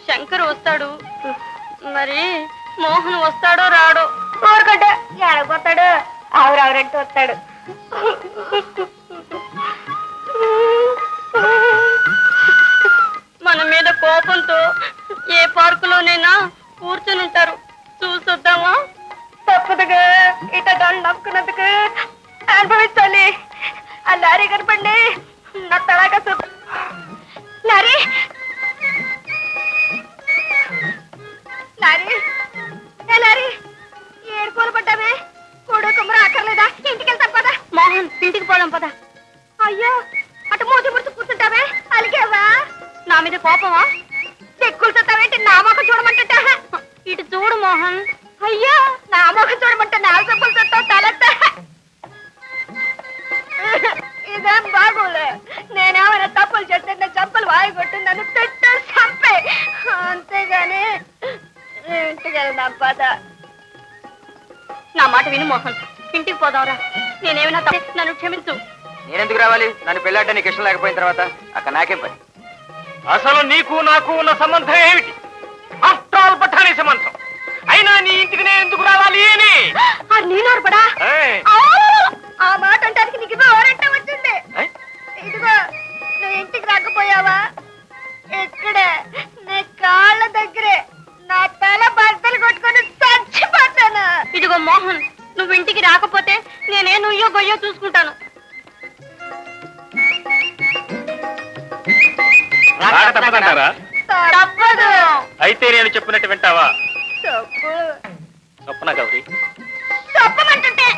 శంకర్ వస్తాడు, మరి మోహన్ వస్తాడో రాడో. ఊరుకుంటే ఎడగొస్తాడు, ఆవురావురంటూ వస్తాడు. మన మీద కోపంతో ఏ పార్కులోనైనా కూర్చుని ఉంటారు, చూసొద్దామా? తప్పదుగా, ఇట దాన్ని నవ్వుకున్నందుకు అనుభవించాలి. ఆ లారీ కనపండి, నా తడాక లారీ లారీ లారీ ఏడుకోలు పడ్డామే. కూడు కుమ్మర అక్కర్లేదా? ఇంటికి వెళ్తాం పదా. మోహన్, ఇంటికి పోదాం పదా. అయ్యో, అటు మూతి ముడుచు కూర్చుంటావే, అలిగేవా? నా మీద కోపమా? చెక్కులు చెత్తావేంటి? నా మొక్క చూడమంటుంటా. ఇటు చూడు మోహన్. అయ్యో, నా మొక్క చూడమంటే నా చెప్పులు చెత్తావు తలెత్తా. ఇదేం బాగోలే. నేనేమైనా తప్పులు చేస్తే నా చెప్పులు వాయిగొట్టు నన్ను తిట్టు చంపే, అంతేగాని ఇంటికి వెళ్దాం పద. నా మాట విను మోహన్, ఇంటికి పోదాంరా. నేనేమైనా నన్ను క్షమించు. నేనెందుకు రావాలి? నన్ను పెళ్ళాడ్డా నీకు ఇష్టం లేకపోయిన తర్వాత అక్కడ నాకేం పని? అసలు నీకు నాకు ఉన్న సంబంధం ఏమిటి? ఆఫ్టర్ ఆల్ పఠానీ సంబంధం. అయినా నీ ఇంటికి నేను ఎందుకు రావాలి అని నీనోరు పడా. ఆ మాట అంటే నీకు ఎవరంటే వచ్చింది. ఇదిగో, నువ్వు ఇంటికి రాకపోయావా? ఇక్కడే నీ కాళ్ళ దగ్గరే నా తల బద్దలు కొట్టుకొని చచ్చిపోతాను. ఇదిగో మోహన్, నువ్వు ఇంటికి రాకపోతే నేనే నుయ్యో గొయ్యో చూసుకుంటాను. తప్పదంటారా? తప్పదు. అయితే నేను చెప్పినట్టు వింటావా? తప్పు. స్వప్న గౌరీ, తప్పమంటుంటే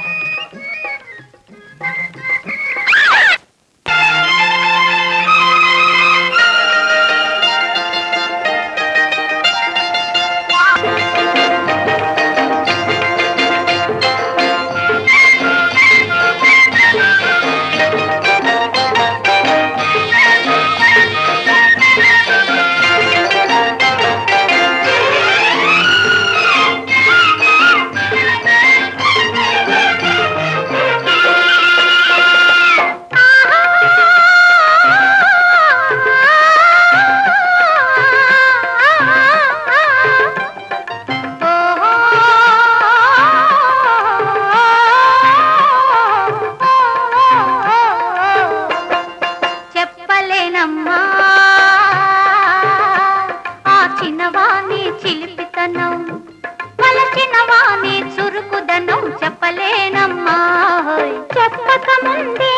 చెప్పక ముందే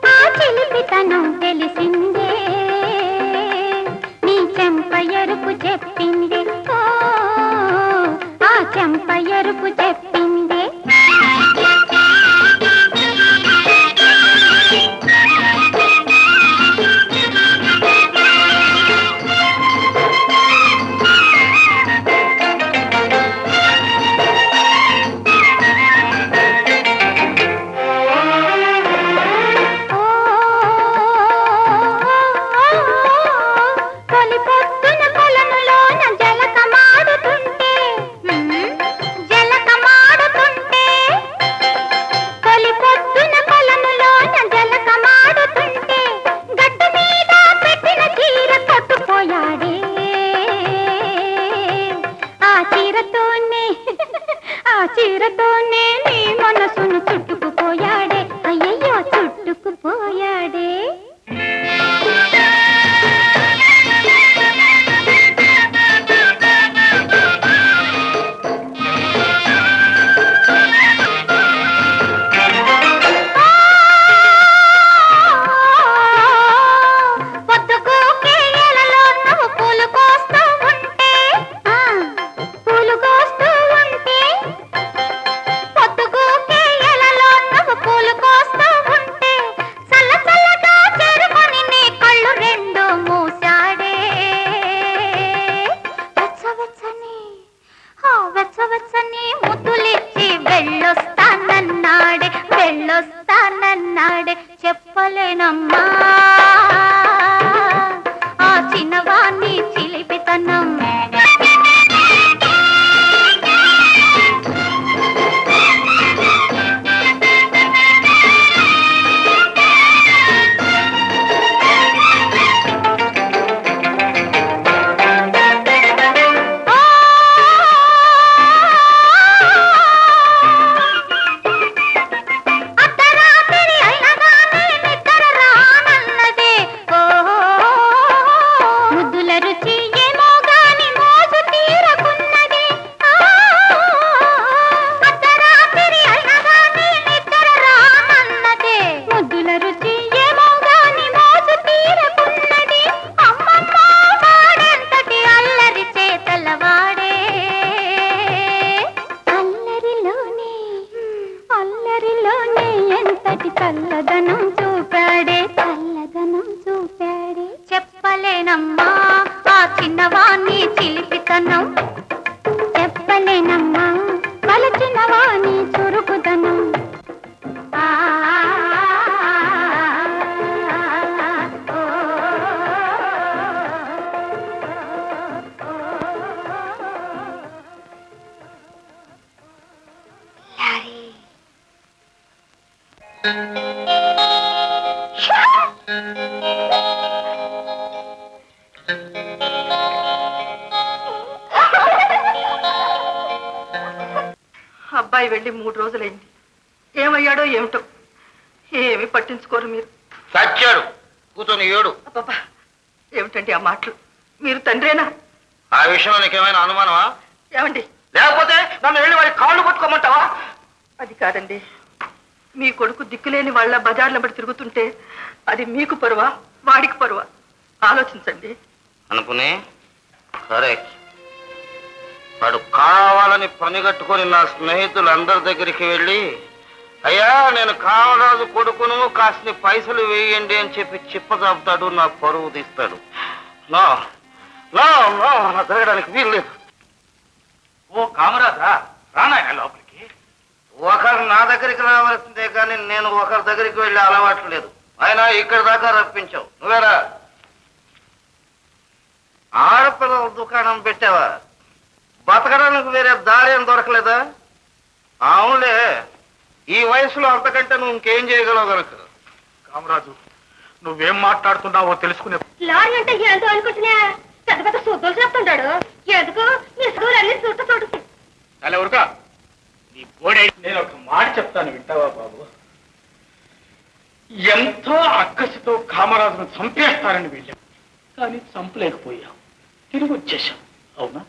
ఆ చిలిపితనం తెలిసిందే నీ చెంప ఎరుపు చెప్పిందే ఓ ఆ చెంప ఎరుపు చెప్పిందే చీరతోనే నీ మనసును చుట్టుకుపోయాడే అయ్యయ్యో చుట్టుకుపోయాడే వెళ్ళొస్తానన్నాడే చెప్పలేనమ్మా ఆ చిన్నవాణ్ణి చిలిపితనం చల్లదనం చూపాడే చెప్పలేనమ్మా ఆ చిన్నవాణ్ణి చిలిపితనం చెప్పలేనమ్మా పలచినవాణ్ణి చురుకుతనం అబ్బాయి వెళ్ళి 3 రోజులైంది. ఏమయ్యాడో ఏమిటో ఏమి పట్టించుకోరు మీరు. చచ్చాడు కూతుని ఏడు. అబ్బబ్బా ఏమిటండి ఆ మాటలు? మీరు తండ్రేనా? ఆ విషయంలో నీకేమైనా అనుమానమా? ఏమండి? లేకపోతే నన్ను వెళ్ళి వాడి కాళ్ళు పట్టుకోమంటావా? అది కాదండి, మీ కొడుకు దిక్కులేని వాళ్ళ బజార్ల బట్టి తిరుగుతుంటే అది మీకు పరువా వాడికి పరువా? ఆలోచించండి. అనుకుని కరెక్ట్. వాడు కావాలని పని కట్టుకొని నా స్నేహితులందరి దగ్గరికి వెళ్ళి అయ్యా నేను కామరాజు కొడుకును కాస్త పైసలు వేయండి అని చెప్పి చిప్పజాపుతాడు, నా పరువు తీస్తాడు. నా జరగడానికి వీల్లేదు. ఓ కామరాజా రానాయన లోపలికి. ఒకరు నా దగ్గరికి రావాల్సిందే కానీ నేను ఒకరి దగ్గరికి వెళ్ళే అలవాటు లేదు. ఆయన ఇక్కడ దాకా రప్పించావు, నువ్వేరా ఆడపిల్లల దుకాణం పెట్టావా? బతకడానికి వేరే దారి ఏం దొరకలేదా? అవునులే, ఈ వయసులో అంతకంటే నువ్వు ఇంకేం చేయగలవు కనుక. కామరాజు నువ్వేం మాట్లాడుతున్నావో తెలుసుకునే. లారీ అంటే ఏంటో అనుకుంటున్నా, పెద్ద పెద్ద సూతులు చెప్తుంటాడు. ఎందుకు అన్ని చుట్టూ అలా ఊరుకా, నీ బోడే. నేను ఒక మాట చెప్తాను వింటావా బాబు? ఎంతో అక్కసితో కామరాజును చంపేస్తారని వెళ్ళాం, కానీ చంపలేకపోయాం, తిరిగి వచ్చేసాం. అవునా?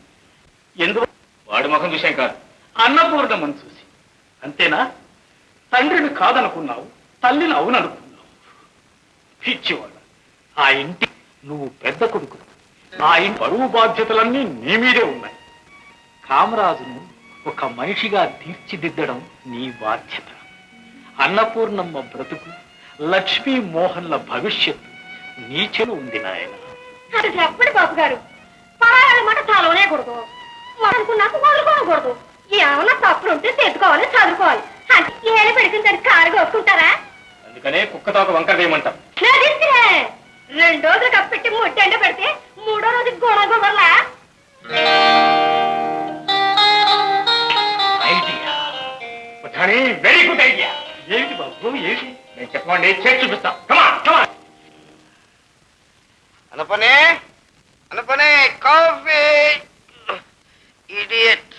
ఎందుకు? వాడి ముఖం చూసాం కాదు, అన్నపూర్ణమ్మని చూసి. అంతేనా? తండ్రిని కాదనుకున్నావు, తల్లిని అవుననుకున్నావు. పిచ్చివాళ్ళ, ఆ ఇంటి నువ్వు పెద్ద కొడుకు. ఆ ఇంటి బరువు బాధ్యతలన్నీ నీ మీదే ఉన్నాయి. కామరాజును ఒక మనిషిగా తీర్చిదిద్దడం నీ బాధ్యత. అన్నపూర్ణమ్మ బ్రతుకు, లక్ష్మీ మోహన్ల భవిష్యత్తు నీ చెలు ఉంది నాయన. అది చెప్పండి బాబు గారు, పరాయాల మాట చాలనే కూడదు, అనుకున్నాక వదులుకోకూడదు. ఏమన్నా తప్పులు ఉంటే తెచ్చుకోవాలి, చదువుకోవాలి. అంటే ఏళ్ళు పెడితే దానికి కారు కోసుకుంటారా? అందుకనే కుక్కతో ఒక వంకర వేయమంటాం. 2 రోజులు కప్పెట్టి ముట్టెండ పెడితే 3వ రోజు గోడగోబర్లా. Idea, very good idea. ఏంటి బాబు, ఏంటి? నేను చెప్పండి, చేసి చూపిస్తాం. అనపనే అనపనే కాఫీ. ఇడియట్,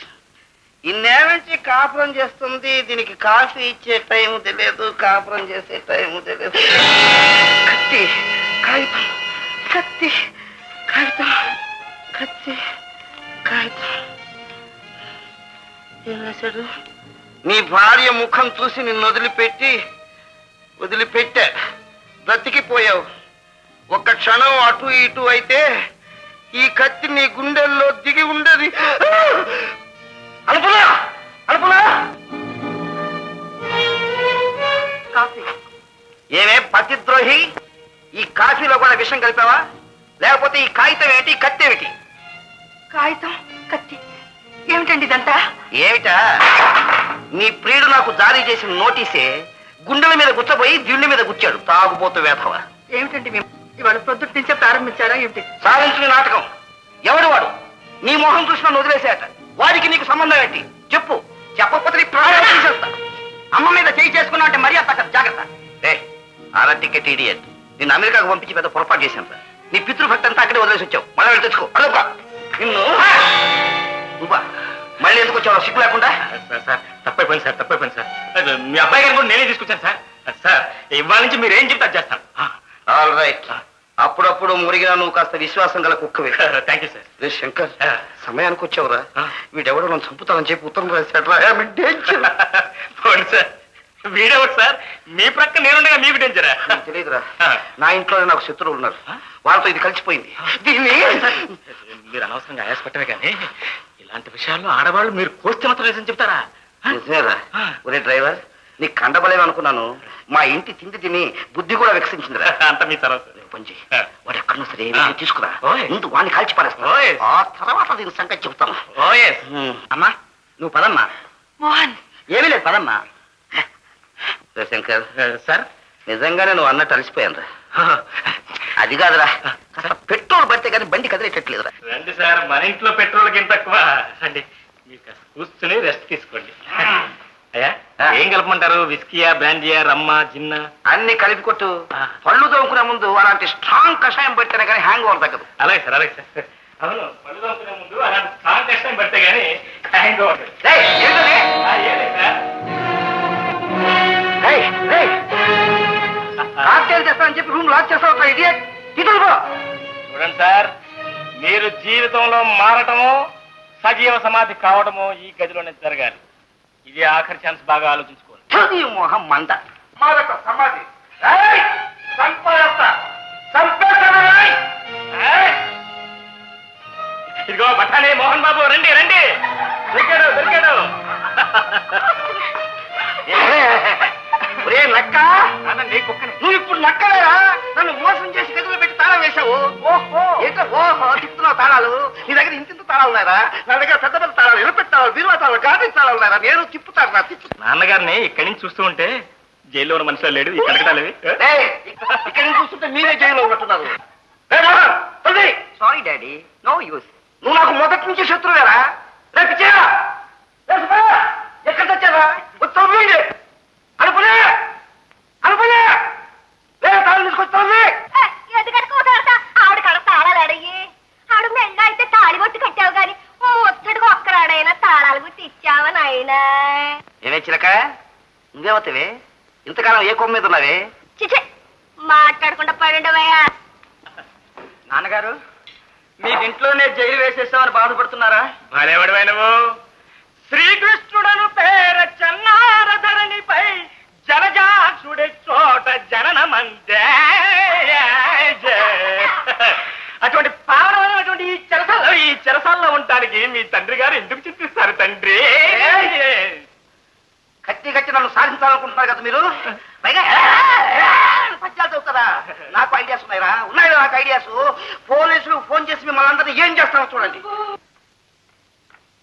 ఇన్నేళ్ళ నుంచి కాపురం చేస్తుంది, దీనికి కాఫీ ఇచ్చే టైం తెలియదు, కాపురం చేసే టైం తెలియదు. కత్తి కాగితం, కత్తి కాగితం, కత్తి కాగితం. ఏం రాశాడు? నీ భార్య ముఖం చూసి నిన్ను వదిలిపెట్టా, బ్రతికిపోయావు. ఒక్క క్షణం అటు ఇటు అయితే ఈ కత్తి నీ గుండెల్లో దిగి ఉండేది. అనుపులా అనుపులా. కాఫీ. ఏమే పతిద్రోహి, ఈ కాఫీలో కూడా విషం కలిపావా? లేకపోతే ఈ కాగితం ఏమిటి, కత్తి ఏమిటి? కాగితం, కత్తి ఏమిటండి ఇదంతా? ఏమిటా, నీ ప్రియుడు నాకు జారీ చేసిన నోటీసే గుండెల మీద గుచ్చబోయి దిండి మీద గుచ్చాడు. తాగుబోతు వేధవ. ఏమిటండి మేము ఇవాళ ప్రొద్దుటి నుంచే ప్రారంభించారా ఏమిటి? సాధించిన నాటకం. ఎవడు వాడు? నీ మొహం చూసి నన్ను వదిలేసేట. వాడికి నీకు సంబంధం ఏంటి చెప్పు. చెప్పకపోతే నీ ప్రాణాలు తీసేస్తా. అమ్మ మీద చేయి చేసుకున్నా అంటే మరీ అంత జాగ్రత్త. ఆరా టికెట్ ఇడియట్, నిన్ను అమెరికాకు పంపించి పెద్ద పొరపాటు చేశాను. నీ పితృభక్తి అంతా అక్కడే వదిలేసి వచ్చావు. మళ్ళీ వెళ్ళి తెచ్చుకో. అదొక నిన్ను నువ్వా మళ్ళీ ఎందుకు వచ్చావు సిగ్గు లేకుండా? సార్ తప్పైపోయింది సార్, తప్పైపోయింది సార్. మీ అబ్బాయి గారిని కూడా నేనే తీసుకొచ్చాను సార్. సార్ ఇవాళ నుంచి మీరు ఏం చెప్తే అది చేస్తాను. All right. అప్పుడప్పుడు మురిగినా నువ్వు కాస్త విశ్వాసం గల కుక్కవే. Thank you sir. రే శంకర్, సమయానికి వచ్చావురా. వీడెవడో నన్ను చంపుతానని చెప్పి ఉత్తరం రాశాడు. సార్ వీడెవడు సార్? మీ ప్రక్క నేనుండగా మీకు డేంజరా? తెలియదురా, నా ఇంట్లోనే నాకు శత్రువులు ఉన్నారు. వాళ్ళతో ఇది కలిసిపోయింది. దీన్ని మీరు అనవసరంగా ఆయాసపట్టమే కానీ ఇలాంటి విషయాల్లో ఆడవాళ్ళు మీరు కోస్తే మాత్రం లేదని చెప్తారా? నిజమేరా. ఒరే డ్రైవర్, నీ కండబలేమో అనుకున్నాను. మా ఇంటి తిండి తిని బుద్ధి కూడా వికసించిందిరా. అంత మీ తర్వాత పంచి వాడు ఎక్కడున్నా సరే తీసుకురా. ముందు వాడిని కాల్చి పారేస్తా. ఆ తర్వాత దీని సంగతి చెప్తాను. అమ్మా నువ్వు పదమ్మా. మోహన్, ఏమీ లేదు పదమ్మా. శంకర్ సార్, నిజంగానే నువ్వు అన్నట్టు అలసిపోయాను రా. అది కాదురా, పెట్రోల్ పడితే కానీ బండి కదిలేటట్లేదురా. రండి సార్, మన ఇంట్లో పెట్రోల్కి ఏం తక్కువ. రండి, మీరు కూర్చుని రెస్ట్ తీసుకోండి. అయ్యా ఏం కలపమంటారు? విస్కీయా, బ్రాండియా, రమ్మా, జిన్నా? అన్ని కలిపి కొట్టు. పళ్ళు తోముకునే ముందు అలాంటి స్ట్రాంగ్ కషాయం పెడితేనే కానీ హ్యాంగ్ ఓవర్ తగ్గదు. అలాగే సార్, అలాగే సార్. అవును, పళ్ళు తోముకునే ముందు అలాంటి స్ట్రాంగ్ కషాయం పెడితే కానీ హ్యాంగ్ ఓవర్. కాక్టైల్ చేస్తానని చెప్పి రూమ్ లాక్ చేస్తావు. ఇడియట్, తీసుకో. చూడండి సార్, మీరు జీవితంలో మారటమో సజీవ సమాధి కావడమో ఈ గదిలోనే జరగాలి. ఇది ఆఖరి ఛాన్స్, బాగా ఆలోచించుకోండి. మొహం మంట. మాదక సమాధి. ఇదిగో బఠానీ మోహన్ బాబు, రండి రండి. దొరికాడు దొరికాడు. ఒరే నక్క, నువ్వు ఇప్పుడు నక్కలేరా? నన్ను మోసం చేసి గదిలో పెట్టి తాళం వేశావు. ఏంటో ఓహో తిప్పుతున్నావు తాళాలు. నీ దగ్గర ఇంత తాళాలు ఉన్నారా? నా దగ్గర పెద్ద పెద్ద తాళాలు, ఎలుపెట్టి తాళాలు, బీరువా తాళాలు, గార్డెన్ తాళాలు ఉన్నారా? నేను తిప్పుతాను నా తిప్పు. నాన్నగారిని ఇక్కడి నుంచి చూస్తూ ఉంటే జైల్లో ఉన్న మనుషులు లేడు. ఈ కడకటాలవి ఇక్కడ నుంచి చూస్తుంటే మీరే జైల్లో ఉన్నట్టున్నారు. Sorry daddy, no use. నువ్వు నాకు మొదటి నుంచి శత్రువేరా? రేపు చేయరా? ఎక్కడ తెచ్చారా? అనుకునే అనుకునే తాళం తీసుకొస్తాను. ఆవిడ కడ తాళాలు అడిగి ఆవిడ మెల్ల అయితే తాళి కొట్టి కట్టావు గాని ముచ్చడికి ఒక్కరాడైనా తాళాలు గుట్టి ఇచ్చావా నాయనా? ఏమే చిలక, నువ్వేమవుతావే? ఇంతకాలం ఏ కొమ్మ మీద ఉన్నావే? చిచే, మాట్లాడకుండా పడుండవయ్యా. నాన్నగారు, మీకు ఇంట్లోనే జైలు వేసేస్తామని బాధపడుతున్నారా? భలేవాడివై నువ్వు. శ్రీకృష్ణుడను పేర చన్నారధరణిపై జలజాక్షుడెచ్చో గారికి మీ తండ్రి గారు ఎందుకు చింతిస్తారు తండ్రి? కత్తి కట్టి నన్ను సాధించాలనుకుంటున్నారు కదా మీరు. పైగా పద్యాలు చదువుతారా? నాకు ఐడియాస్ ఉన్నాయిరా, ఉన్నాయి నాకు ఐడియాస్. పోలీసులు ఫోన్ చేసి మిమ్మల్ని అందరినీ ఏం చేస్తారో చూడండి.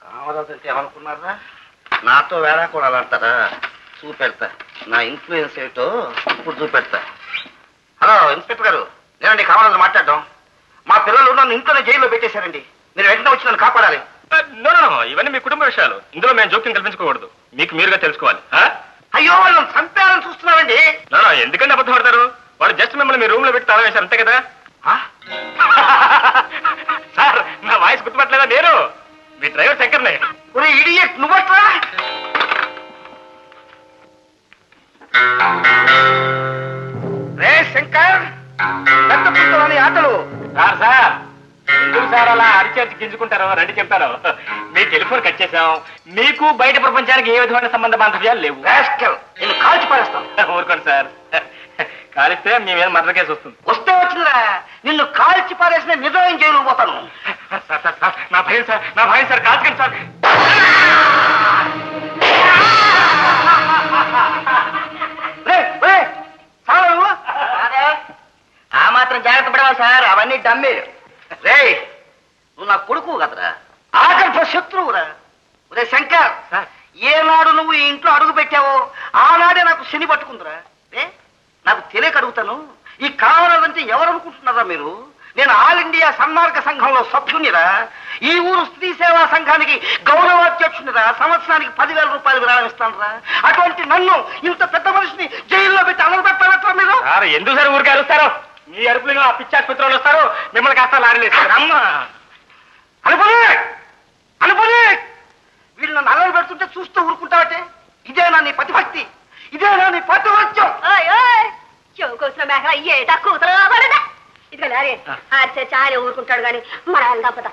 కామరాజు అంటే ఏమనుకున్నారా? నాతో వేళ కూడా అంటారా? చూపెడతా నా ఇన్ఫ్లుయెన్స్ ఏంటో ఇప్పుడు చూపెడతా. హలో ఇన్స్పెక్టర్ గారు, నేనండి కామరాజు మాట్లాడడం. మా పిల్లలు నన్ను ఇంట్లోనే జైల్లో పెట్టేశారండి. మీరు వెంటనే వచ్చి నన్ను కాపాడాలి. నో, ఇవన్నీ మీ కుటుంబ విషయాలు. ఇందులో మేము జోక్యం కల్పించుకోకూడదు. మీకు మీరుగా తెలుసుకోవాలి. అయ్యో వాళ్ళని చంపాలని చూస్తున్నామండి. నో, ఎందుకంటే అబద్ధం పడతారు? వాడు జస్ట్ మిమ్మల్ని మీ రూమ్ లో పెట్టి తాళం వేశారు, అంతే కదా? సార్, నా వాయిస్ గుర్తుపట్టలేదా? నేను మీ డ్రైవర్ శంకర్ని. ఒరే ఇడియట్, నువ్వట్రా? రే శంకర్, పెద్ద పుస్తకాలని ఆటలు. సార్ ఎందుకు సార్ అలా అరిచేర్చి గింజుకుంటారో రండి చెప్తాను. మీ టెలిఫోన్ కట్ చేశాం. మీకు బయట ప్రపంచానికి ఏ విధమైన సంబంధ బాంధవ్యాలు లేవు. నేను కాల్చి పారేస్తాను. ఊరుకోండి సార్, కాలిస్తే మీ మీద మర్డర్ కేసు వస్తుంది. వస్తే వచ్చిందిరా, నిన్ను కాల్చి పారేసిన నిర్ణయం జైలు పోతాను. నా భయం సార్ కాల్చకండి సార్. ఆ మాత్రం జాగ్రత్త పడవాలి సార్, అవన్నీ డమ్మీలు. రే నువ్వు నా కొడుకు కదరా, ఆకల్ప శత్రువురా. రే శంకర్, ఏనాడు నువ్వు ఈ ఇంట్లో అడుగు పెట్టావో ఆనాడే నాకు శని పట్టుకుందిరా. నాకు తెలియక అడుగుతాను, ఈ కావాలంటే ఎవరు అనుకుంటున్నారా మీరు? నేను ఆల్ ఇండియా సన్మార్గ సంఘంలో సభ్యునిరా. ఈ ఊరు స్త్రీ సేవా సంఘానికి గౌరవాధ్యక్షునిరా. సంవత్సరానికి 10,000 రూపాయలు విరాళం ఇస్తానురా. అటువంటి నన్ను ఇంత పెద్ద మనిషిని జైల్లో పెట్టి అలగబెట్టాలట్రా మీరు? ఎందుకు సార్ ఊరికి అరుస్తారు? మీ అరుపులు ఆ పిచ్చాసుపత్రులు వస్తారు, మిమ్మల్ని కాస్త లారీలు. అమ్మా అనుపని అనుపని, వీళ్ళు నన్ను అలగ పెడుతుంటే చూస్తూ ఊరుకుంటావటే? ఇదేనా నీ పతిభక్తి? ఇదేనా నీ పతివత్యం? చెవుకొచ్చిన మేకల ఏటా కూతురు పడదా? ఇదిగో లారీ ఆడితే చాలా ఊరుకుంటాడు కానీ మన తప్పదా?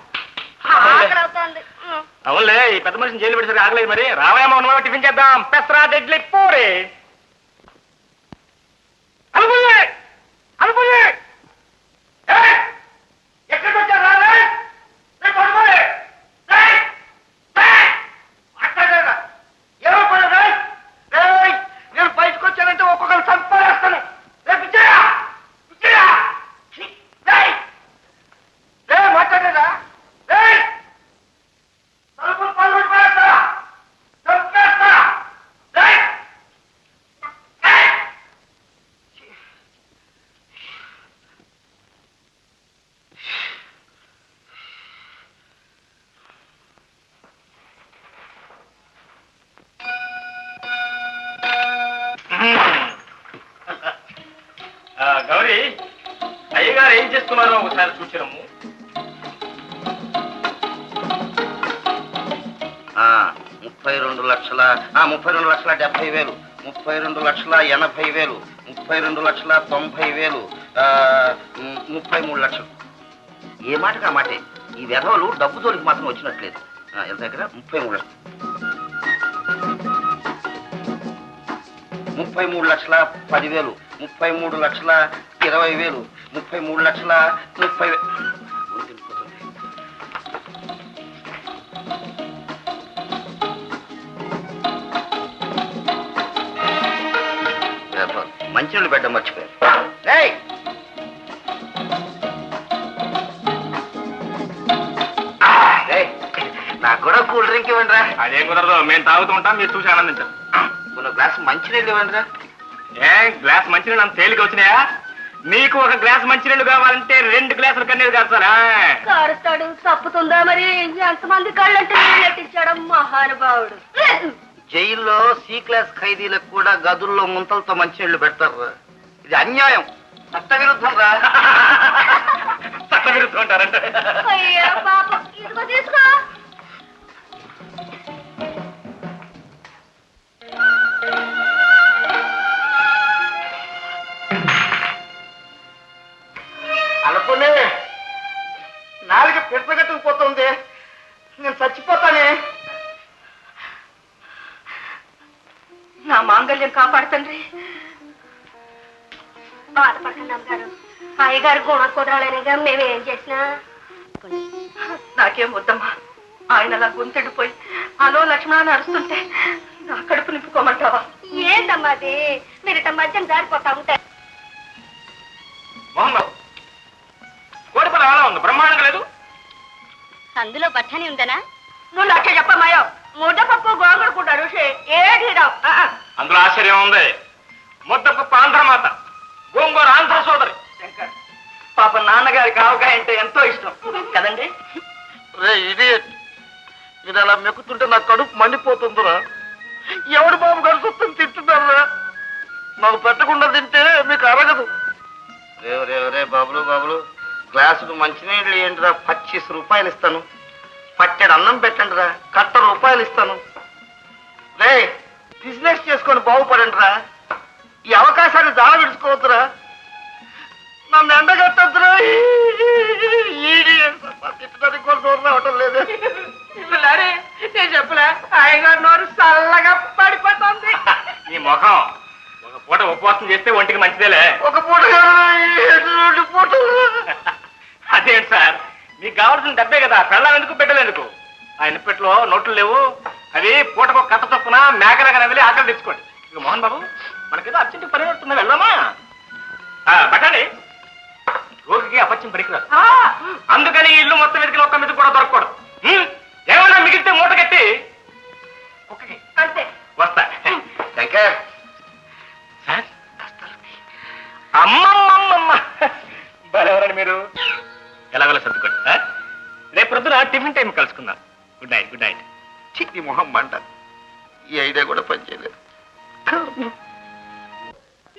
అవునులే, ఈ పెద్ద మనిషిని జైలు పెడిసరికి ఆగలేదు. మరి రావాయమ్మ ఉన్నమా టిఫిన్ చేద్దాం. పెసరా ఇడ్లీ పూరి. అనుపని అనుపని, ఎక్కడికి వచ్చారు? నేను బయటకు వచ్చానంటే ఒక్కొక్కరు చంపేస్తాను. మాట్లాడేదా? తలుపులు పళ్ళు పడేస్తా, చంపేస్తా. గౌరీ, అయ్యగారు ఏం చేస్తున్నారో ఒకసారి చూసిరమ్ము. 32,70,000, 32,80,000, 32,90,000, 33 లక్షలు. ఏ మాటగా మాటే, ఈ వెధవలు డబ్బు జోలికి మాత్రం వచ్చినట్లేదు. ఎంత దగ్గర 33 లక్షలు. 33,10,000, 33,20,000, 33,30,000. మంచినీళ్ళు పెట్టడం మర్చిపోయారు. నాకు కూడా కూల్ డ్రింక్ ఇవ్వండి రా. అదేం కుదరదు, మేము తాగుతూ ఉంటాం, మీరు చూసి ఆనందించాం. గ్లాస్ మంచినీళ్ళు ఇవ్వండి రా. గ్లాస్ మంచినీళ్ళు అంత తేలిక వచ్చినాయా? నీకు ఒక గ్లాస్ మంచినీళ్ళు కావాలంటే 2 గ్లాసులు కన్నీరు కాస్తారా? కారుస్తాడు, తప్పుతుందా మరి? ఎంతమంది కళ్ళంటే నెట్టించాడు మహానుభావుడు. జైల్లో సి క్లాస్ ఖైదీలకు కూడా గదుల్లో ముంతలతో మంచినీళ్లు పెడతారు. ఇది అన్యాయం, చట్ట విరుద్ధం రా. చట్ట విరుద్ధం అంటారంటే? అయ్యా పాపం, ఇదిగో తీసుకో. అనుకునే నాలుగు పిడతగట్టుకుపోతుంది, నేను చచ్చిపోతానే. నా మాంగళ్యం కాపాడుతండ్రి. బాధపడుతున్నాం గారు, అయ్యగారు గుణ కుదరాలనిగా మేమేం చేసినా. నాకేం వద్దమ్మా, ఆయన అలా గొంతెడిపోయి అలో లక్ష్మణ అని అరుస్తుంటే నా కడుపు నింపుకోమంటావా? ఏందమ్మా అది? మీరు ఇట్ట మధ్యం జారిపోతా ఉంటారు. మోహన్ బాబు, కోడిపల్లి ఎలా ఉంది? బ్రహ్మాండంగా లేదు? అందులో బఠానీ ఉందనా? నువ్వు నాకే చెప్పమాయో. ముద్దపప్పు గోంగూర కూడా రుచి ఏది రావు. అందులో ఆశ్చర్యం ఉంది. ముద్దపప్పు ఆంధ్రమాత, గోంగూర ఆంధ్ర సోదరి. శంకర్, పాప నాన్నగారికి ఆవకాయ అంటే ఎంతో ఇష్టం కదండి? ఇది అలా మెక్కుతుంటే నా కడుపు మండిపోతుందిరా. ఎవడు బాబు గారు సొత్తుని తింటున్నారా? నాకు పెట్టకుండా తింటే మీకు అరగదు. రే బాబులు గ్లాసులు మంచినీళ్ళు ఏంటిరా? 25 రూపాయలు ఇస్తాను. పట్టెడు అన్నం పెట్టండి రా, 1 రూపాయలు ఇస్తాను. రే బిజినెస్ చేసుకొని బాగుపడండి రా. ఈ అవకాశాన్ని జాల విడుచుకోవద్దురా. నన్ను ఎండగట్టద్దురా. తిట్టడానికి కూడా దూరం రావటం లేదు. నేను చెప్పలే, ఆయన నోరు చల్లగా పడిపోతుంది. నీ ముఖం ఒక పూట ఉపవాసం చేస్తే ఒంటికి మంచిదేలే. ఒక పూట 2 పూటలు. అదేంటి సార్, మీకు కావాల్సిన డబ్బే కదా, పెళ్ళం ఎందుకు పెట్టలేందుకు? ఆ ఇన్నిపెట్లో నోట్లు లేవు, అవి పూటకు ఒక కట్ట చొప్పున మేకనగర వెళ్ళి ఆకలి తెచ్చుకోండి. ఇక మోహన్ బాబు, మనకేదో అర్జెంట్ పని పడుతుంది, వెళ్దామా? బట్టండి, రోగికి అపత్యం పనికిరాదు. అందుకని ఇల్లు మొత్తం వెతికిన ఒక్క మీద కూడా దొరకకూడదు. ఏమన్నా మిగిలితే మూట కట్టి కుక్కకి అంతే. వస్తా. శంకర్, సార్, అమ్మమ్మమ్మమ్మ, బలెవరండి మీరు. ఎలాగోలా సర్దుకోండి. రేపు ప్రొద్దున టిఫిన్ టైం కలుసుకుందాం. Good night. Good night. చిట్టి మొహం మంట. ఈ ఐడియా కూడా పనిచేయలేదు.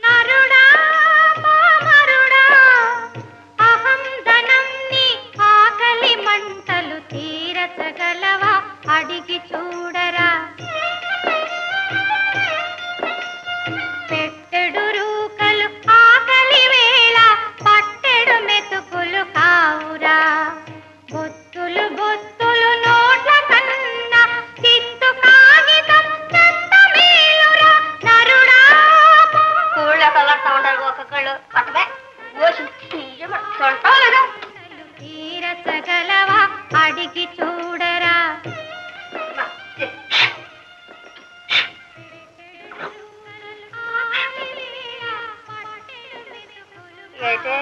నరుడా పామరుడా అహం ధనం నీ ఆకలి మంటలు తీరచగలవా అడిగి చూడరా పెట్టెడు రూకలు ఆకలి వేళ పట్టెడు మెతుకులు కావురా బొత్తులు బొత్తులు నోట్ల కన్నా చిత్తు కాగితం చెత్త మేలురా నరుడా ఊళ్ళో కలర్తా ఉంటారు ఒక్కొక్కళ్ళు పట్టమే తీరచగలవా అడిగి చూడరా అయితే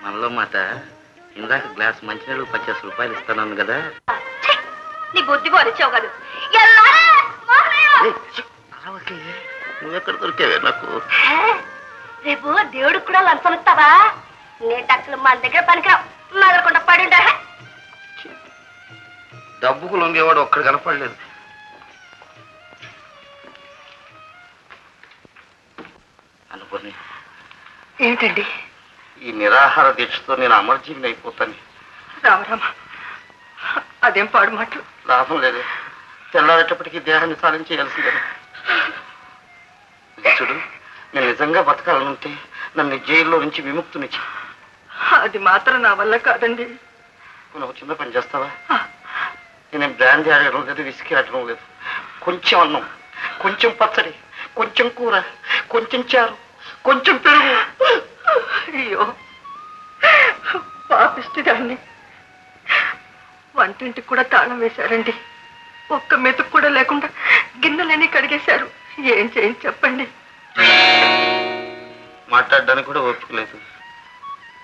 మనలో మాట ఇందాక గ్లాస్ మంచినీళ్ళు 25 రూపాయలు ఇస్తాను కదా. నీ బుద్ధి పోనిచ్చావు కదా. నువ్వెక్కడ దొరికావే నాకు? రేపు దేవుడికి కూడా లంచం ఇస్తావా? నేను అసలు మన దగ్గర పనికిరావు, మదలకుండా పడి ఉంటా. డబ్బుకు లొంగేవాడు ఒక్కడు కనపడలేదు. అనుకోని ఏమిటండి? ఈ నిరాహార దీక్షతో నేను అమర్జీవిని అయిపోతాను. రామరామ, అదేం పాడు మాటలు. లాభం లేదు, తెల్లారేటప్పటికీ దేహాన్ని సాధించేయాల్సిందే. చూడు, నేను నిజంగా బతకాలనుంటే నన్ను జైల్లో నుంచి విముక్తునిచ్చి. అది మాత్రం నా వల్ల కాదండి. నువ్వు చిన్న పని చేస్తావా? నేను బ్రాంతి ఆడడం లేదు, విసికి ఆడడం లేదు. కొంచెం అన్నం, కొంచెం పచ్చడి, కొంచెం కూర, కొంచెం చారు, కొంచెం పెరుగు. అయ్యో పాపిష్టిదాన్ని. వంటింటికి కూడా తాళం వేశారండి. ఒక్క మెతుకు కూడా లేకుండా గిన్నెలన్నీ కడిగేశారు. ఏం చేయండి చెప్పండి. మాట్లాడడానికి కూడా ఓపిక లేదు.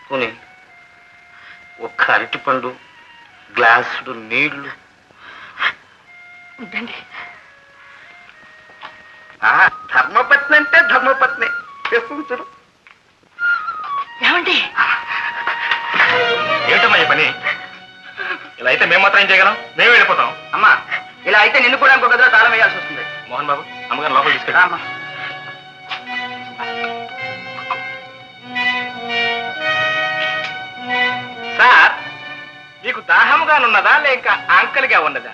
పోనీ ఒక్క అరటిపండు, గ్లాసుడు నీళ్లు. ఉండండి. ధర్మపత్ని అంటే ధర్మపత్ని చూడు. ఏమండి? ఏమిటమ్మా ఈ పని? ఇలా అయితే మేము మాత్రం ఏం చేయగలం? మేము వెళ్ళిపోతాం. అమ్మా, ఇలా అయితే నిన్ను కూడా ఇంకో గదిలో తాళం వేయాల్సి వస్తుంది. మోహన్ బాబు, అమ్మగారు లోపల తీసుకెళ్ళి. అమ్మా, సార్, మీకు దాహంగానున్నదా లేక ఆంకలిగా ఉన్నదా?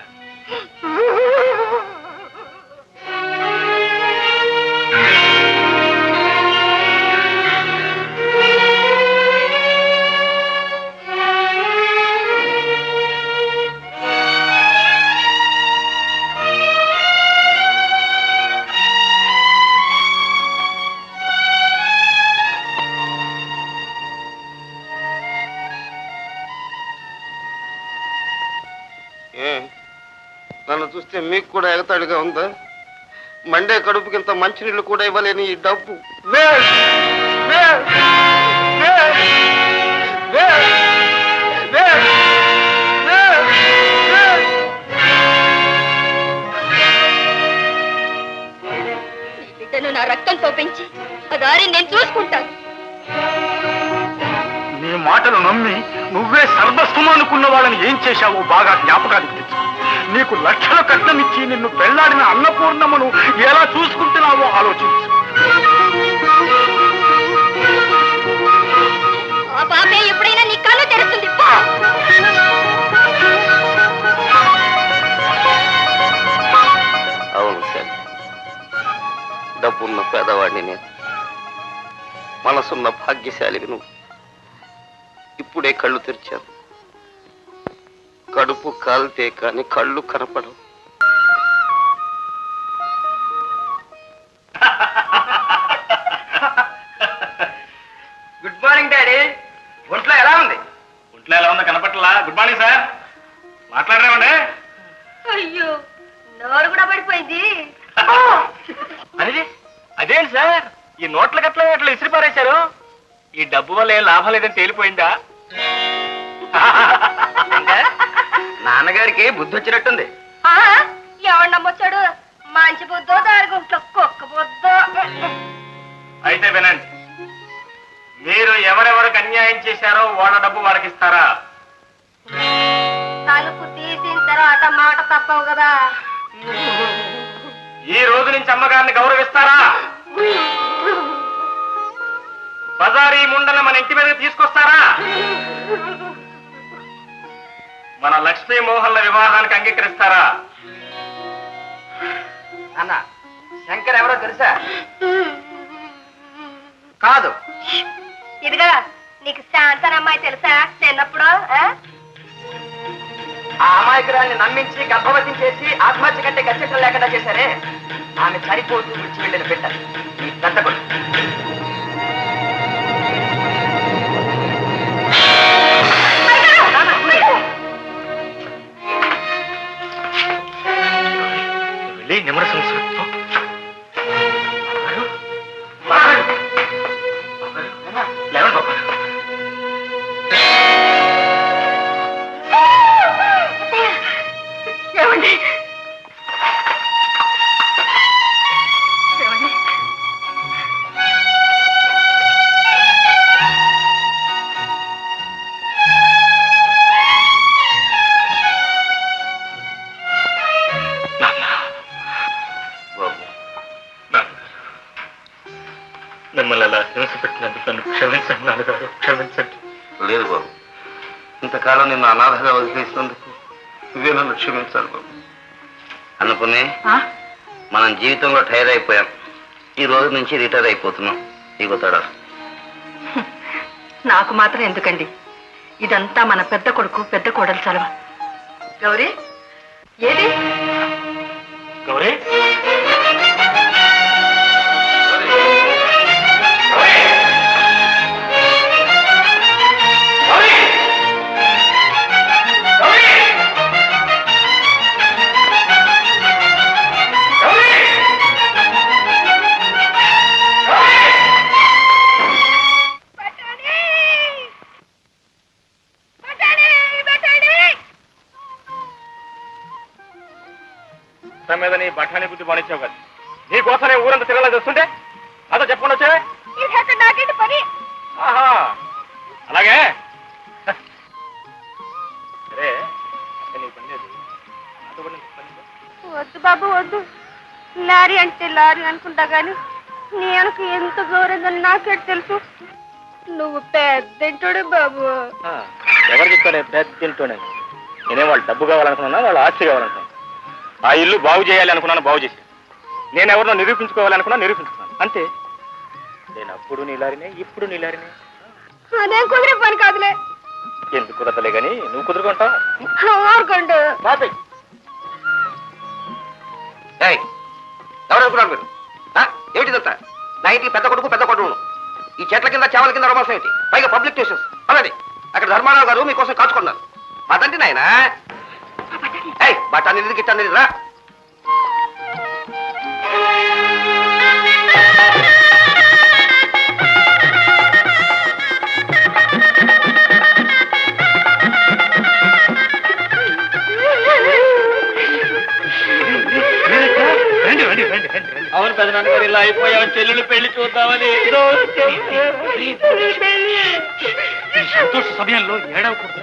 నన్ను చూస్తే మీకు కూడా ఎగతాళిగా ఉందా? మండే కడుపుకింత మంచినీళ్ళు కూడా ఇవ్వలేని ఈ డబ్బు నీ బిడ్డను నా రక్తంతో పెంచి ఆ దారిని నేను చూసుకుంటాను. నీ మాటలు నమ్మి నువ్వే సర్వస్వం అనుకున్న వాళ్ళని ఏం చేశావో బాగా జ్ఞాపకానికి తెచ్చు. నీకు లక్షల కట్నమిచ్చి నిన్ను పెళ్లాడిన అన్నపూర్ణమ్మను ఎలా చూసుకుంటున్నావో ఆలోచించు. ఆ పాపే ఎప్పుడైనా నీ కళ్ళు తెరుస్తుంది. పో! అవును సార్, డబ్బున్న పేదవాడిని నేను, మనసున్న భాగ్యశాలివి నువ్వు. ఇప్పుడే కళ్ళు తెరిచాను. కడుపు కాలితే కాని కళ్ళు కనపడవు. Good morning daddy. ఒంట్లో ఎలా ఉంది? ఒంట్లో ఎలా ఉందో కనపట్లా. Good morning sir. మాట్లాడరేమండి? అయ్యో, నోరు కూడా పడిపోయింది. అదే అదేంటి సార్, ఈ నోట్ల గట్ల అట్లా ఇసిరి పారేశారు? ఈ డబ్బు వల్ల ఏం లాభం లేదని తేలిపోయిందా? నాన్నగారికి బుద్ధి వచ్చినట్టుంది. ఎవడు నమ్మొచ్చాడు? మంచి బుద్ధో దారుగుంట్లో కుక్క బుద్ధో. అయితే వినండి, మీరు ఎవరెవరికి అన్యాయం చేశారో వాళ్ళ డబ్బు వారికి ఇస్తారా? తలుపు తీసిన తర్వాత మాట తప్పవు కదా. ఈ రోజు నుంచి అమ్మగారిని గౌరవిస్తారా? బజారీ ముండల మన ఇంటి మీదకి తీసుకొస్తారా? మన లక్ష్మీ మోహన్ల వివాహానికి అంగీకరిస్తారా? అన్న, శంకర్ ఎవరో తెలుసా? కాదు. ఇదిగా నీకు శాంతన అమ్మాయి తెలుసా? చిన్నప్పుడు ఆ అమాయకురాల్ని నమ్మించి గర్భవతిని చేసి ఆత్మహత్య కంటే గచ్చటం లేకుండా చేశారే, ఆమె చనిపోతూ విడిచి వెళ్ళిన బిడ్డ ఈ పెద్ద కొడుకు. వెళ్ళి నిమ్మర సంవత్సరం లేవండి బాబా. ఏమండి? మిమ్మల్ని అలా హింస పెట్టినందుకు నన్ను క్షమించండి నాన్నగారు, క్షమించండి. లేదు బాబు, ఇంతకాలం నిన్ను అనాథగా వదిలేసినందుకు నువ్వే నన్ను క్షమించాలి బాబు. అనుకుని మనం జీవితంలో టైర్ అయిపోయాం. ఈ రోజు నుంచి రిటైర్ అయిపోతున్నాం. నీకు తడా నాకు మాత్రం ఎందుకండి? ఇదంతా మన పెద్ద కొడుకు పెద్ద కోడలు చలవ. గౌరీ ఏది? గౌరీ, మీద నీ బఠానీ బుద్ధి బానిచ్చావు కదా. నీ కోసం నేను ఊరంతా తిరగలా చూస్తుంటే అదో చెప్పకుండా వచ్చావే. నాకేంటి పని? ఆహా, అలాగే సరే. నీ పని లేదు, నాతో పాటు నీకు పని ఉందా? వద్దు బాబు వద్దు. లారీ అంటే లారీ అనుకుంటా గాని నీ వెనక ఎంత గౌరవం నాకే తెలుసు. నువ్వు పెద్దంటుడు బాబు. ఎవరు చెప్తానే పెద్ద తింటూనే? నేనే వాళ్ళు డబ్బు కావాలనుకున్నా, వాళ్ళు ఆస్తి కావాలనుకున్నాను. ఆ ఇల్లు బాగు చేయాలి అనుకున్నాను, బాగు చేశాను. నేను ఎవరినో నిరూపించుకోవాలనుకున్నా, నిరూపించుకున్నాను. అంతే. నేను అప్పుడు నీలారినే, ఇప్పుడు నీలారినే. అదేం కుదిరే పని కాదులే. ఎందుకు కుదరలే గాని నువ్వు కుదురుకుంటావు. ఊరుకోండు. ఎవరనుకున్నారు మీరు? ఏమిటిదంతా? నా ఇంటికి పెద్ద కొడుకు పెద్ద కొడుకు. ఈ చెట్ల కింద చేవల కింద రమాసం ఏంటి? పైగా పబ్లిక్ ట్యూషన్స్. అలాగే అక్కడ ధర్మారావు గారు మీకోసం కాచుకున్నారు. మా తండ్రి నాయన బఠానీ గిట్టనేది రా. అవును పెదనాన్నగారు ఇలా అయిపోయాం, చెల్లెలు పెళ్లి చూద్దామని. సంతోష సమయంలో ఏడవకూడదు.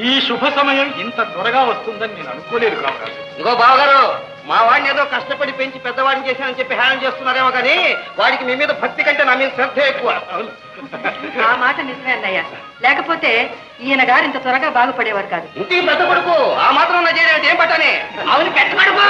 ఈ శుభ సమయం ఇంత త్వరగా వస్తుందని నేను అనుకోలేదు కామరాజు. ఇంకో బావగారు, మా వాడిని ఏదో కష్టపడి పెంచి పెద్దవాడిని చేశానని చెప్పి హ్యాండ్ చేస్తున్నారేమో కానీ వాడికి మీ మీద భక్తి కంటే నా మీద శ్రద్ధ ఎక్కువ. ఆ మాట నిజమే అన్నయ్య, లేకపోతే ఈయన గారు ఇంత త్వరగా బాగుపడేవారు కాదు. ఇంటికి పెద్ద కొడుకు ఆ మాత్రం నా చేయడం ఏం పట్టని. అవును పెద్ద కొడుకు.